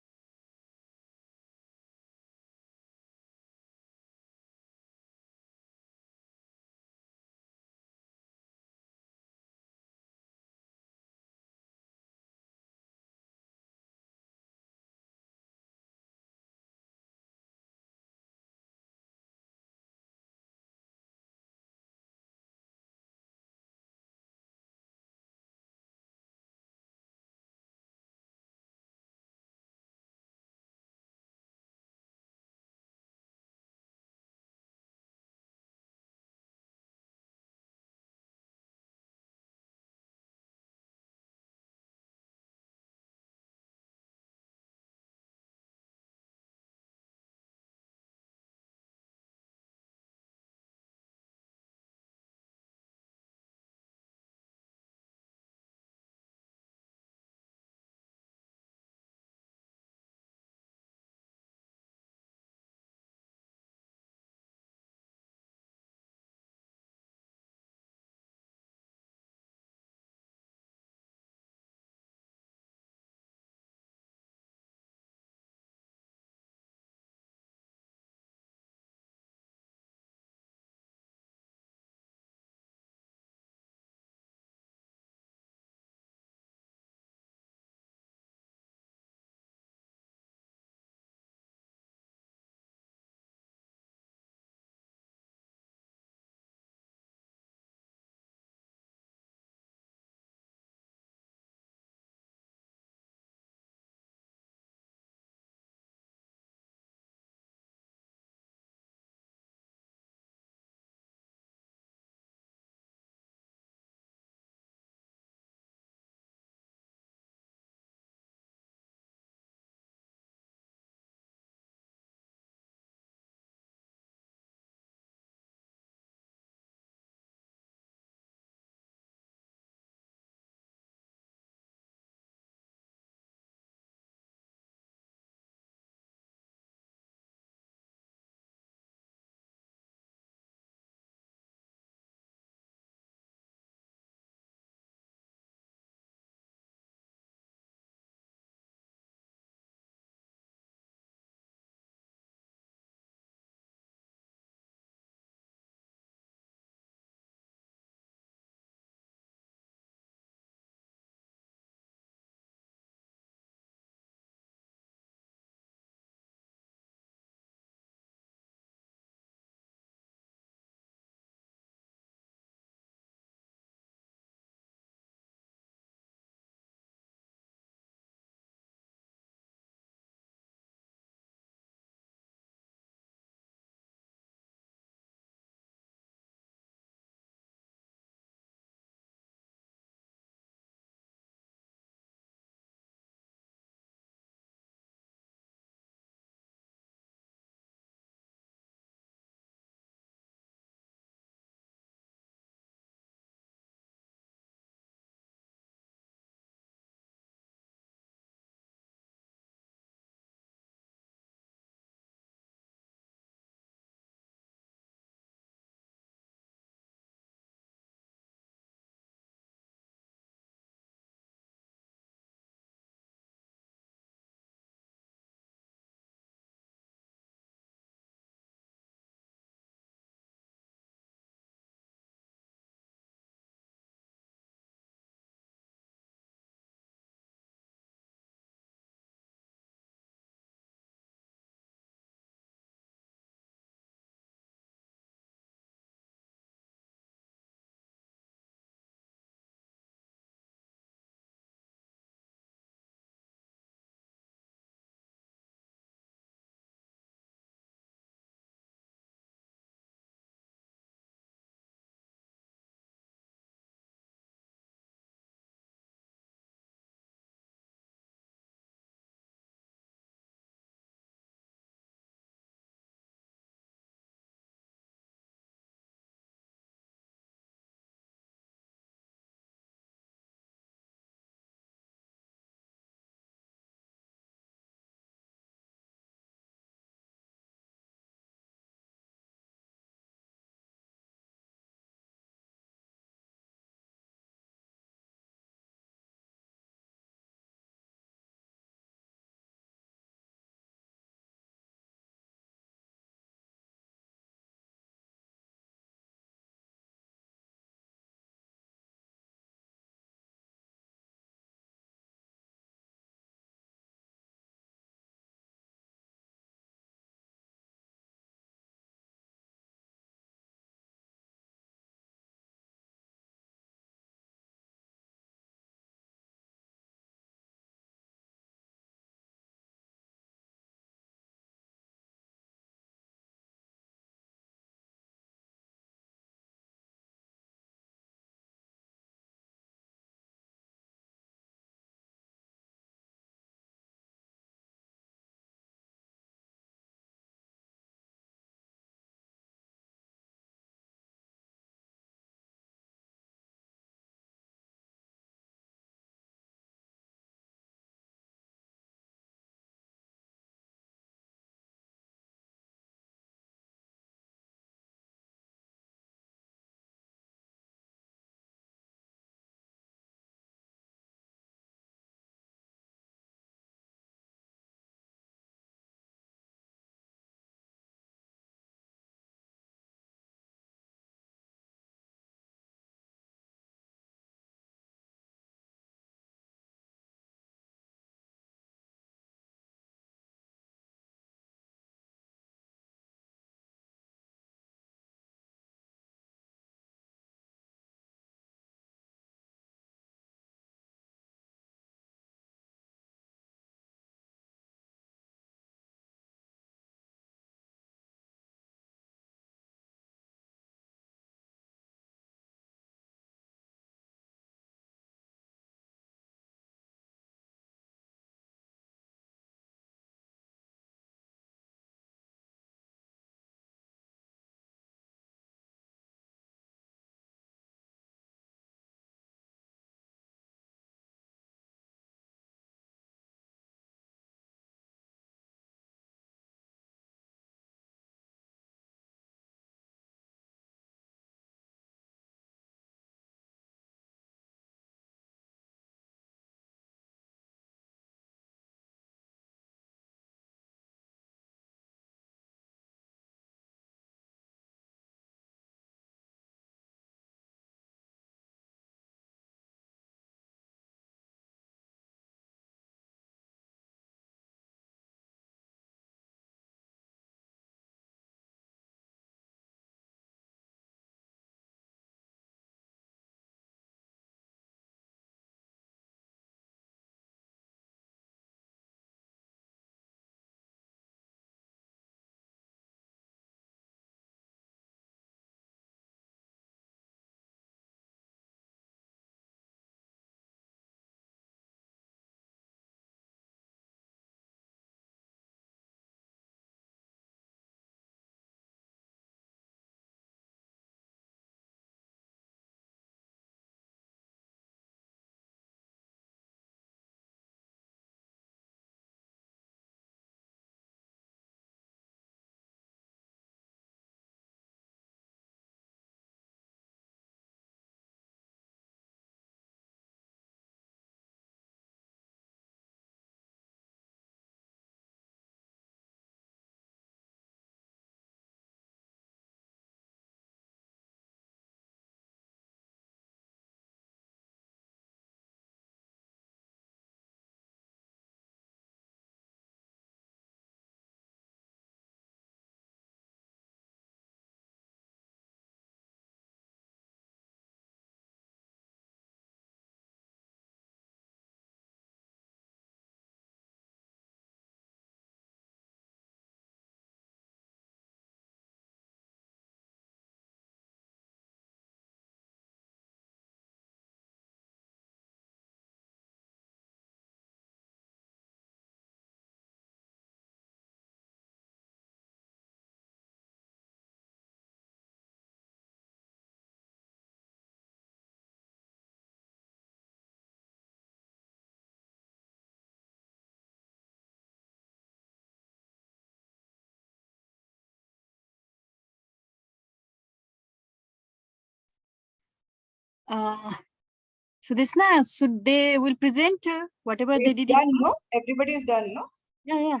So this now, so they will present whatever they It's did. done, no? Everybody is done, no? Yeah.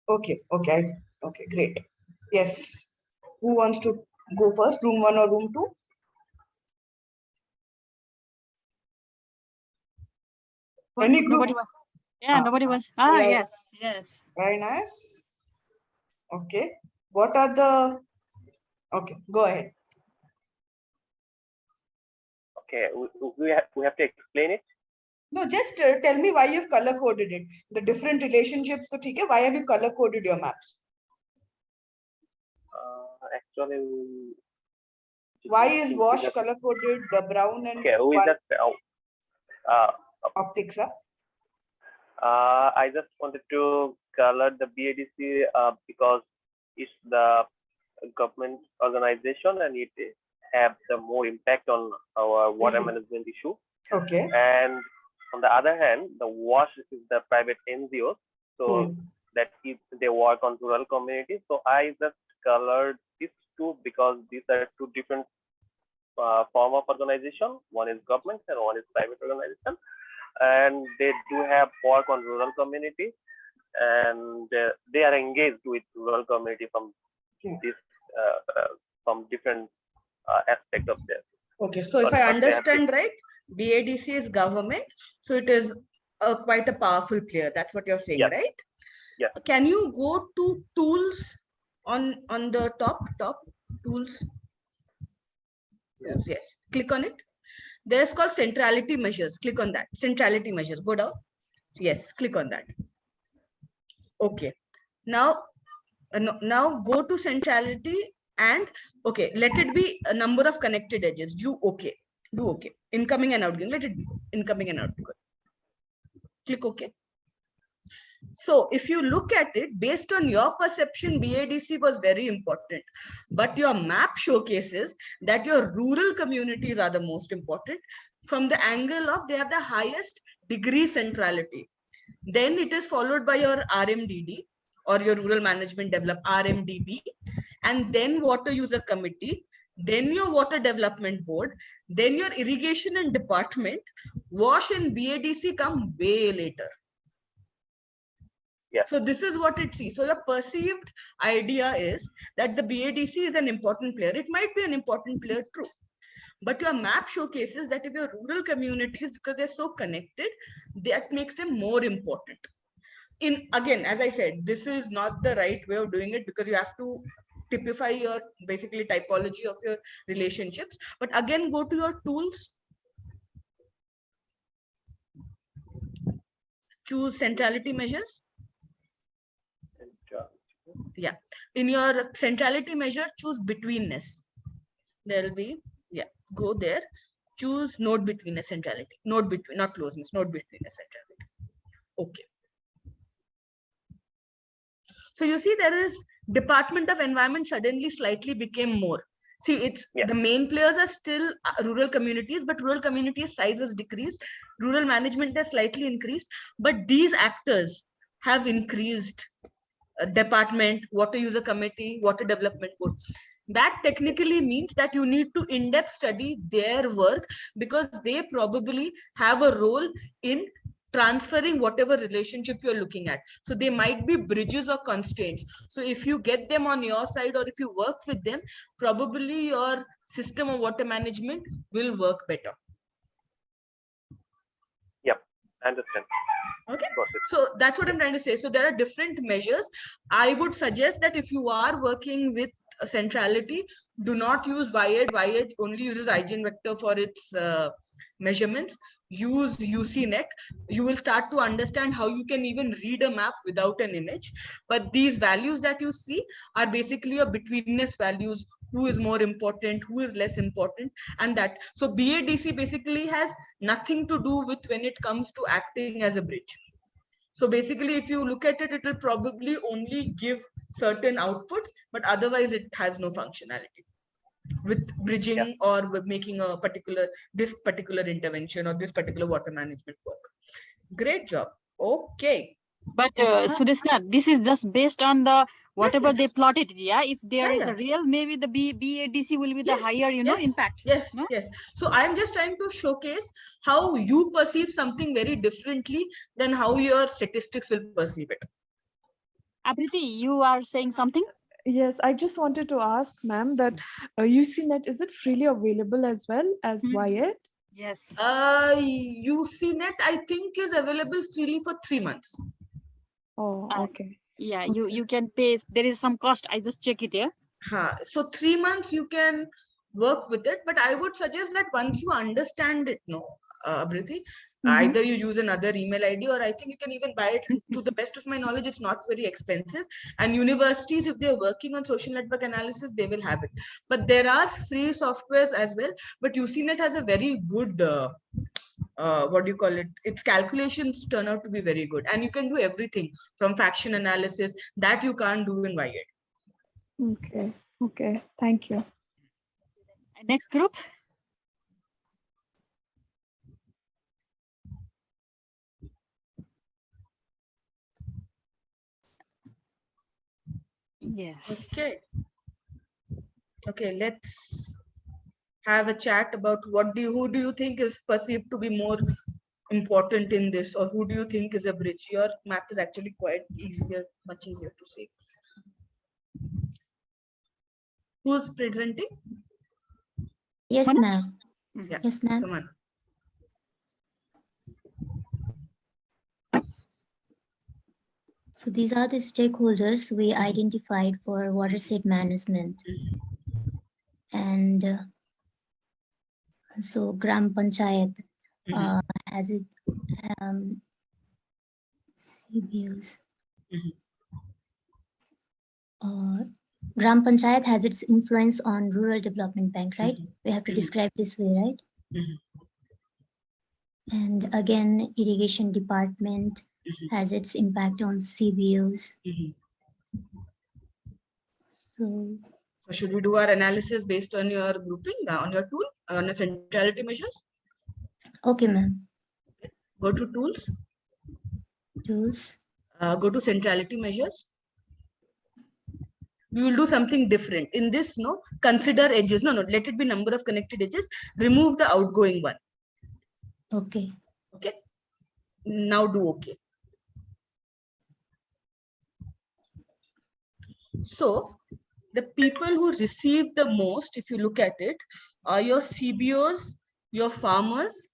Okay, okay, great. Yes. Who wants to go first, room 1 or room 2? Any group? Nobody was. Yeah, nobody was. Right. Yes. Very nice. Okay. What are the... Okay, go ahead. Okay, we have to explain it. No, just tell me why you've color coded it. The different relationships, so okay, why have you color coded your maps? Actually, Why is wash color coded, the brown and okay, we white just optics up? I just wanted to color the BADC because it's the government organization and it have the more impact on our water management issue. Okay. And on the other hand, the WASH is the private NGOs, so that if they work on rural communities. So I just colored these two because these are two different form of organization. One is government and one is private organization, and they do have work on rural communities, and they are engaged with rural community from this from different aspects of this. Okay, so if I understand right, BADC is government, so it is quite a powerful player. That's what you're saying, right? Yes. Can you go to tools on the top tools? Yes. Click on it. There's called centrality measures. Click on that. Centrality measures. Go down. Yes. Click on that. Okay. Now go to centrality and okay. Let it be a number of connected edges. Do okay. Incoming and outgoing. Let it be incoming and outgoing. Click OK. So if you look at it, based on your perception, BADC was very important. But your map showcases that your rural communities are the most important from the angle of they have the highest degree centrality. Then it is followed by your RMDD or your Rural Management Develop RMDB, and then Water User Committee, then your Water Development Board, then your Irrigation and Department. WASH and BADC come way later. Yeah. So this is what it sees. So your perceived idea is that the BADC is an important player. It might be an important player, true. But your map showcases that if your rural communities, because they're so connected, that makes them more important. Again, as I said, this is not the right way of doing it because you have to typify your basically typology of your relationships. But again, go to your tools. Choose centrality measures. Yeah. In your centrality measure, choose betweenness. There will be, yeah, go there. Choose node betweenness centrality. Node between, not closeness, node betweenness centrality. Okay. So you see there is Department of Environment suddenly slightly became more. See, it's the main players are still rural communities, but rural communities size has decreased. Rural management has slightly increased, but these actors have increased. Department, Water User Committee, Water Development Board. That technically means that you need to in-depth study their work because they probably have a role in transferring whatever relationship you're looking at. So they might be bridges or constraints. So if you get them on your side or if you work with them, probably your system of water management will work better. Yep, I understand. Okay, so that's what I'm trying to say. So there are different measures. I would suggest that if you are working with centrality, do not use WIAD. WIAD only uses IGN vector for its measurements. Use UCNet. You will start to understand how you can even read a map without an image. But these values that you see are basically your betweenness values. Who is more important, who is less important, and that. So BADC basically has nothing to do with when it comes to acting as a bridge. So basically, if you look at it, it will probably only give certain outputs, but otherwise it has no functionality with bridging or with making a this particular intervention or this particular water management work. Great job. Okay. But Sudeshna, this is just based on the whatever yes. they plotted, yeah, if there is Yeah. a real, maybe the BADC will be the higher, impact. Yes, No? yes. So I'm just trying to showcase how you perceive something very differently than how your statistics will perceive it. Apriti, you are saying something? Yes, I just wanted to ask, ma'am, that UCNet, is it freely available as well as YET? Yes. UCNet, I think, is available freely for 3 months. Oh, okay. Yeah, you can pay. There is some cost. I just check it, yeah. So 3 months you can work with it, but I would suggest that once you understand it, Abriti, either you use another email ID, or I think you can even buy it. To the best of my knowledge, it's not very expensive, and universities, if they're working on social network analysis, they will have it. But there are free softwares as well, but UCNet has a very good what do you call it, its calculations turn out to be very good, and you can do everything from faction analysis that you can't do in YED. Okay, thank you. Next group. Yes. Okay, let's have a chat about who do you think is perceived to be more important in this, or who do you think is a bridge? Your math is actually quite easier, much easier to say. Who's presenting? Yes, ma'am. Yeah. Yes, ma'am. Someone. So these are the stakeholders we identified for watershed management. And so Gram Panchayat has it CBOs. Gram Panchayat has its influence on rural development bank, right? We have to describe this way, right? And again, irrigation department has its impact on CBOs. So should we do our analysis based on your grouping, on your tool, on the centrality measures? Okay, ma'am. Go to tools. Tools. Go to centrality measures. We will do something different in this. Consider edges. No, let it be number of connected edges. Remove the outgoing one. Okay. Now do okay. So the people who receive the most, if you look at it, are your CBOs, your farmers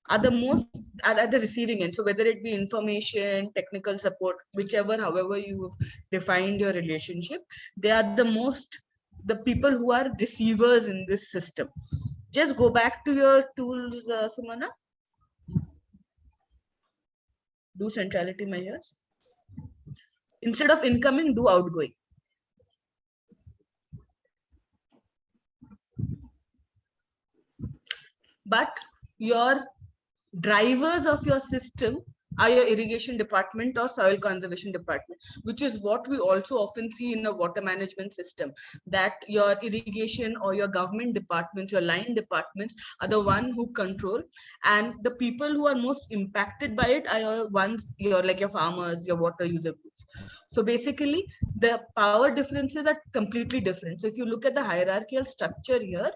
are the most at the receiving end. So whether it be information, technical support, whichever, however you defined your relationship, they are the people who are receivers in this system. Just go back to your tools, Sumana. Do centrality measures. Instead of incoming, do outgoing. But your drivers of your system are your irrigation department or soil conservation department, which is what we also often see in a water management system, that your irrigation or your government departments, your line departments are the one who control, and the people who are most impacted by it are your ones, like your farmers, your water user groups. So basically the power differences are completely different. So if you look at the hierarchical structure here,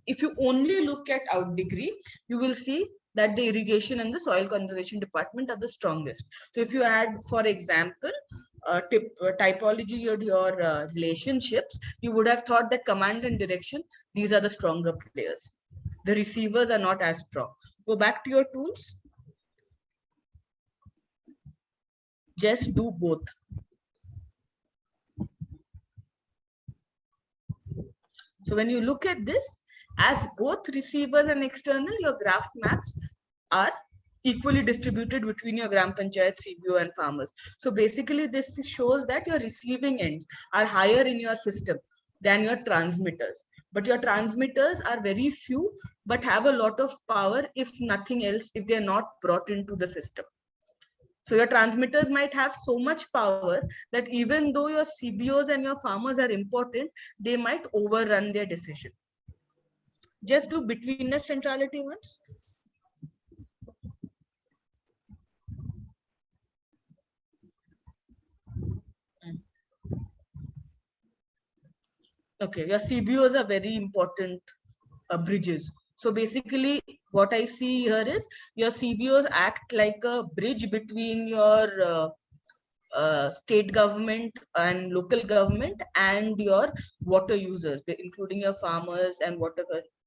if you only look at out degree, you will see that the irrigation and the soil conservation department are the strongest. So if you add, for example, typology or your relationships, you would have thought that command and direction, these are the stronger players. The receivers are not as strong. Go back to your tools. Just do both. So when you look at this, as both receivers and external, your graph maps are equally distributed between your Gram Panchayat, CBO and farmers. So basically this shows that your receiving ends are higher in your system than your transmitters. But your transmitters are very few, but have a lot of power, if nothing else, if they're not brought into the system. So your transmitters might have so much power that even though your CBOs and your farmers are important, they might overrun their decision. Just do betweenness centrality once. Okay, your CBOs are very important bridges. So basically, what I see here is your CBOs act like a bridge between your state government and local government and your water users, including your farmers and water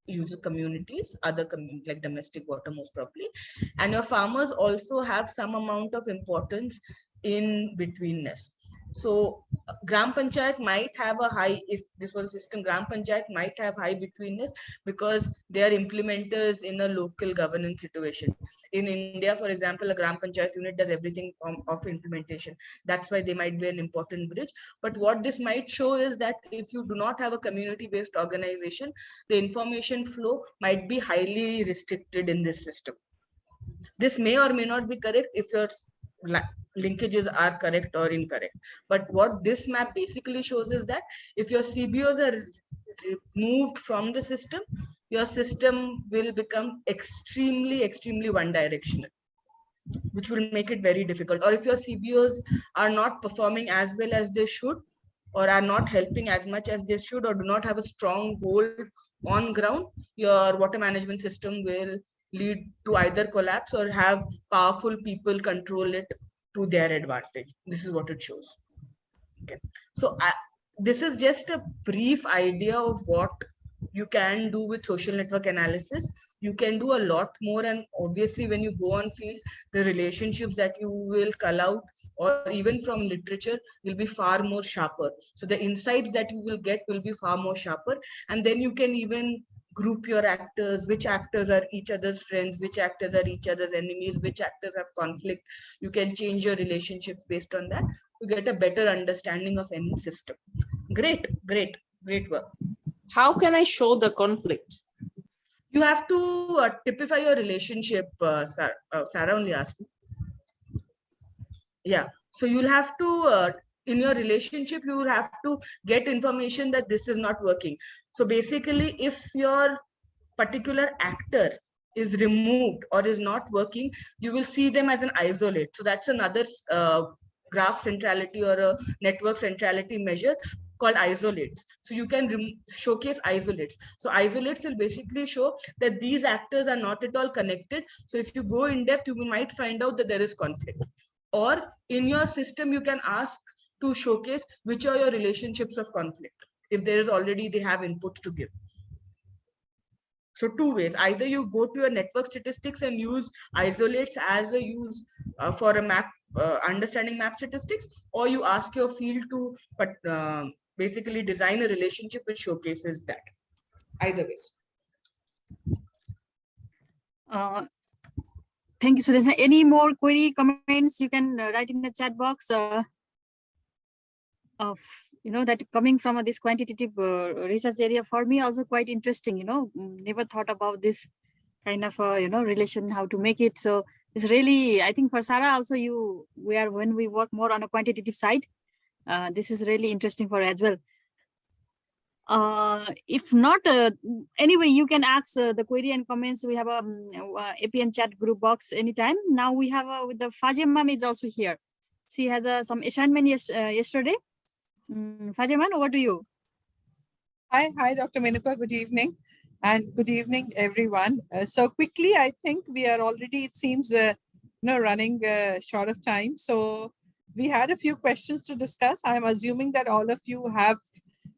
user communities, other like domestic water most probably. And your farmers also have some amount of importance in betweenness. So Gram Panchayat might have a high, if this was a system, Gram Panchayat might have high betweenness because they are implementers in a local governance situation. In India, for example, a Gram Panchayat unit does everything of implementation. That's why they might be an important bridge. But what this might show is that if you do not have a community-based organization, the information flow might be highly restricted in this system. This may or may not be correct if your linkages are correct or incorrect. But what this map basically shows is that if your CBOs are removed from the system, your system will become extremely one directional, which will make it very difficult. Or if your CBOs are not performing as well as they should, or are not helping as much as they should, or do not have a strong hold on ground, your water management system will lead to either collapse or have powerful people control it to their advantage. This is what it shows. Okay, so this is just a brief idea of what you can do with social network analysis. You can do a lot more, and obviously when you go on field, the relationships that you will cull out or even from literature will be far more sharper. So the insights that you will get will be far more sharper, and then you can even group your actors, which actors are each other's friends, which actors are each other's enemies, which actors have conflict. You can change your relationships based on that to get a better understanding of any system. Great work. How can I show the conflict? You have to typify your relationship. Sarah only asked me. Yeah, so you'll have to in your relationship you will have to get information that this is not working. So basically, if your particular actor is removed or is not working, you will see them as an isolate. So that's another graph centrality or a network centrality measure called isolates. So you can showcase isolates. So isolates will basically show that these actors are not at all connected. So if you go in depth, you might find out that there is conflict. Or in your system, you can ask to showcase which are your relationships of conflict. If there is already, they have input to give. So two ways, either you go to your network statistics and use isolates as a use for a map, understanding map statistics, or you ask your field to basically design a relationship which showcases that. Either ways. Thank you, Suresh. Any more query, comments, you can write in the chat box. Of that coming from this quantitative research area, for me also quite interesting. Never thought about this kind of relation, how to make it. So it's really, I think for Sarah also, when we work more on a quantitative side, this is really interesting for her as well. If not, anyway, you can ask the query and comments. We have a APN chat group box anytime. Now we have the Fajeman is also here. She has some assignment yesterday. Fajeman, over to you. Hi, Dr. Menuka. Good evening, and good evening, everyone. So quickly, I think we are already, it seems, running short of time. So we had a few questions to discuss. I'm assuming that all of you have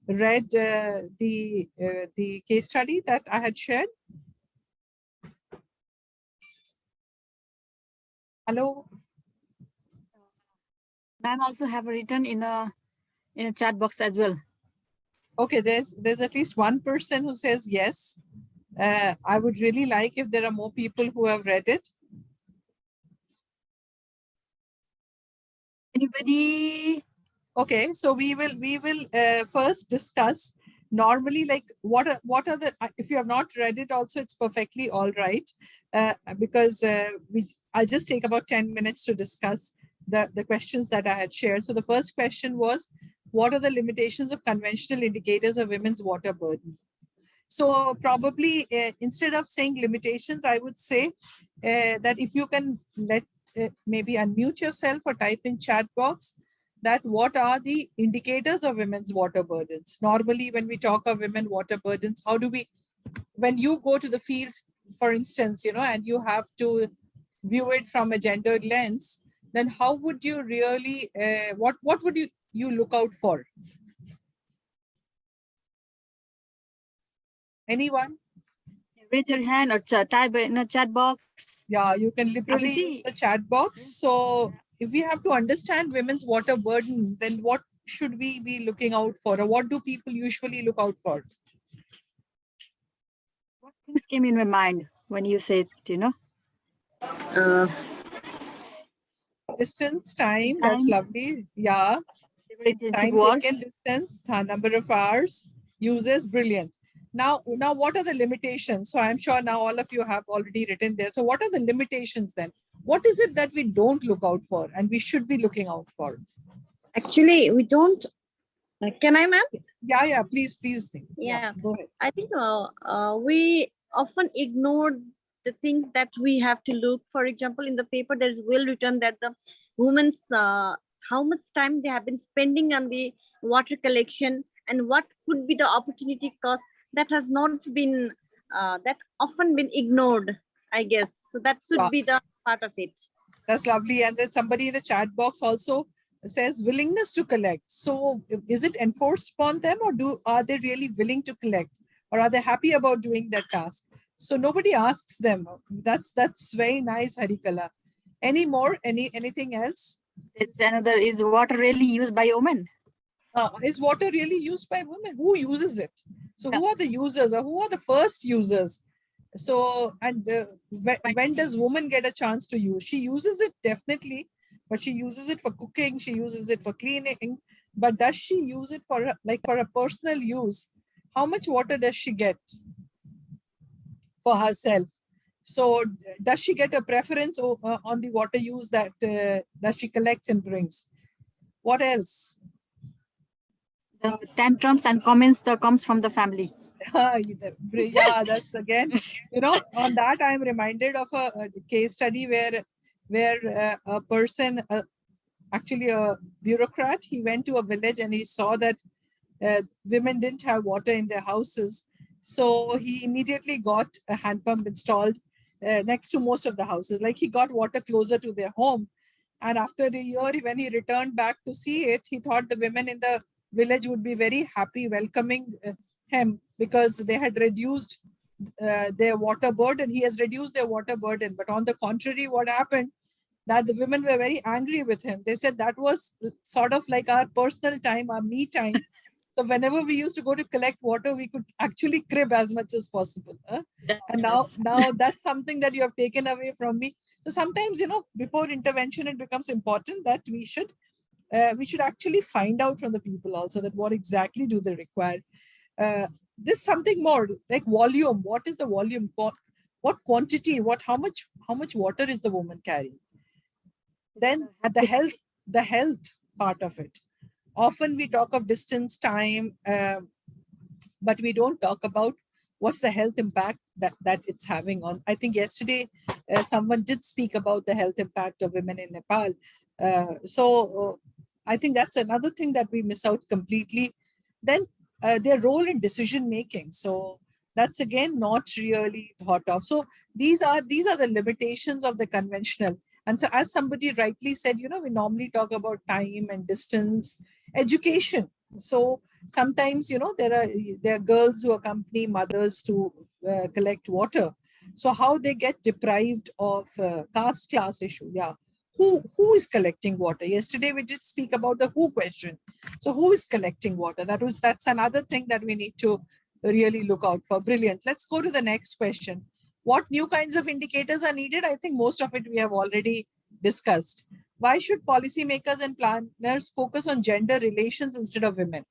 read the case study that I had shared. Hello. Ma'am also have written in a chat box as well. Okay, there's at least one person who says yes. I would really like if there are more people who have read it. Anybody? Okay, so we will first discuss normally, like what are the, if you have not read it also, it's perfectly all right, because I'll just take about 10 minutes to discuss the questions that I had shared. So the first question was, what are the limitations of conventional indicators of women's water burden? So probably instead of saying limitations, I would say that if you can maybe unmute yourself or type in chat box, that what are the indicators of women's water burdens. Normally, when we talk of women water burdens, how do we, when you go to the field, for instance, and you have to view it from a gendered lens, then how would you really, what would you look out for? Anyone? Raise your hand or type in a chat box. Yeah, you can literally use the chat box. So if we have to understand women's water burden, then what should we be looking out for? Or what do people usually look out for? What things came in my mind when you said, Distance, time, that's lovely. Yeah. Time taken, distance, number of hours, uses, brilliant. Now, what are the limitations? So I'm sure now all of you have already written there. So what are the limitations then? What is it that we don't look out for and we should be looking out for? Actually, we don't. Can I, ma'am? Yeah, please. Yeah, go ahead. I think we often ignore the things that we have to look. For example, in the paper, there's well written that the women's how much time they have been spending on the water collection and what could be the opportunity cost that has not been that often been ignored, I guess. So that should be the part of it. That's lovely. And there's somebody in the chat box also says willingness to collect. So is it enforced upon them, or are they really willing to collect, or are they happy about doing that task? So nobody asks them. That's very nice, Harikala. Any more? Anything else? It's another, is water really used by women? Is water really used by women? Who uses it? So who are the users, or who are the first users? So, and when does woman get a chance to use? She uses it definitely, but she uses it for cooking, she uses it for cleaning, but does she use it for a personal use? How much water does she get for herself? So does she get a preference on the water use that she collects and brings? What else? The tantrums and comments that comes from the family. Yeah, that's again, on that I'm reminded of a case study where a person, actually a bureaucrat, he went to a village and he saw that women didn't have water in their houses. So he immediately got a hand pump installed next to most of the houses. Like, he got water closer to their home. And after a year, when he returned back to see it, he thought the women in the village would be very happy welcoming him, because they had reduced their water burden. He has reduced their water burden. But on the contrary, what happened, that the women were very angry with him. They said that was sort of like our personal time, our me time. So whenever we used to go to collect water, we could actually crib as much as possible. And now that's something that you have taken away from me. So sometimes, before intervention, it becomes important that we should actually find out from the people also that what exactly do they require. There's something more like volume. What is the volume? What quantity? How much water is the woman carrying? Then the health part of it. Often we talk of distance, time, but we don't talk about what's the health impact that it's having on. I think yesterday someone did speak about the health impact of women in Nepal. I think that's another thing that we miss out completely. Then their role in decision making. So that's again not really thought of. So these are the limitations of the conventional. And so, as somebody rightly said, we normally talk about time and distance, education. So sometimes, there are girls who accompany mothers to collect water. So how they get deprived of caste class issue. Yeah. Who is collecting water? Yesterday we did speak about the who question. So who is collecting water? That's another thing that we need to really look out for. Brilliant. Let's go to the next question. What new kinds of indicators are needed? I think most of it we have already discussed. Why should policymakers and planners focus on gender relations instead of women?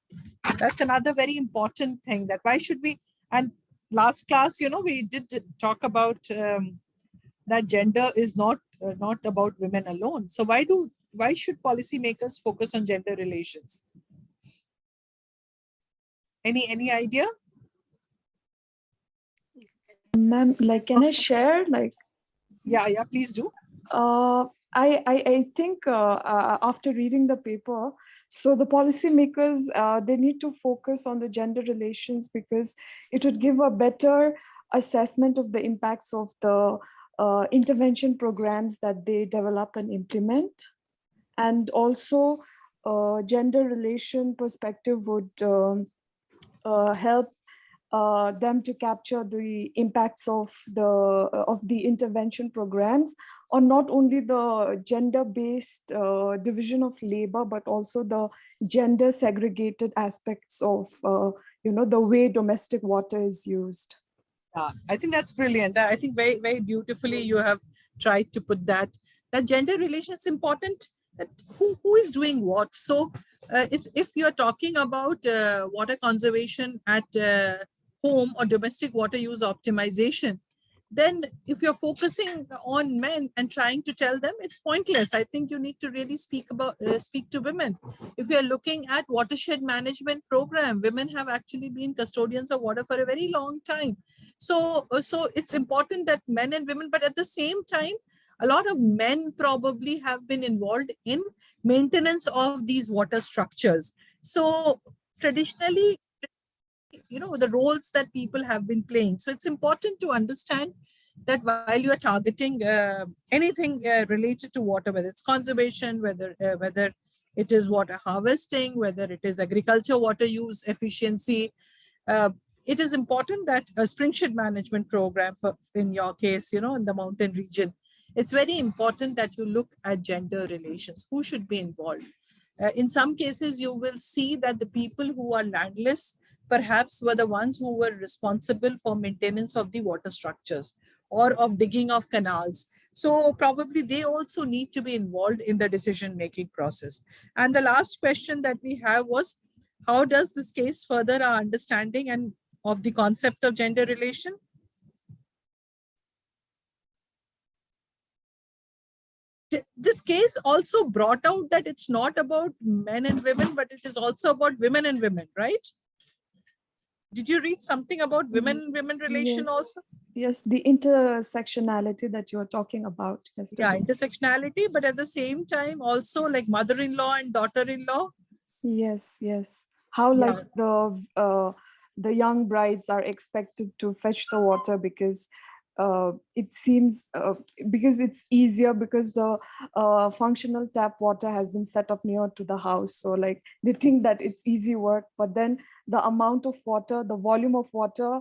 That's another very important thing. That why should we? And last class, we did talk about that gender is not about women alone. So why should policymakers focus on gender relations? Any idea? Ma'am, can I share? Yeah, please do. I think after reading the paper, so the policymakers, they need to focus on the gender relations, because it would give a better assessment of the impacts of the intervention programs that they develop and implement. And also gender relation perspective would help them to capture the impacts of the intervention programs on not only the gender-based division of labor, but also the gender segregated aspects of the way domestic water is used. I think that's brilliant. I think very, very beautifully you have tried to put that. That gender relation is important. That who is doing what. So if you're talking about water conservation at home or domestic water use optimization, then if you're focusing on men and trying to tell them, it's pointless. I think you need to really speak to women. If you're looking at watershed management program, women have actually been custodians of water for a very long time. So it's important that men and women, but at the same time, a lot of men probably have been involved in maintenance of these water structures. So traditionally, the roles that people have been playing. So it's important to understand that while you are targeting anything related to water, whether it's conservation, whether it is water harvesting, whether it is agriculture water use efficiency, it is important that a springshed management program, in your case, in the mountain region, it's very important that you look at gender relations. Who should be involved? In some cases, you will see that the people who are landless perhaps were the ones who were responsible for maintenance of the water structures or of digging of canals. So probably they also need to be involved in the decision-making process. And the last question that we have was, how does this case further our understanding and of the concept of gender relation? This case also brought out that it's not about men and women, but it is also about women and women, right? Did you read something about women and women relation also? Yes, the intersectionality that you're talking about yesterday. Yeah, intersectionality, but at the same time also like mother-in-law and daughter-in-law. Yes. How like the young brides are expected to fetch the water because it seems because it's easier, because the functional tap water has been set up near to the house. So like they think that it's easy work, but then the amount of water, the volume of water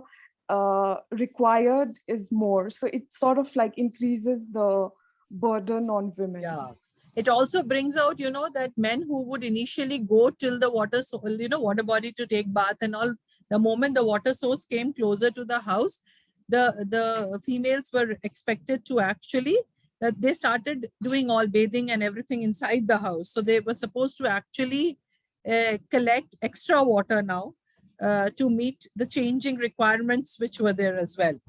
required is more. So it sort of like increases the burden on women. Yeah. It also brings out, that men who would initially go till the water, water body to take bath and all, the moment the water source came closer to the house, the females were expected to actually, that they started doing all bathing and everything inside the house. So they were supposed to actually collect extra water now to meet the changing requirements which were there as well.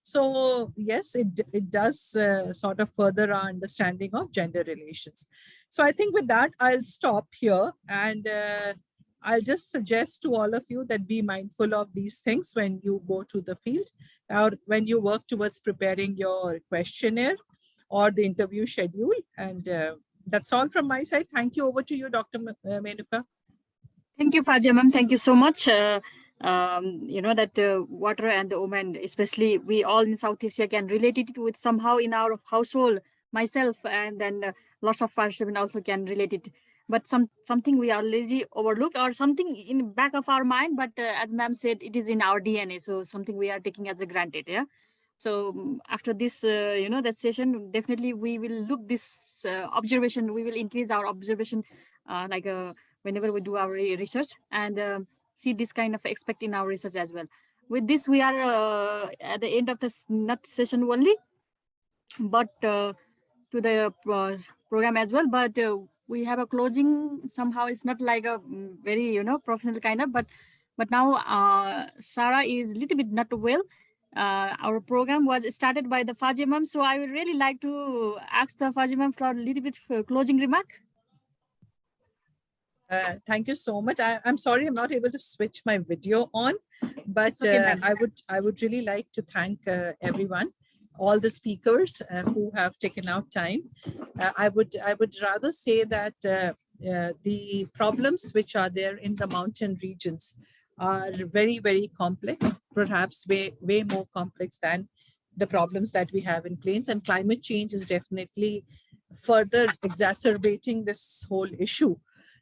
So yes, it does sort of further our understanding of gender relations. So I think with that, I'll stop here, and I'll just suggest to all of you that be mindful of these things when you go to the field or when you work towards preparing your questionnaire or the interview schedule. And that's all from my side. Thank you. Over to you, Dr. Menuka. Thank you, Fajia ma'am. Thank you so much. That water and the women, especially we all in South Asia can relate it with somehow in our household, myself, and then lots of participants also can relate it. But something we already overlooked or something in back of our mind, but as ma'am said, it is in our DNA. So something we are taking as a granted, yeah. So after this, that session, definitely we will look this observation. We will increase our observation, whenever we do our research, and see this kind of expect in our research as well. With this, we are at the end of this not session only, but to the program as well. But we have a closing. Somehow it's not like a very professional kind of, but now Sarah is a little bit not well. Our program was started by the Fajia ma'am, so I would really like to ask the Fajia ma'am for a little bit closing remark. Thank you so much. I'm sorry I'm not able to switch my video on, but okay, I would really like to thank everyone. all the speakers who have taken out time. I would rather say that the problems which are there in the mountain regions are very, very complex, perhaps way more complex than the problems that we have in plains, and climate change is definitely further exacerbating this whole issue.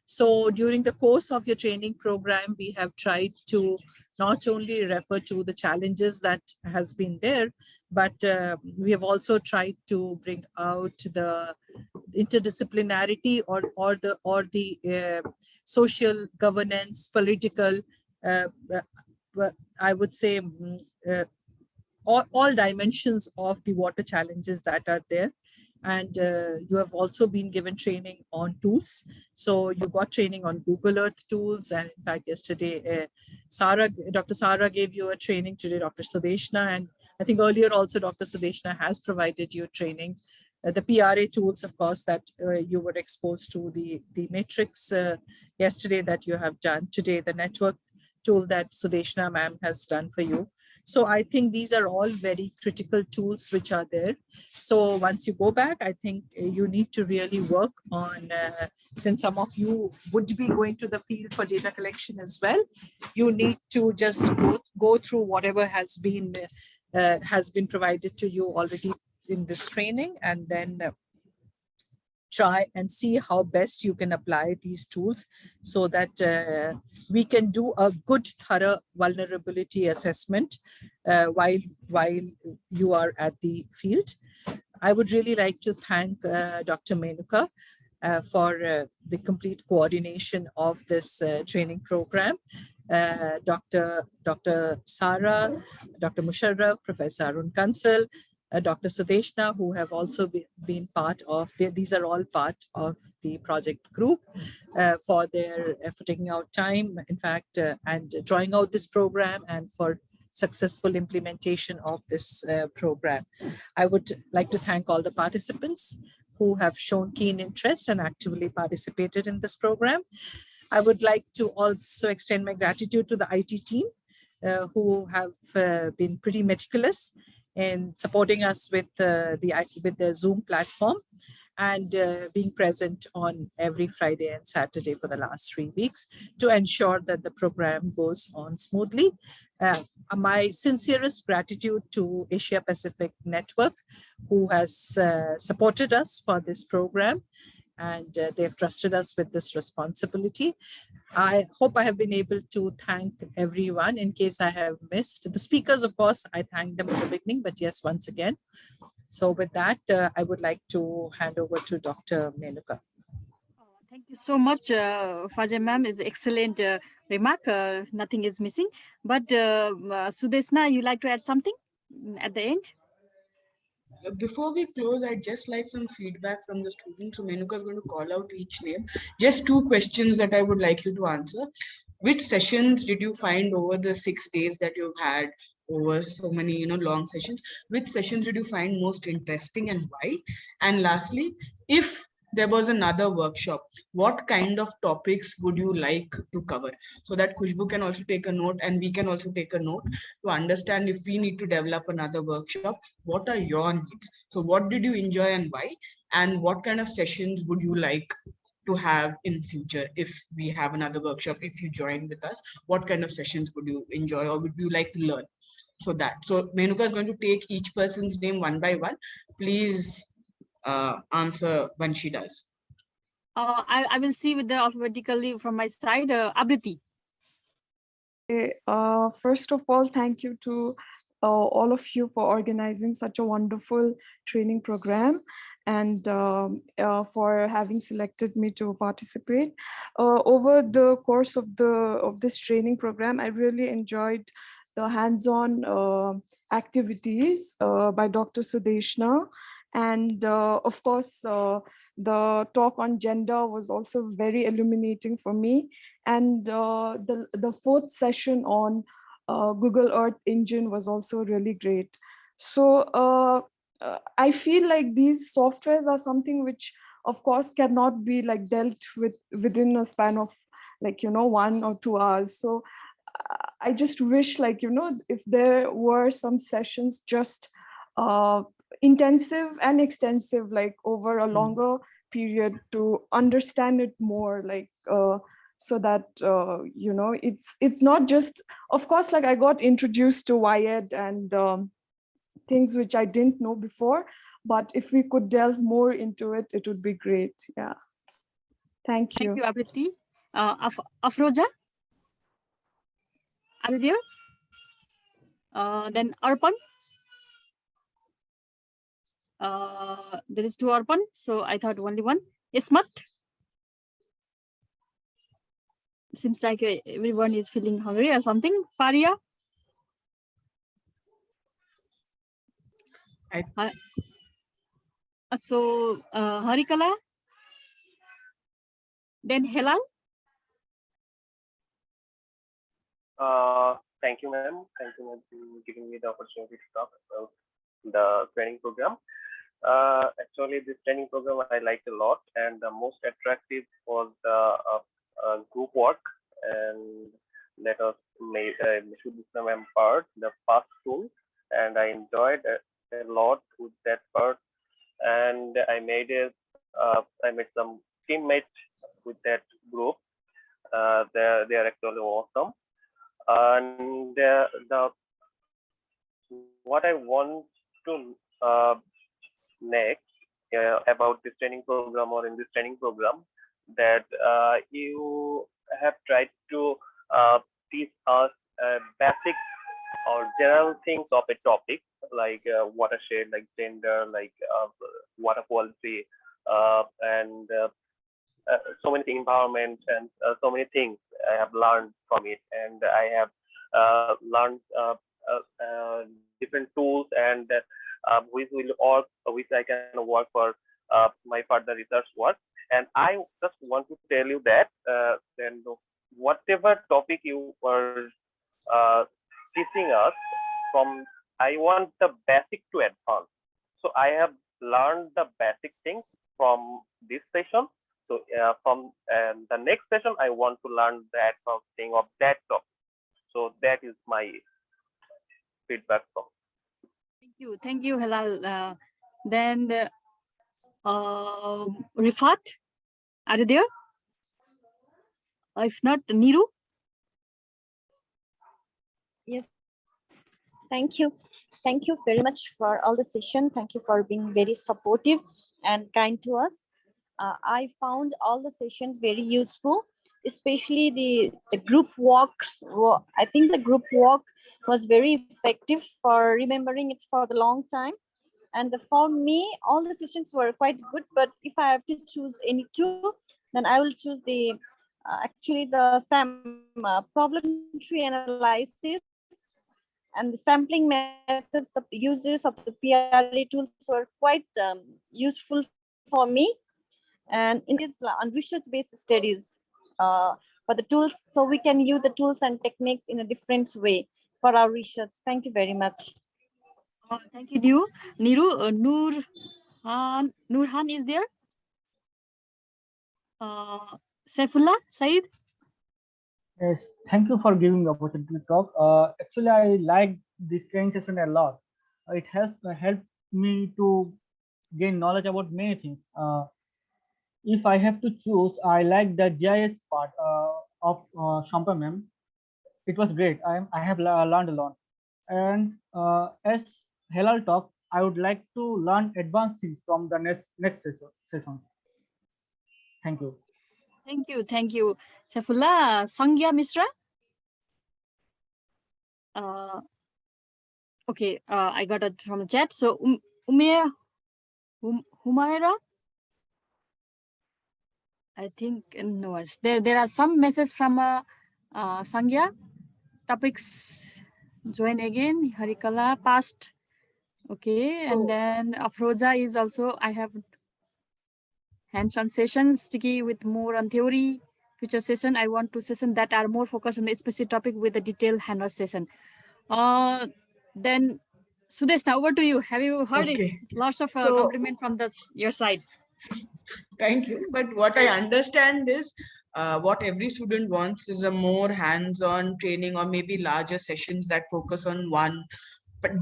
So during the course of your training program, we have tried to not only refer to the challenges that has been there, but we have also tried to bring out the interdisciplinarity or the social governance, political, uh, I would say, all dimensions of the water challenges that are there. And you have also been given training on tools. So you got training on Google Earth tools. And in fact, yesterday, Dr. Sarah gave you a training today, Dr. Sudeshna. And I think earlier also Dr. Sudeshna has provided you training. The PRA tools, of course, that you were exposed to, the matrix yesterday that you have done, today the network tool that Sudeshna ma'am has done for you. So I think these are all very critical tools which are there. So once you go back, I think you need to really work on, since some of you would be going to the field for data collection as well, you need to just go through whatever has been provided to you already in this training, and then try and see how best you can apply these tools so that we can do a good, thorough vulnerability assessment while you are at the field. I would really like to thank Dr. Menuka for the complete coordination of this training program. Dr. Sarah, Dr. Musharraf, Professor Arun Kansal, Dr. Sudeshna, who have also been part of, these are all part of the project group for taking out time, in fact, and drawing out this program and for successful implementation of this program. I would like to thank all the participants who have shown keen interest and actively participated in this program. I would like to also extend my gratitude to the IT team who have been pretty meticulous in supporting us with the Zoom platform and being present on every Friday and Saturday for the last 3 weeks to ensure that the program goes on smoothly. My sincerest gratitude to Asia Pacific Network, who has supported us for this program, and they've trusted us with this responsibility. I hope I have been able to thank everyone. In case I have missed the speakers, of course, I thanked them at the beginning, but yes, once again. So with that, I would like to hand over to Dr. Menuka. Thank you so much, Fajr ma'am. Is excellent remark. Nothing is missing. But Sudeshna, you like to add something at the end? Before we close, I'd just like some feedback from the students. So Menuka is going to call out each name. Just 2 questions that I would like you to answer. Which sessions did you find over the 6 days that you've had, over so many long sessions? Which sessions did you find most interesting and why? And lastly, if there was another workshop, what kind of topics would you like to cover? So that Khushbu can also take a note and we can also take a note to understand if we need to develop another workshop, what are your needs? So what did you enjoy and why? And what kind of sessions would you like to have in future if we have another workshop? If you join with us, what kind of sessions would you enjoy or would you like to learn? So Menuka is going to take each person's name one by one. Please answer when she does. I will see with the alphabetically from my side. Abriti. First of all, thank you to all of you for organizing such a wonderful training program and for having selected me to participate. Over the course of this training program, I really enjoyed the hands-on activities by Dr. Sudeshna. And of course, the talk on gender was also very illuminating for me. And the 4th session on Google Earth Engine was also really great. So I feel like these softwares are something which, of course, cannot be like dealt with within a span of 1 or 2 hours. So I just wish if there were some sessions just intensive and extensive, like over a longer period to understand it more, like so that it's not just, of course, like I got introduced to WIED and things which I didn't know before, but if we could delve more into it, it would be great. Yeah. Thank you. Thank you, Abriti. Afroja, are you there? Then Arpan. There is two Arpan, so I thought only one. Ismat. Seems like everyone is feeling hungry or something. Faria. So Harikala. Then Helal. Thank you, ma'am. Thank you, ma'am, for giving me the opportunity to talk about the training program. Actually, this training program I liked a lot, and the most attractive was the group work, and let us make should become part the past tool, and I enjoyed a lot with that part, and I made some teammates with that group. They are actually awesome, and what I want to next about this training program or in this training program, that you have tried to teach us basic or general things of a topic like watershed, like gender, like water quality, and so many environment, and so many things I have learned from it, and I have learned different tools, and which I can work for my further research work. And I just want to tell you that then whatever topic you were teaching us from, I want the basic to advance. So I have learned the basic things from this session. So from the next session, I want to learn the advanced thing of that topic. So that is my feedback from. Thank you, Helal. Then Rifat, are you there? If not, Niru. Yes. Thank you. Thank you very much for all the session. Thank you for being very supportive and kind to us. I found all the sessions very useful, especially the group walks. I think the group walk was very effective for remembering it for the long time. And for me, all the sessions were quite good. But if I have to choose any two, then I will choose the actually the problem tree analysis and the sampling methods. The uses of the PRA tools were quite useful for me. And in this on research-based studies for the tools, so we can use the tools and techniques in a different way for our research. Thank you very much. Thank you, Niru. Nurhan is there? Saifullah, Said? Yes, thank you for giving the opportunity to talk. Actually, I like this training session a lot. It has helped me to gain knowledge about many things. If I have to choose, I like the GIS part of Shampa ma'am. It was great. I have learned a lot. And as Helal talked, I would like to learn advanced things from the next sessions. Thank you. Thank you. Saifullah, Sangya Misra? Okay, I got it from the chat. So Humaira? I think no words. There are some messages from Sangya. Topics join again. Harikala past. Okay, and then Afroza is also, I have hands-on sessions, sticky with more on theory. Future session, I want to session that are more focused on a specific topic with a detailed hands-on session. Then Sudesh, now over to you. Have you heard it? Lots of compliment from your sides. Thank you. But what I understand is what every student wants is a more hands-on training or maybe larger sessions that focus on one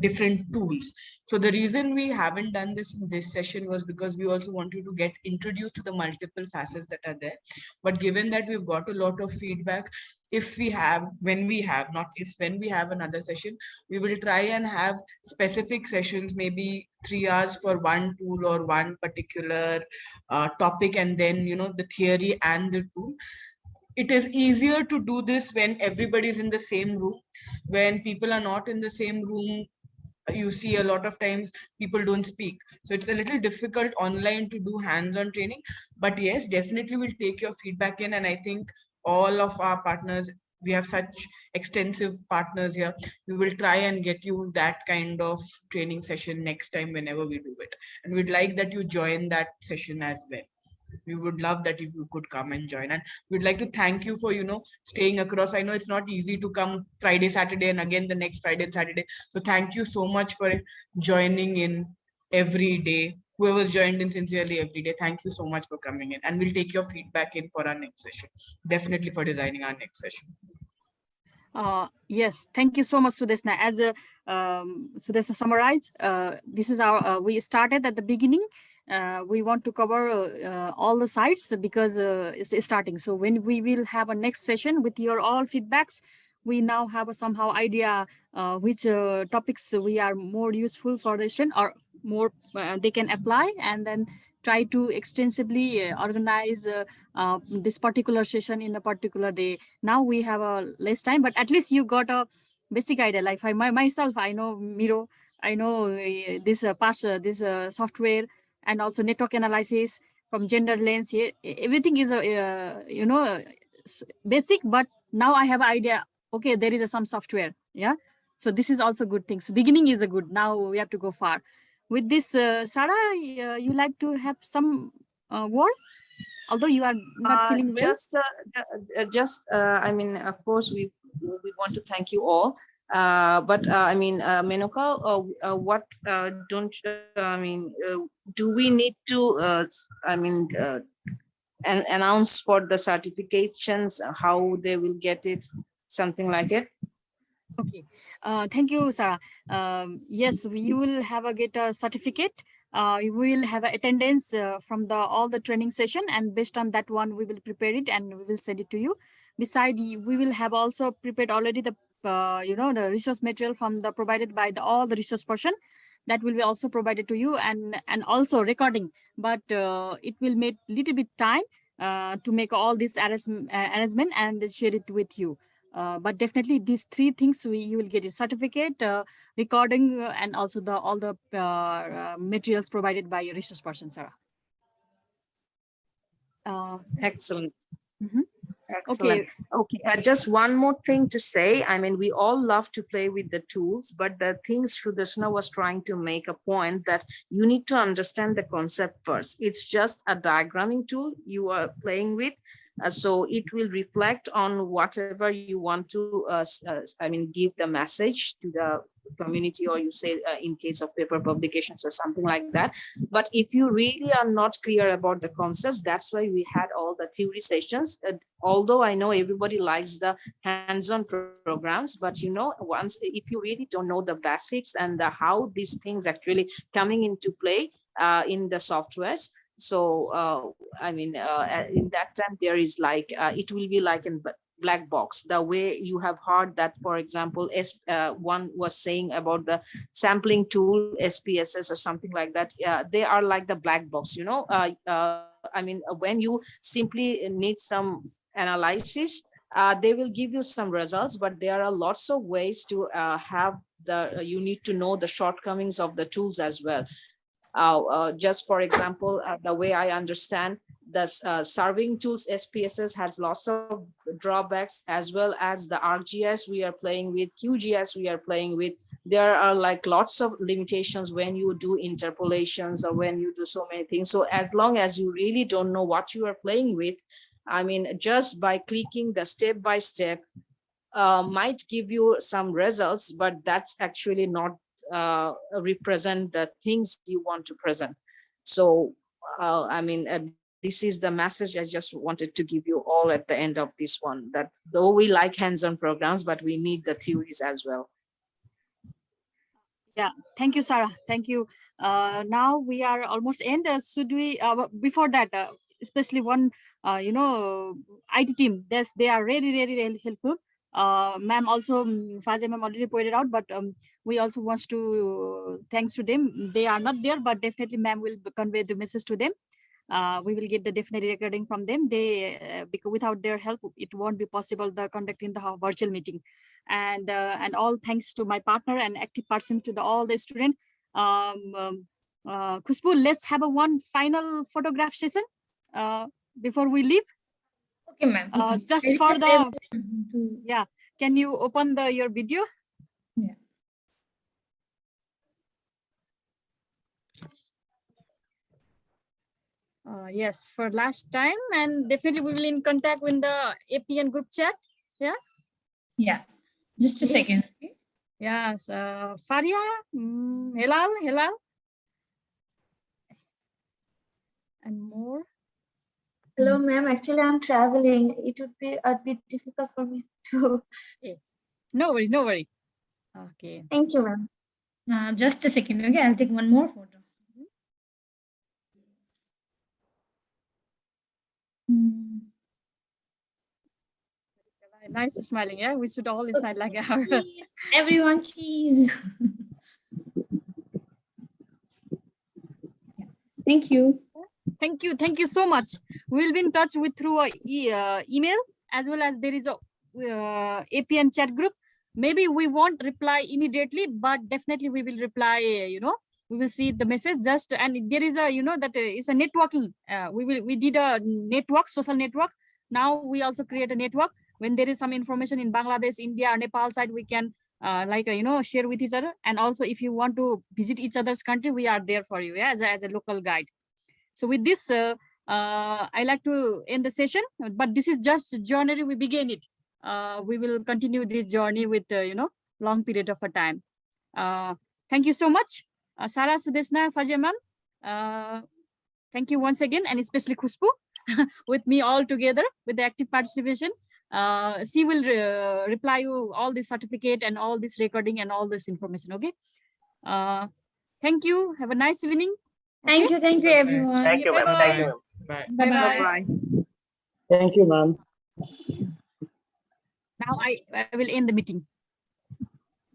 different tools. So the reason we haven't done this in this session was because we also want you to get introduced to the multiple facets that are there. But given that we've got a lot of feedback, if we have, when we have, not if, when we have another session, we will try and have specific sessions, maybe 3 hours for one tool or one particular topic, and then, you know, the theory and the tool. It is easier to do this when everybody is in the same room. When people are not in the same room, you see a lot of times people don't speak, so it's a little difficult online to do hands-on training. But yes, definitely we'll take your feedback in, and I think all of our partners, we have such extensive partners here, we will try and get you that kind of training session next time whenever we do it, and we'd like that you join that session as well. We would love that if you could come and join, and we'd like to thank you for, you know, staying across. I know it's not easy to come Friday, Saturday, and again the next Friday and Saturday, so thank you so much for joining in every day. Whoever's joined in sincerely every day, thank you so much for coming in, and we'll take your feedback in for our next session, definitely for designing our next session. Yes, thank you so much, Sudesna. As Sudesna summarized, this is our, we started at the beginning. We want to cover all the sites because it's starting. So when we will have a next session with your all feedbacks, we now have a somehow idea which topics we are more useful for the student, or more they can apply, and then try to extensively organize this particular session in a particular day. Now we have a less time, but at least you got a basic idea. Like myself, I know Miro, I know this this software, and also network analysis from gender lens. Everything is you know, basic, but now I have idea. Okay, there is some software. Yeah, so this is also good things. Beginning is a good. Now we have to go far. With this, Sarah, you like to have some word? Although you are not feeling well. I mean, of course, we want to thank you all. But I mean, Menoka, what don't I mean? Do we need to? I mean, announce for the certifications how they will get it, something like it. Okay, thank you, Sarah. Yes, you will have a get a certificate. You will have a attendance from the all the training session, and based on that one, we will prepare it and we will send it to you. Beside, we will have also prepared already the you know, the resource material from the provided by the all the resource person, that will be also provided to you, and also recording. But it will make little bit time to make all this arrangement and share it with you. But definitely these three things you will get a certificate, recording, and also the all the materials provided by your resource person, Sarah. Excellent. Mm-hmm. Excellent. Okay. Just one more thing to say. I mean, we all love to play with the tools, but the things Sudeshna was trying to make a point that you need to understand the concept first. It's just a diagramming tool you are playing with. So it will reflect on whatever you want to, I mean, give the message to the community, or you say in case of paper publications or something like that. But if you really are not clear about the concepts, that's why we had all the theory sessions. Although I know everybody likes the hands-on programs, but you know, once if you really don't know the basics and how these things actually coming into play in the softwares. So I mean, in that time there is like it will be like in black box. The way you have heard that, for example, one was saying about the sampling tool, SPSS or something like that. They are like the black box, you know. I mean, when you simply need some analysis, they will give you some results, but there are lots of ways to have you need to know the shortcomings of the tools as well. Just for example, the way I understand, the serving tools SPSS has lots of drawbacks, as well as the ArcGIS we are playing with, QGIS we are playing with. There are like lots of limitations when you do interpolations or when you do so many things. So as long as you really don't know what you are playing with, I mean, just by clicking the step by step might give you some results, but that's actually not represent the things you want to present. So I mean, this is the message I just wanted to give you all at the end of this one, that though we like hands-on programs, but we need the theories as well. Yeah, thank you, Sarah. Thank you. Now we are almost end. Should we, before that, especially one, IT team, they are really helpful. Ma'am also, Fazia ma'am already pointed out, but we also wants to thanks to them. They are not there, but definitely ma'am will convey the message to them. We will get the definite recording from them. Because without their help, it won't be possible the conducting the virtual meeting. And all thanks to my partner and active participant to all the student. Khushbu, let's have a one final photograph session before we leave. Okay, ma'am. Just for the yeah, can you open your video? Yeah. Yes, for last time, and definitely we will in contact with the APN group chat. Yeah. Yeah. Just a second. Okay. Yes, Faria, Hilal, and more. Hello, ma'am. Actually, I'm traveling. It would be a bit difficult for me to. Okay. No worry. Okay. Thank you, ma'am. Just a second. Okay, I'll take one more photo. Nice smiling. Yeah, we should all smile like our. Everyone, cheese. Thank you. Thank you so much. We'll be in touch with through a email, as well as there is a APN chat group. Maybe we won't reply immediately, but definitely we will reply. We will see the message just, and there is a that it's a networking. We did a network, social network. Now we also create a network. When there is some information in Bangladesh, India, or Nepal side, we can share with each other. And also, if you want to visit each other's country, we are there for you, yeah, as a local guide. So with this, I like to end the session, but this is just January, we begin it. We will continue this journey with, long period of a time. Thank you so much, Sarah, Sudeshna, Fazia ma'am. Thank you once again, and especially Khushbu with me all together with the active participation. She will reply you all this certificate and all this recording and all this information, okay? Thank you. Have a nice evening. Thank you, everyone. Thank you, ma'am. Thank you, ma'am. Bye-bye. Thank you, ma'am. Now I will end the meeting.